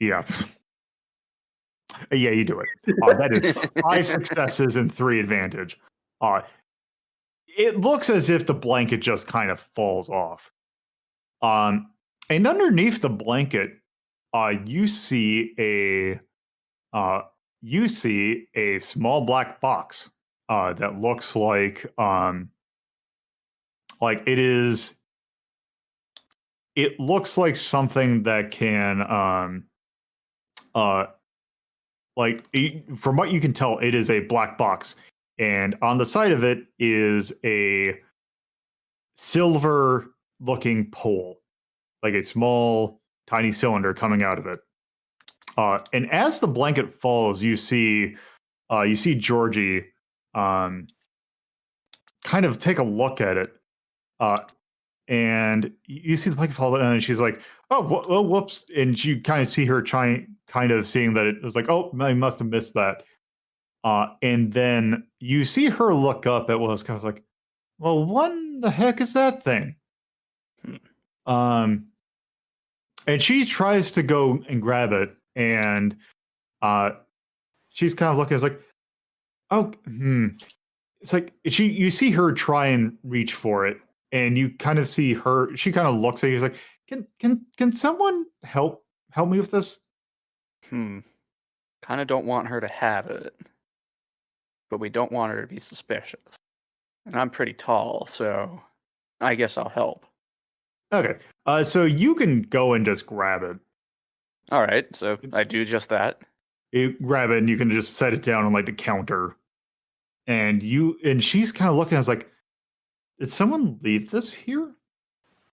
Yeah. Yeah, you do it. That is 5 successes and 3 advantage. It looks as if the blanket just kind of falls off. And underneath the blanket, you see a small black box that looks like it is. It looks like something that can from what you can tell, it is a black box, and on the side of it is a silver-looking pole, like a small, tiny cylinder coming out of it. And as the blanket falls, you see Georgie kind of take a look at it, and you see the blanket fall, and she's like, "Oh, whoops!" And you kind of see her kind of seeing that it was like, "Oh, I must have missed that." And then you see her look up at Willis, kind of like, "Well, what the heck is that thing?" And she tries to go and grab it, and she's kind of looking. It's like, "Oh, It's like you see her try and reach for it, and you kind of see her. She kind of looks at you. She's like, "Can someone help me with this?" Kind of don't want her to have it, but we don't want her to be suspicious. And I'm pretty tall, so I guess I'll help. Okay. So you can go and just grab it. All right, so I do just that. You grab it, and you can just set it down on like the counter. And she's kind of looking at us like, did someone leave this here?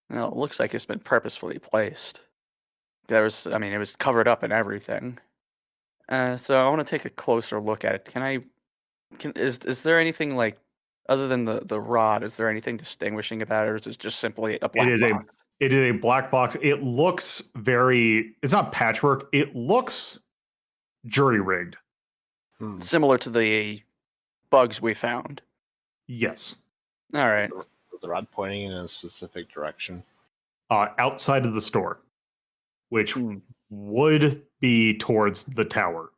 Well, it looks like it's been purposefully placed. It was covered up and everything. So I want to take a closer look at it. Is there anything like, other than the rod, is there anything distinguishing about it, or is it just simply a black box? It is a black box. It looks it's not patchwork. It looks jury-rigged. Similar to the bugs we found. Yes. All right. Was the rod pointing in a specific direction? Outside of the store, which would be towards the tower.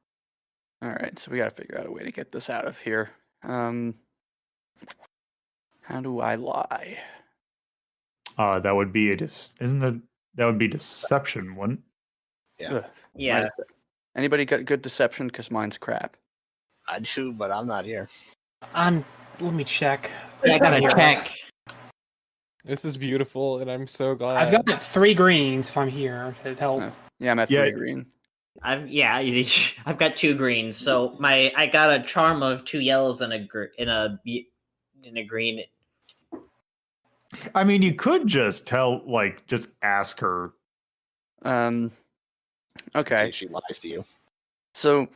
All right, so we got to figure out a way to get this out of here. How do I lie? That would be that would be deception, wouldn't? Yeah. Yeah. Anybody got good deception? Because mine's crap. I do, but I'm not here. Let me check. I gotta check. This is beautiful, and I'm so glad. I've got 3 greens if I'm here to help. Oh. Yeah, I'm at Yeah. 3 green. I've got 2 greens, so I got a charm of 2 yellows and a green. I mean, you could just just ask her. Okay. Say she lies to you. So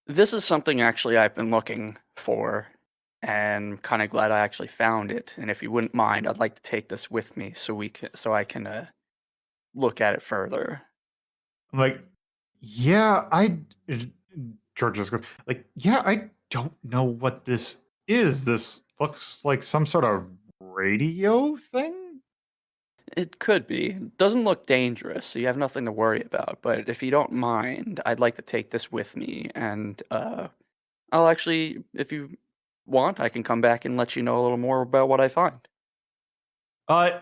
this is something actually I've been looking for, and kind of glad I actually found it. And if you wouldn't mind, I'd like to take this with me so I can look at it further. I'm like, yeah, George just goes, like, yeah, I don't know what this is. This looks like some sort of radio thing. It could be. It doesn't look dangerous, so you have nothing to worry about. But if you don't mind, I'd like to take this with me, and I'll actually, if you want, I can come back and let you know a little more about what I find. I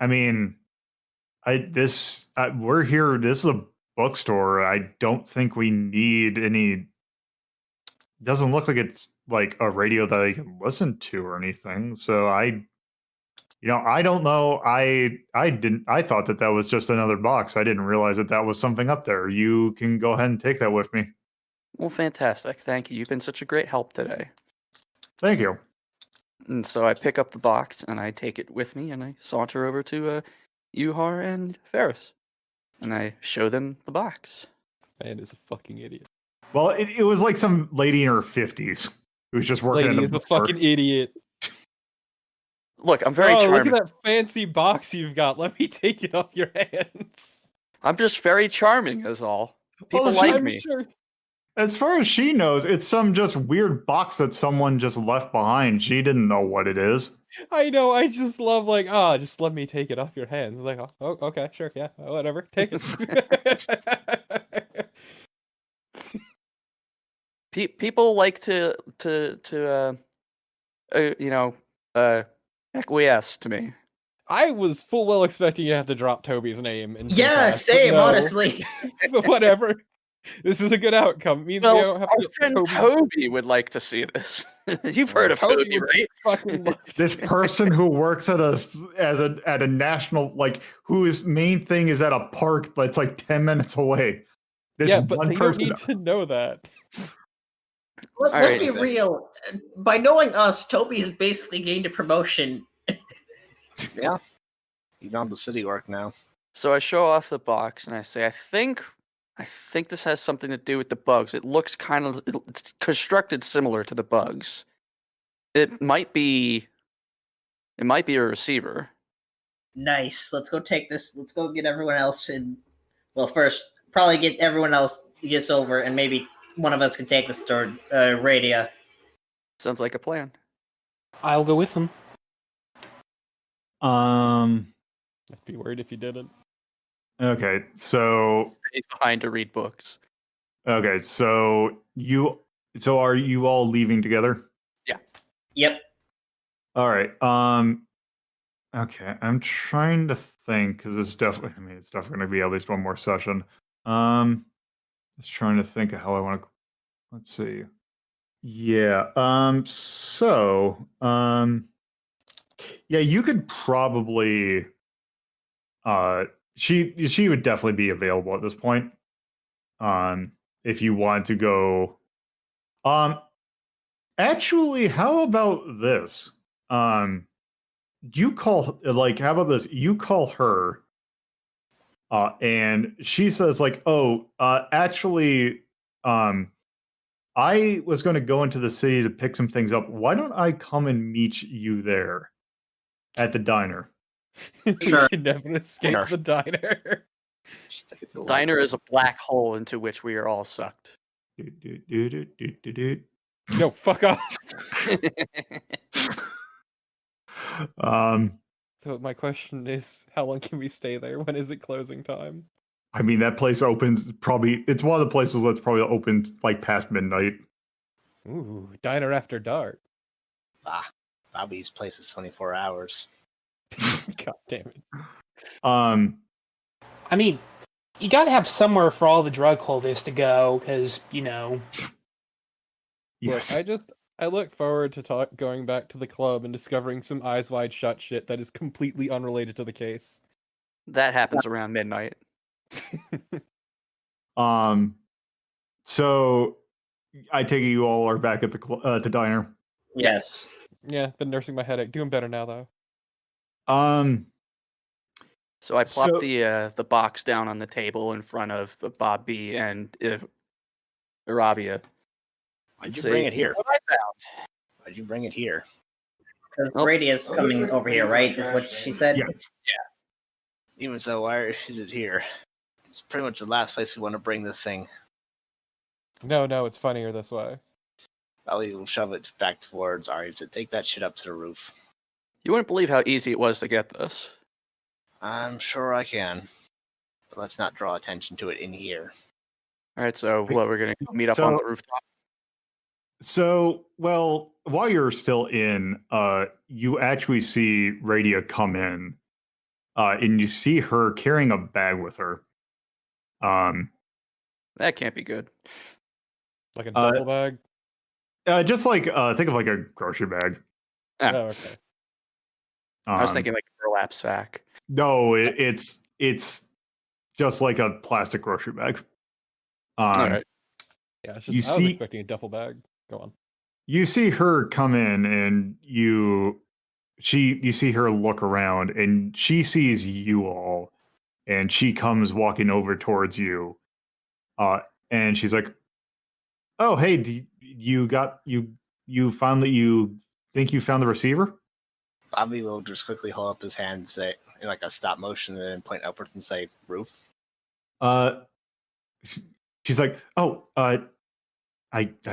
mean, we're here. This is a bookstore. I don't think we need any. Doesn't look like it's like a radio that I can listen to or anything. So I don't know. I thought that was just another box. I didn't realize that was something up there. You can go ahead and take that with me. Well, fantastic. Thank you. You've been such a great help today. Thank you. And so I pick up the box and I take it with me and I saunter over to Yuhar and Ferrus. And I show them the box. This man is a fucking idiot. Well, it was like some lady in her 50s who was just working Lady at is the a bookstore. fucking idiot. Look, I'm very charming. Look at that fancy box you've got. Let me take it off your hands. I'm just very charming, is all. People Well, like I'm me. sure. As far as she knows, it's some just weird box that someone just left behind. She didn't know what it is. I know. I just love just let me take it off your hands. Like, oh, okay, sure, yeah, whatever, take it. People like to acquiesce to me. I was full well expecting you to have to drop Toby's name. And Yeah, same, honestly. But whatever. This is a good outcome. It means we don't have Our to friend Toby. Toby would like to see this. You've heard of Toby, would right? Fucking love This person who works at a national, whose main thing is at a park that's like 10 minutes away. This yeah, but one they person. don't need to know that. Let's right, be real. By knowing us, Toby has basically gained a promotion. Yeah. He's on the city work now. So I show off the box and I say, I think this has something to do with the bugs. It looks it's constructed similar to the bugs. It might be a receiver. Nice. Let's go take this. Let's go get everyone else in. Well, first, probably get everyone else gets over, and maybe one of us can take this to radio. Sounds like a plan. I'll go with them. I'd be worried if you didn't. Okay, so He's behind to read books. are you all leaving together? Yep. All right. Okay, I'm trying to think because it's definitely going to be at least one more session. Just trying to think of how I want to. Let's see. Yeah. Yeah, you could probably. She would definitely be available at this point. If you want to go. Actually, how about this? You call how about this? You call her, and she says actually, I was going to go into the city to pick some things up. Why don't I come and meet you there at the diner? Sure. You can never escape Sure. the diner. Diner is a black hole into which we are all sucked. No, fuck off. So my question is, how long can we stay there? When is it closing time? I mean, that place opens it's one of the places that's probably open past midnight. Ooh, diner after dark. Bobby's place is 24 hours. God damn it. I mean, you got to have somewhere for all the drug cultists to go, because Yes. Look, I look forward to going back to the club and discovering some eyes wide shut shit that is completely unrelated to the case. That happens around midnight. So I take it you all are back at the diner. Yes. Yeah, been nursing my headache. Doing better now though. So I plopped So- the box down on the table in front of Bob B and Iravia. Why'd you Say, bring it here? What I found. Why'd you bring it here? Because Nope. Radia's coming over here, right? Is what she said? Yes. Even so, why is it here? It's pretty much the last place we want to bring this thing. No, it's funnier this way. Probably will shove it back towards Aria to take that shit up to the roof. You wouldn't believe how easy it was to get this. I'm sure I can. But let's not draw attention to it in here. All right, so what, we're going to meet up on So- the rooftop? So, well, while you're still in, you actually see Radia come in, and you see her carrying a bag with her. That can't be good. Like a duffel bag. Just like think of like a grocery bag. Ah, Oh, okay. I was Um, thinking like a burlap sack. No, it's just like a plastic grocery bag. All right. Yeah, it's You just I was see- expecting a duffel bag. Go on. You see her come in, and you see her look around, and she sees you all, and she comes walking over towards you, and she's like, "Oh, hey, you found that you think you found the receiver?" Bobby will just quickly hold up his hand and say, in like a stop motion, and then point upwards and say, roof. She's like, "Oh, I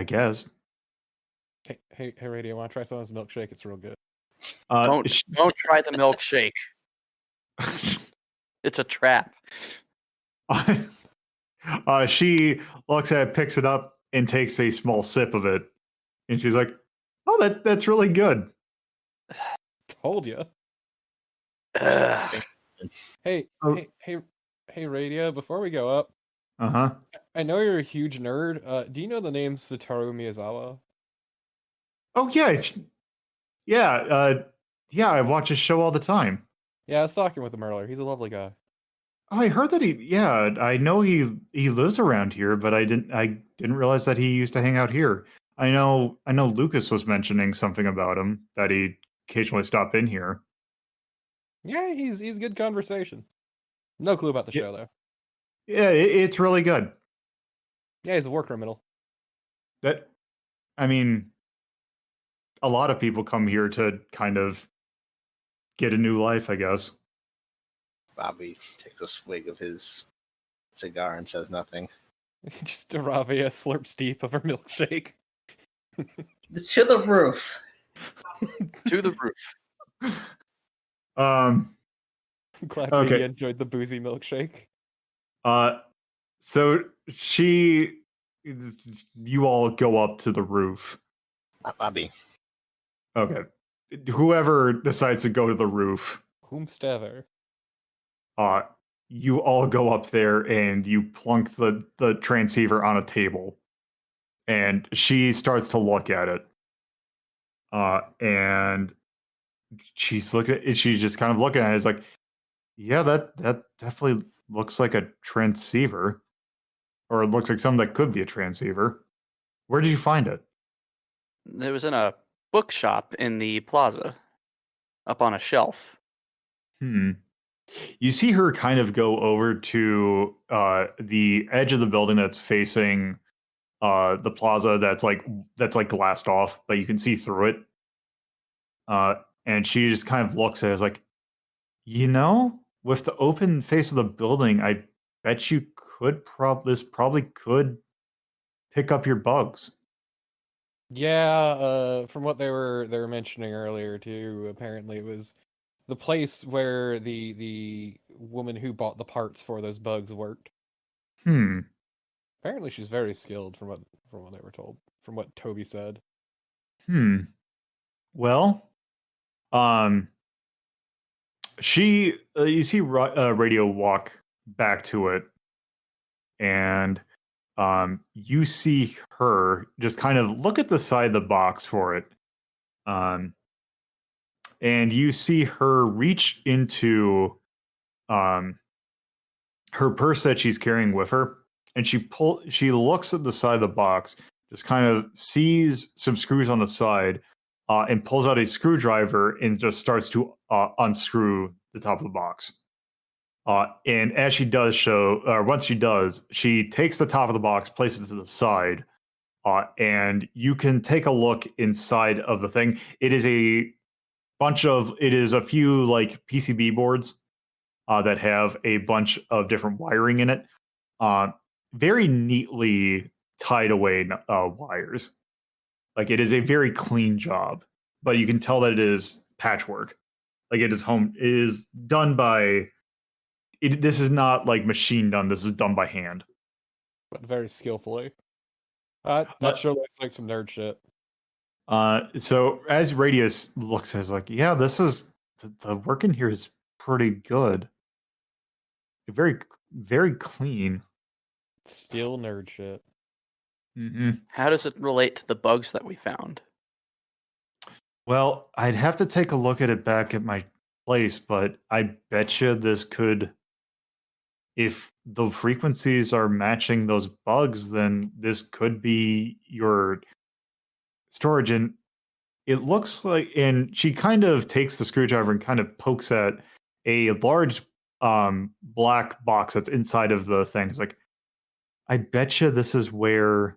guess." Hey, Radio, want to try some of this milkshake? It's real good. Don't try the milkshake. It's a trap. She looks at it, picks it up, and takes a small sip of it, and she's like, "Oh, that's really good." Told you. Ugh. Hey, Oh. hey, Radio. Before we go up, Uh-huh. I know you're a huge nerd. Do you know the name Satoru Miyazawa? Oh yeah, yeah. I watch his show all the time. Yeah, I was talking with him earlier. He's a lovely guy. Oh, I heard that I know he lives around here, but I didn't realize that he used to hang out here. I know Lucas was mentioning something about him, that he occasionally stopped in here. Yeah, he's good conversation. No clue about the Yeah. show though. Yeah, it's really good. Yeah, he's a war criminal. I mean, a lot of people come here to kind of get a new life, I guess. Bobby takes a swig of his cigar and says nothing. Just Aravia slurps deep of her milkshake. To the roof. To the roof. I'm glad Okay. Radia enjoyed the boozy milkshake. So you all go up to the roof. Not Bobby. Okay. Whoever decides to go to the roof, Whomstever. you all go up there and you plunk the transceiver on a table, and she starts to look at it. And she's just kind of looking at it. It's like, yeah, that definitely looks like a transceiver, or it looks like something that could be a transceiver. Where did you find it? It was in a bookshop in the plaza, up on a shelf. You see her kind of go over to the edge of the building that's facing the plaza, that's like glassed off, but you can see through it. And she just kind of looks at it as like, with the open face of the building, I bet you this probably could pick up your bugs. Yeah, from what they were mentioning earlier too, apparently it was the place where the woman who bought the parts for those bugs worked. Apparently she's very skilled from what they were told, from what Toby said. Well, you see Radio walk back to it, and you see her just kind of look at the side of the box for it. And you see her reach into her purse that she's carrying with her, and she looks at the side of the box, just kind of sees some screws on the side, and pulls out a screwdriver and just starts to unscrew the top of the box. And as she does once she does, she takes the top of the box, places it to the side, and you can take a look inside of the thing. It is a few like PCB boards that have a bunch of different wiring in it. Very neatly tied away wires. Like, it is a very clean job, but you can tell that it is patchwork. Like, it is done by. This is not like machine done. This is done by hand. But very skillfully. That sure looks like some nerd shit. So as Radius looks, it's like, yeah, this is the work in here is pretty good. Very, very clean. Still nerd shit. Mm-hmm. How does it relate to the bugs that we found? Well, I'd have to take a look at it back at my place, but I bet you this could, if the frequencies are matching those bugs, then this could be your storage. And it looks like, and she kind of takes the screwdriver and kind of pokes at a large black box that's inside of the thing. It's like, I bet you this is where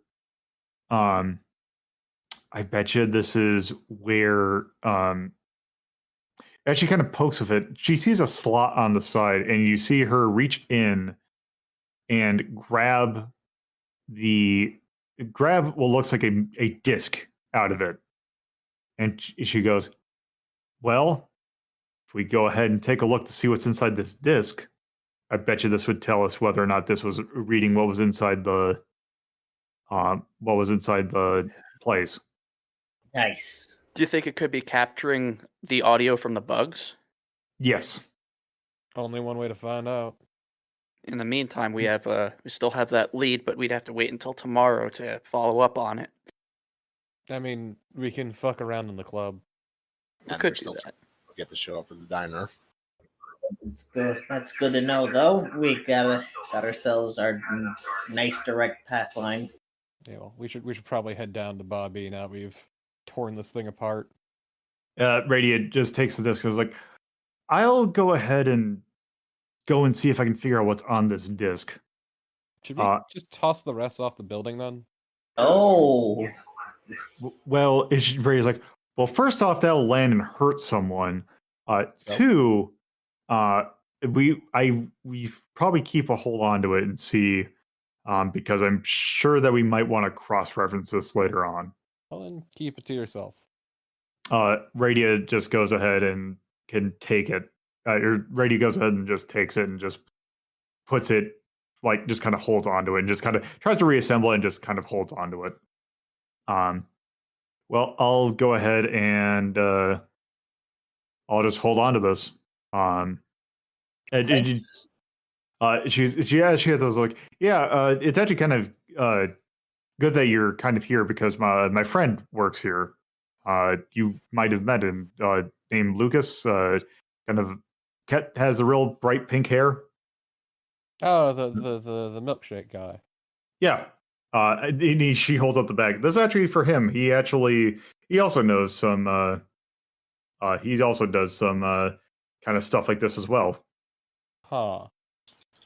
as she kind of pokes with it, she sees a slot on the side, and you see her reach in and grab what looks like a disc out of it. And she goes, well, if we go ahead and take a look to see what's inside this disc, I bet you this would tell us whether or not this was reading what was inside the place. Nice. Do you think it could be capturing the audio from the bugs? Yes. Only one way to find out. In the meantime, we still have that lead, but we'd have to wait until tomorrow to follow up on it. I mean, we can fuck around in the club. We And could there's do still that. get to show up at the diner. That's good. That's good to know, though. We got ourselves our nice direct path line. Yeah, well, we should probably head down to Bobby now we've torn this thing apart. Radiant just takes the disc and is like, I'll go ahead and go and see if I can figure out what's on this disc. Should we just toss the rest off the building then? Oh, Well, Radiant's like, well, first off, that'll land and hurt someone. Two, we probably keep a hold on to it and see, because I'm sure that we might want to cross-reference this later on. Well, then keep it to yourself. Radia just goes ahead and can take it. Radia goes ahead and just takes it and just puts it, like, just kind of holds onto it and just kind of tries to reassemble it and just kind of holds onto it. Well, I'll go ahead and I'll just hold on to this. She has like, yeah, it's actually kind of good that you're kind of here because my friend works here. You might have met him, named Lucas. Kind of has a real bright pink hair. Oh, the milkshake guy. Yeah. She holds up the bag. This is actually for him. He also knows some. He also does some kind of stuff like this as well. Huh.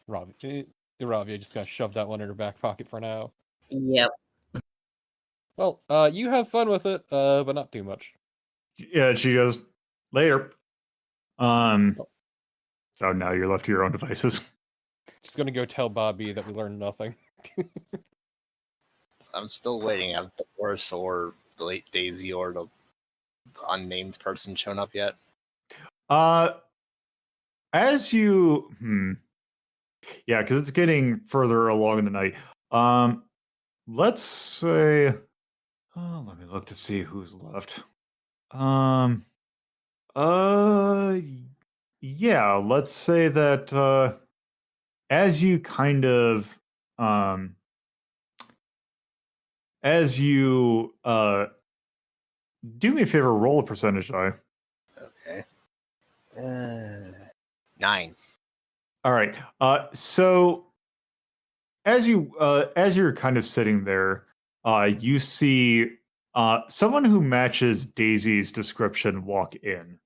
Iravia just got shoved that one in her back pocket for now. yep. Well, you have fun with it, but not too much. Yeah, she goes later. So now you're left to your own devices. Just gonna go tell Bobby that we learned nothing. I'm still waiting. Have Boris or late Daisy or the unnamed person shown up yet? As you, yeah, because it's getting further along in the night. Let's say, let me look to see who's left. Yeah, let's say that as you kind of as you do me a favor, roll a percentage die. Okay. 9. All right. So as you're kind of sitting there, you see someone who matches Daisy's description walk in,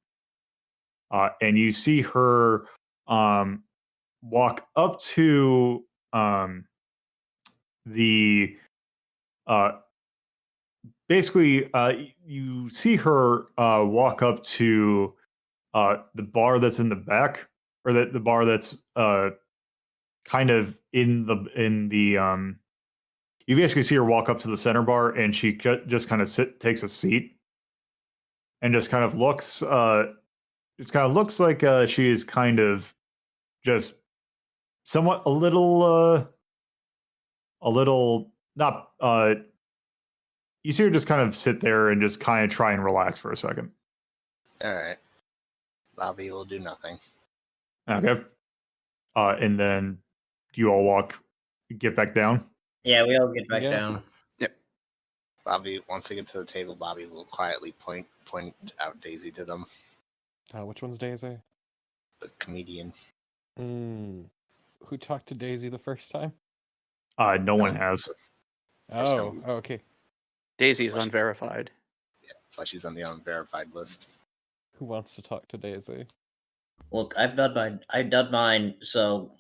and you see her walk up to the basically you see her walk up to the bar that's in the back, or the bar that's kind of in the you basically see her walk up to the center bar, and she just kind of takes a seat and just kind of looks it kind of looks like she is kind of just somewhat a little not you see her just kind of sit there and just kind of try and relax for a second. All right. Bobby will do nothing. Okay. And then do you all get back down? Yeah, we all get back Yeah. down. Bobby, once they get to the table, Bobby will quietly point out Daisy to them. Which one's Daisy? The comedian. Who talked to Daisy the first time? No one has. Oh, okay. Daisy is That's why unverified. Yeah, that's why she's on the unverified list. Who wants to talk to Daisy? Look, I've done mine. So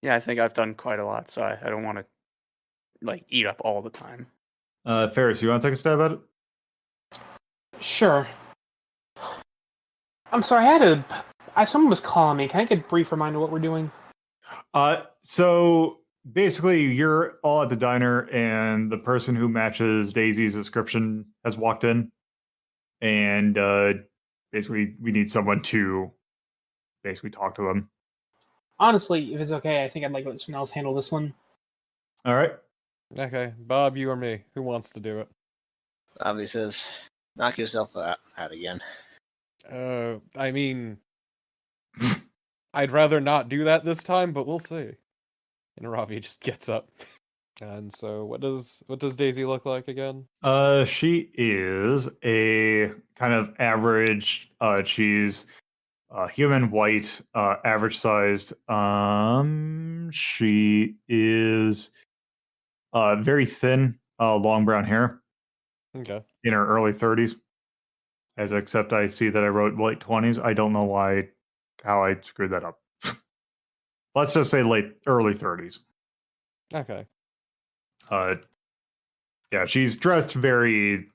Yeah, I think I've done quite a lot, so I don't want to like eat up all the time. Ferrus, you want to take a stab at it? Sure. I'm sorry, someone was calling me. Can I get a brief reminder what we're doing? So basically, you're all at the diner, and the person who matches Daisy's description has walked in, and basically, we need someone to basically talk to them. Honestly, if it's okay, I think I'd like to let someone else handle this one. All right. Okay, Bob, you or me? Who wants to do it? Bobby says, knock yourself out again. I mean, I'd rather not do that this time, but we'll see. And Iravia just gets up. And so, what does Daisy look like again? She is a kind of average. She's human, white, average sized. She is very thin, long brown hair. Okay. In her early 30s. Except I see that I wrote late 20s. I don't know how I screwed that up. Let's just say early 30s. Okay. Yeah, she's dressed very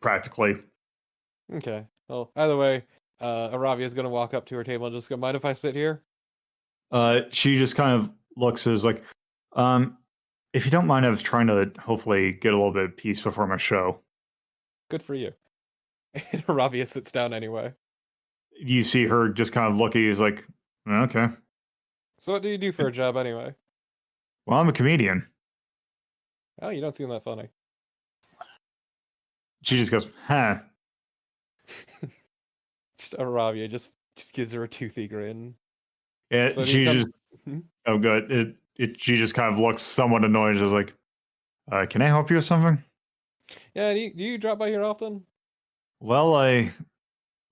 practically. Okay. Well, either way, Aravia's gonna walk up to her table and just go, "Mind if I sit here?" She just kind of looks as like, if you don't mind, I was trying to hopefully get a little bit of peace before my show. Good for you. And Aravia sits down anyway. You see her just kind of look at you as like, okay. So what do you do for a job anyway? Well, I'm a comedian. Oh, you don't seem that funny. She just goes, huh. Just Aravia just gives her a toothy grin. Yeah, So do she you come- just, Hmm? oh good. She just kind of looks somewhat annoyed, just like, can I help you with something? Yeah, do you drop by here often? Well, I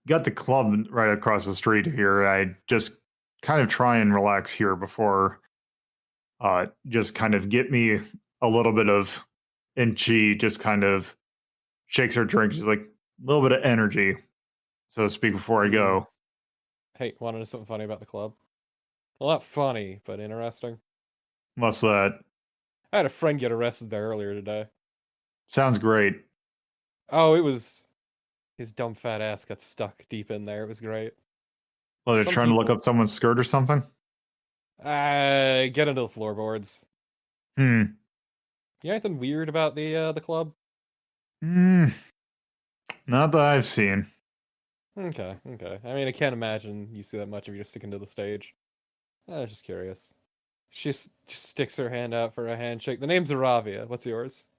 got the club right across the street here. I just kind of try and relax here before just kind of get me a little bit of, and she just kind of shakes her drink. She's like, a little bit of energy, so to speak, before I go. Hey, want to know something funny about the club? Well, not funny, but interesting. What's that? I had a friend get arrested there earlier today. Sounds great. Oh, it was... His dumb fat ass got stuck deep in there. It was great. Well, they're Some trying to look people- up someone's skirt or something? Get into the floorboards. Hmm. You anything weird about the club? Not that I've seen. Okay. I mean, I can't imagine you see that much if you're just sticking to the stage. I was just curious. She just sticks her hand out for a handshake. The name's Iravia. What's yours?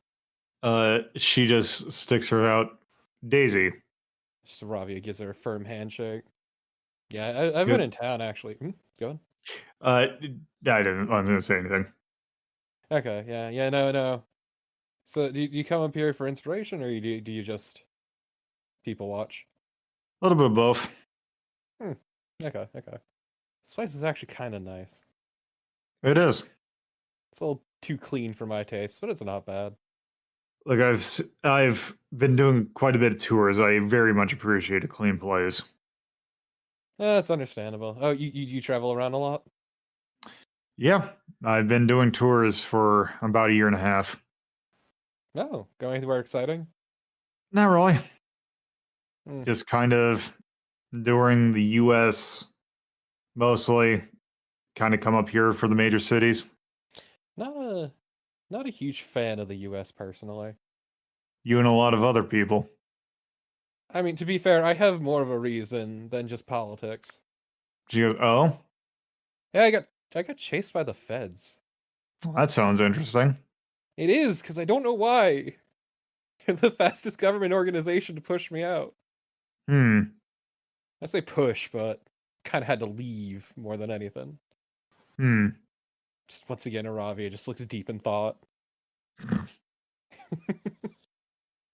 She just sticks her out. Daisy. Just Iravia gives her a firm handshake. Yeah, I've Good. been in town actually. Go on. I wasn't going to say anything. Okay, yeah, no. So do you come up here for inspiration, or do you just people watch? A little bit of both. Okay. This place is actually kind of nice. It is. It's a little too clean for my taste, but it's not bad. Like I've been doing quite a bit of tours. I very much appreciate a clean place. That's understandable. Oh, you travel around a lot? Yeah, I've been doing tours for about a year and a half. No, going anywhere exciting? Not really. Hmm. Just kind of touring the U.S. mostly. Kind of come up here for the major cities. Not a huge fan of the U.S. personally. You and a lot of other people. I mean, to be fair, I have more of a reason than just politics. She goes, "Oh, Yeah, I got chased by the feds. well, that sounds interesting." It is, because I don't know why. They're the fastest government organization to push me out. Hmm. I say push, but kind of had to leave more than anything. Hmm. Just once again, Iravia just looks deep in thought. Do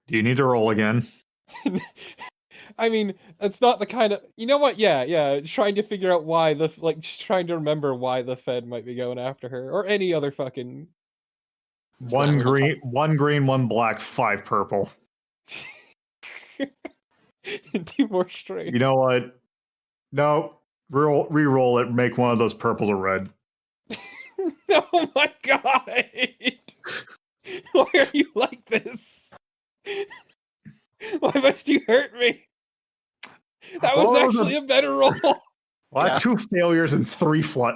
you need to roll again? I mean, it's not the kind of, you know what? Yeah, trying to figure out why just trying to remember why the Fed might be going after her or any other fucking. One green, one black, 5 purple. 2 more straight. You know what? No, re-roll it. Make one of those purples a red. Oh my god! Why are you like this? Why must you hurt me? That was actually a better roll. Well, that's 2 failures and 3 3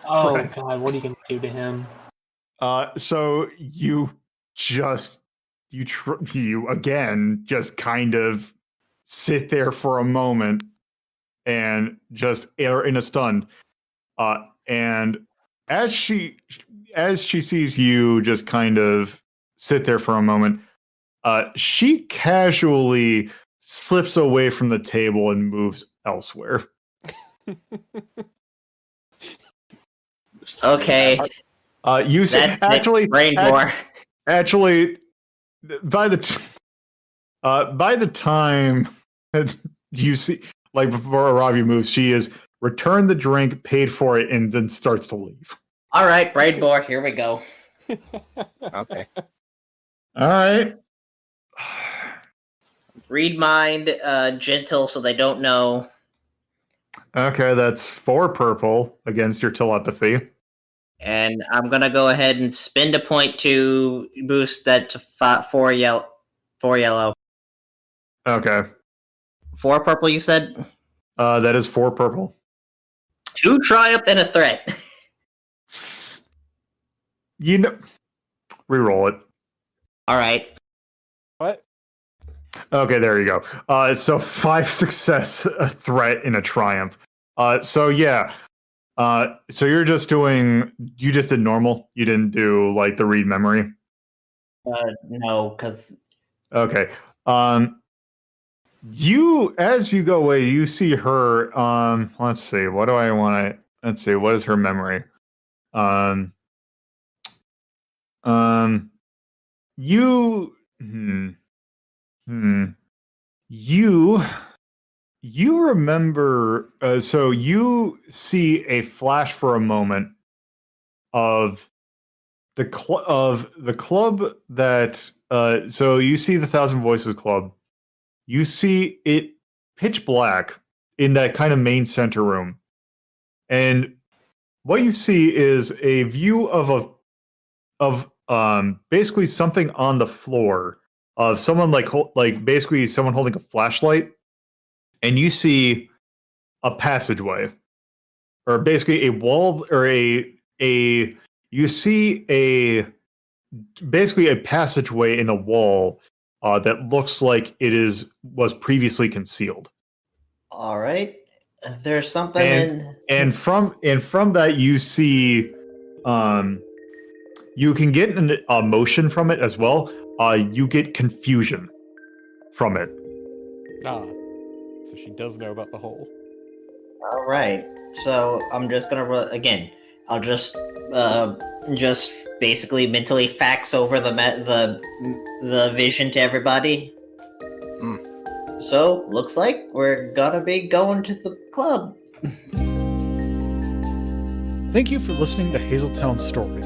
Oh threats. god, what are you gonna do to him? So you just you again just kind of sit there for a moment and just are in a stun. And as she sees you just kind of sit there for a moment, she casually slips away from the table and moves elsewhere. Okay, You see, that's actually Rainbow. actually, by the time you see, like before Ravi moves, she is returned the drink, paid for it, and then starts to leave. All right, Rainbow, here we go. Okay. All right. Read mind, gentle, so they don't know. Okay, that's 4 purple against your telepathy. And I'm gonna go ahead and spend a point to boost that to 4 yellow. 4 yellow. Okay. 4 purple, you said? That is 4 purple. 2 triumph and a threat. You know, reroll it. All right. What? Okay, there you go. So 5 success, a threat, and a triumph. So yeah. So you just did normal. You didn't do like the read memory. No, because Okay. As you go away, you see her. Let's see. What do I want to? Let's see. What is her memory? You. You remember. So you see a flash for a moment of the club that. So you see the Thousand Voices Club. You see it pitch black in that kind of main center room. And what you see is a view of basically something on the floor of someone like basically someone holding a flashlight, and you see a passageway or basically a wall or you see basically a passageway in a wall that looks like was previously concealed. all right. There's something And from that you see, you can get an emotion from it as well. You get confusion from it. So she does know about the hole. All right. So I'm just gonna again I'll just basically mentally fax over the vision to everybody. So, looks like we're gonna be going to the club. Thank you for listening to Hazeltown Story.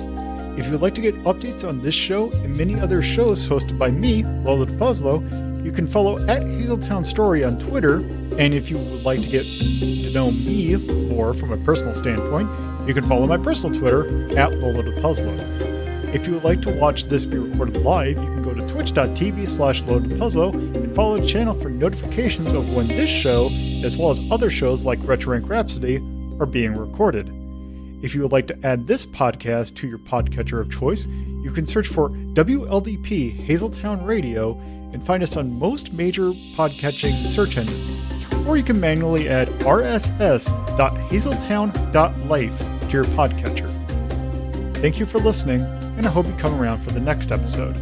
If you would like to get updates on this show and many other shows hosted by me, LoloDePuzlo, you can follow at Hazeltown Story on Twitter, and if you would like to get to know me more from a personal standpoint, you can follow my personal Twitter at LoloDePuzlo. If you would like to watch this be recorded live, you can go to twitch.tv/LoloDePuzlo and follow the channel for notifications of when this show, as well as other shows like Retro Rank Rhapsody, are being recorded. If you would like to add this podcast to your podcatcher of choice, you can search for WLDP Hazeltown Radio and find us on most major podcatching search engines. Or you can manually add rss.hazeltown.life to your podcatcher. Thank you for listening, and I hope you come around for the next episode.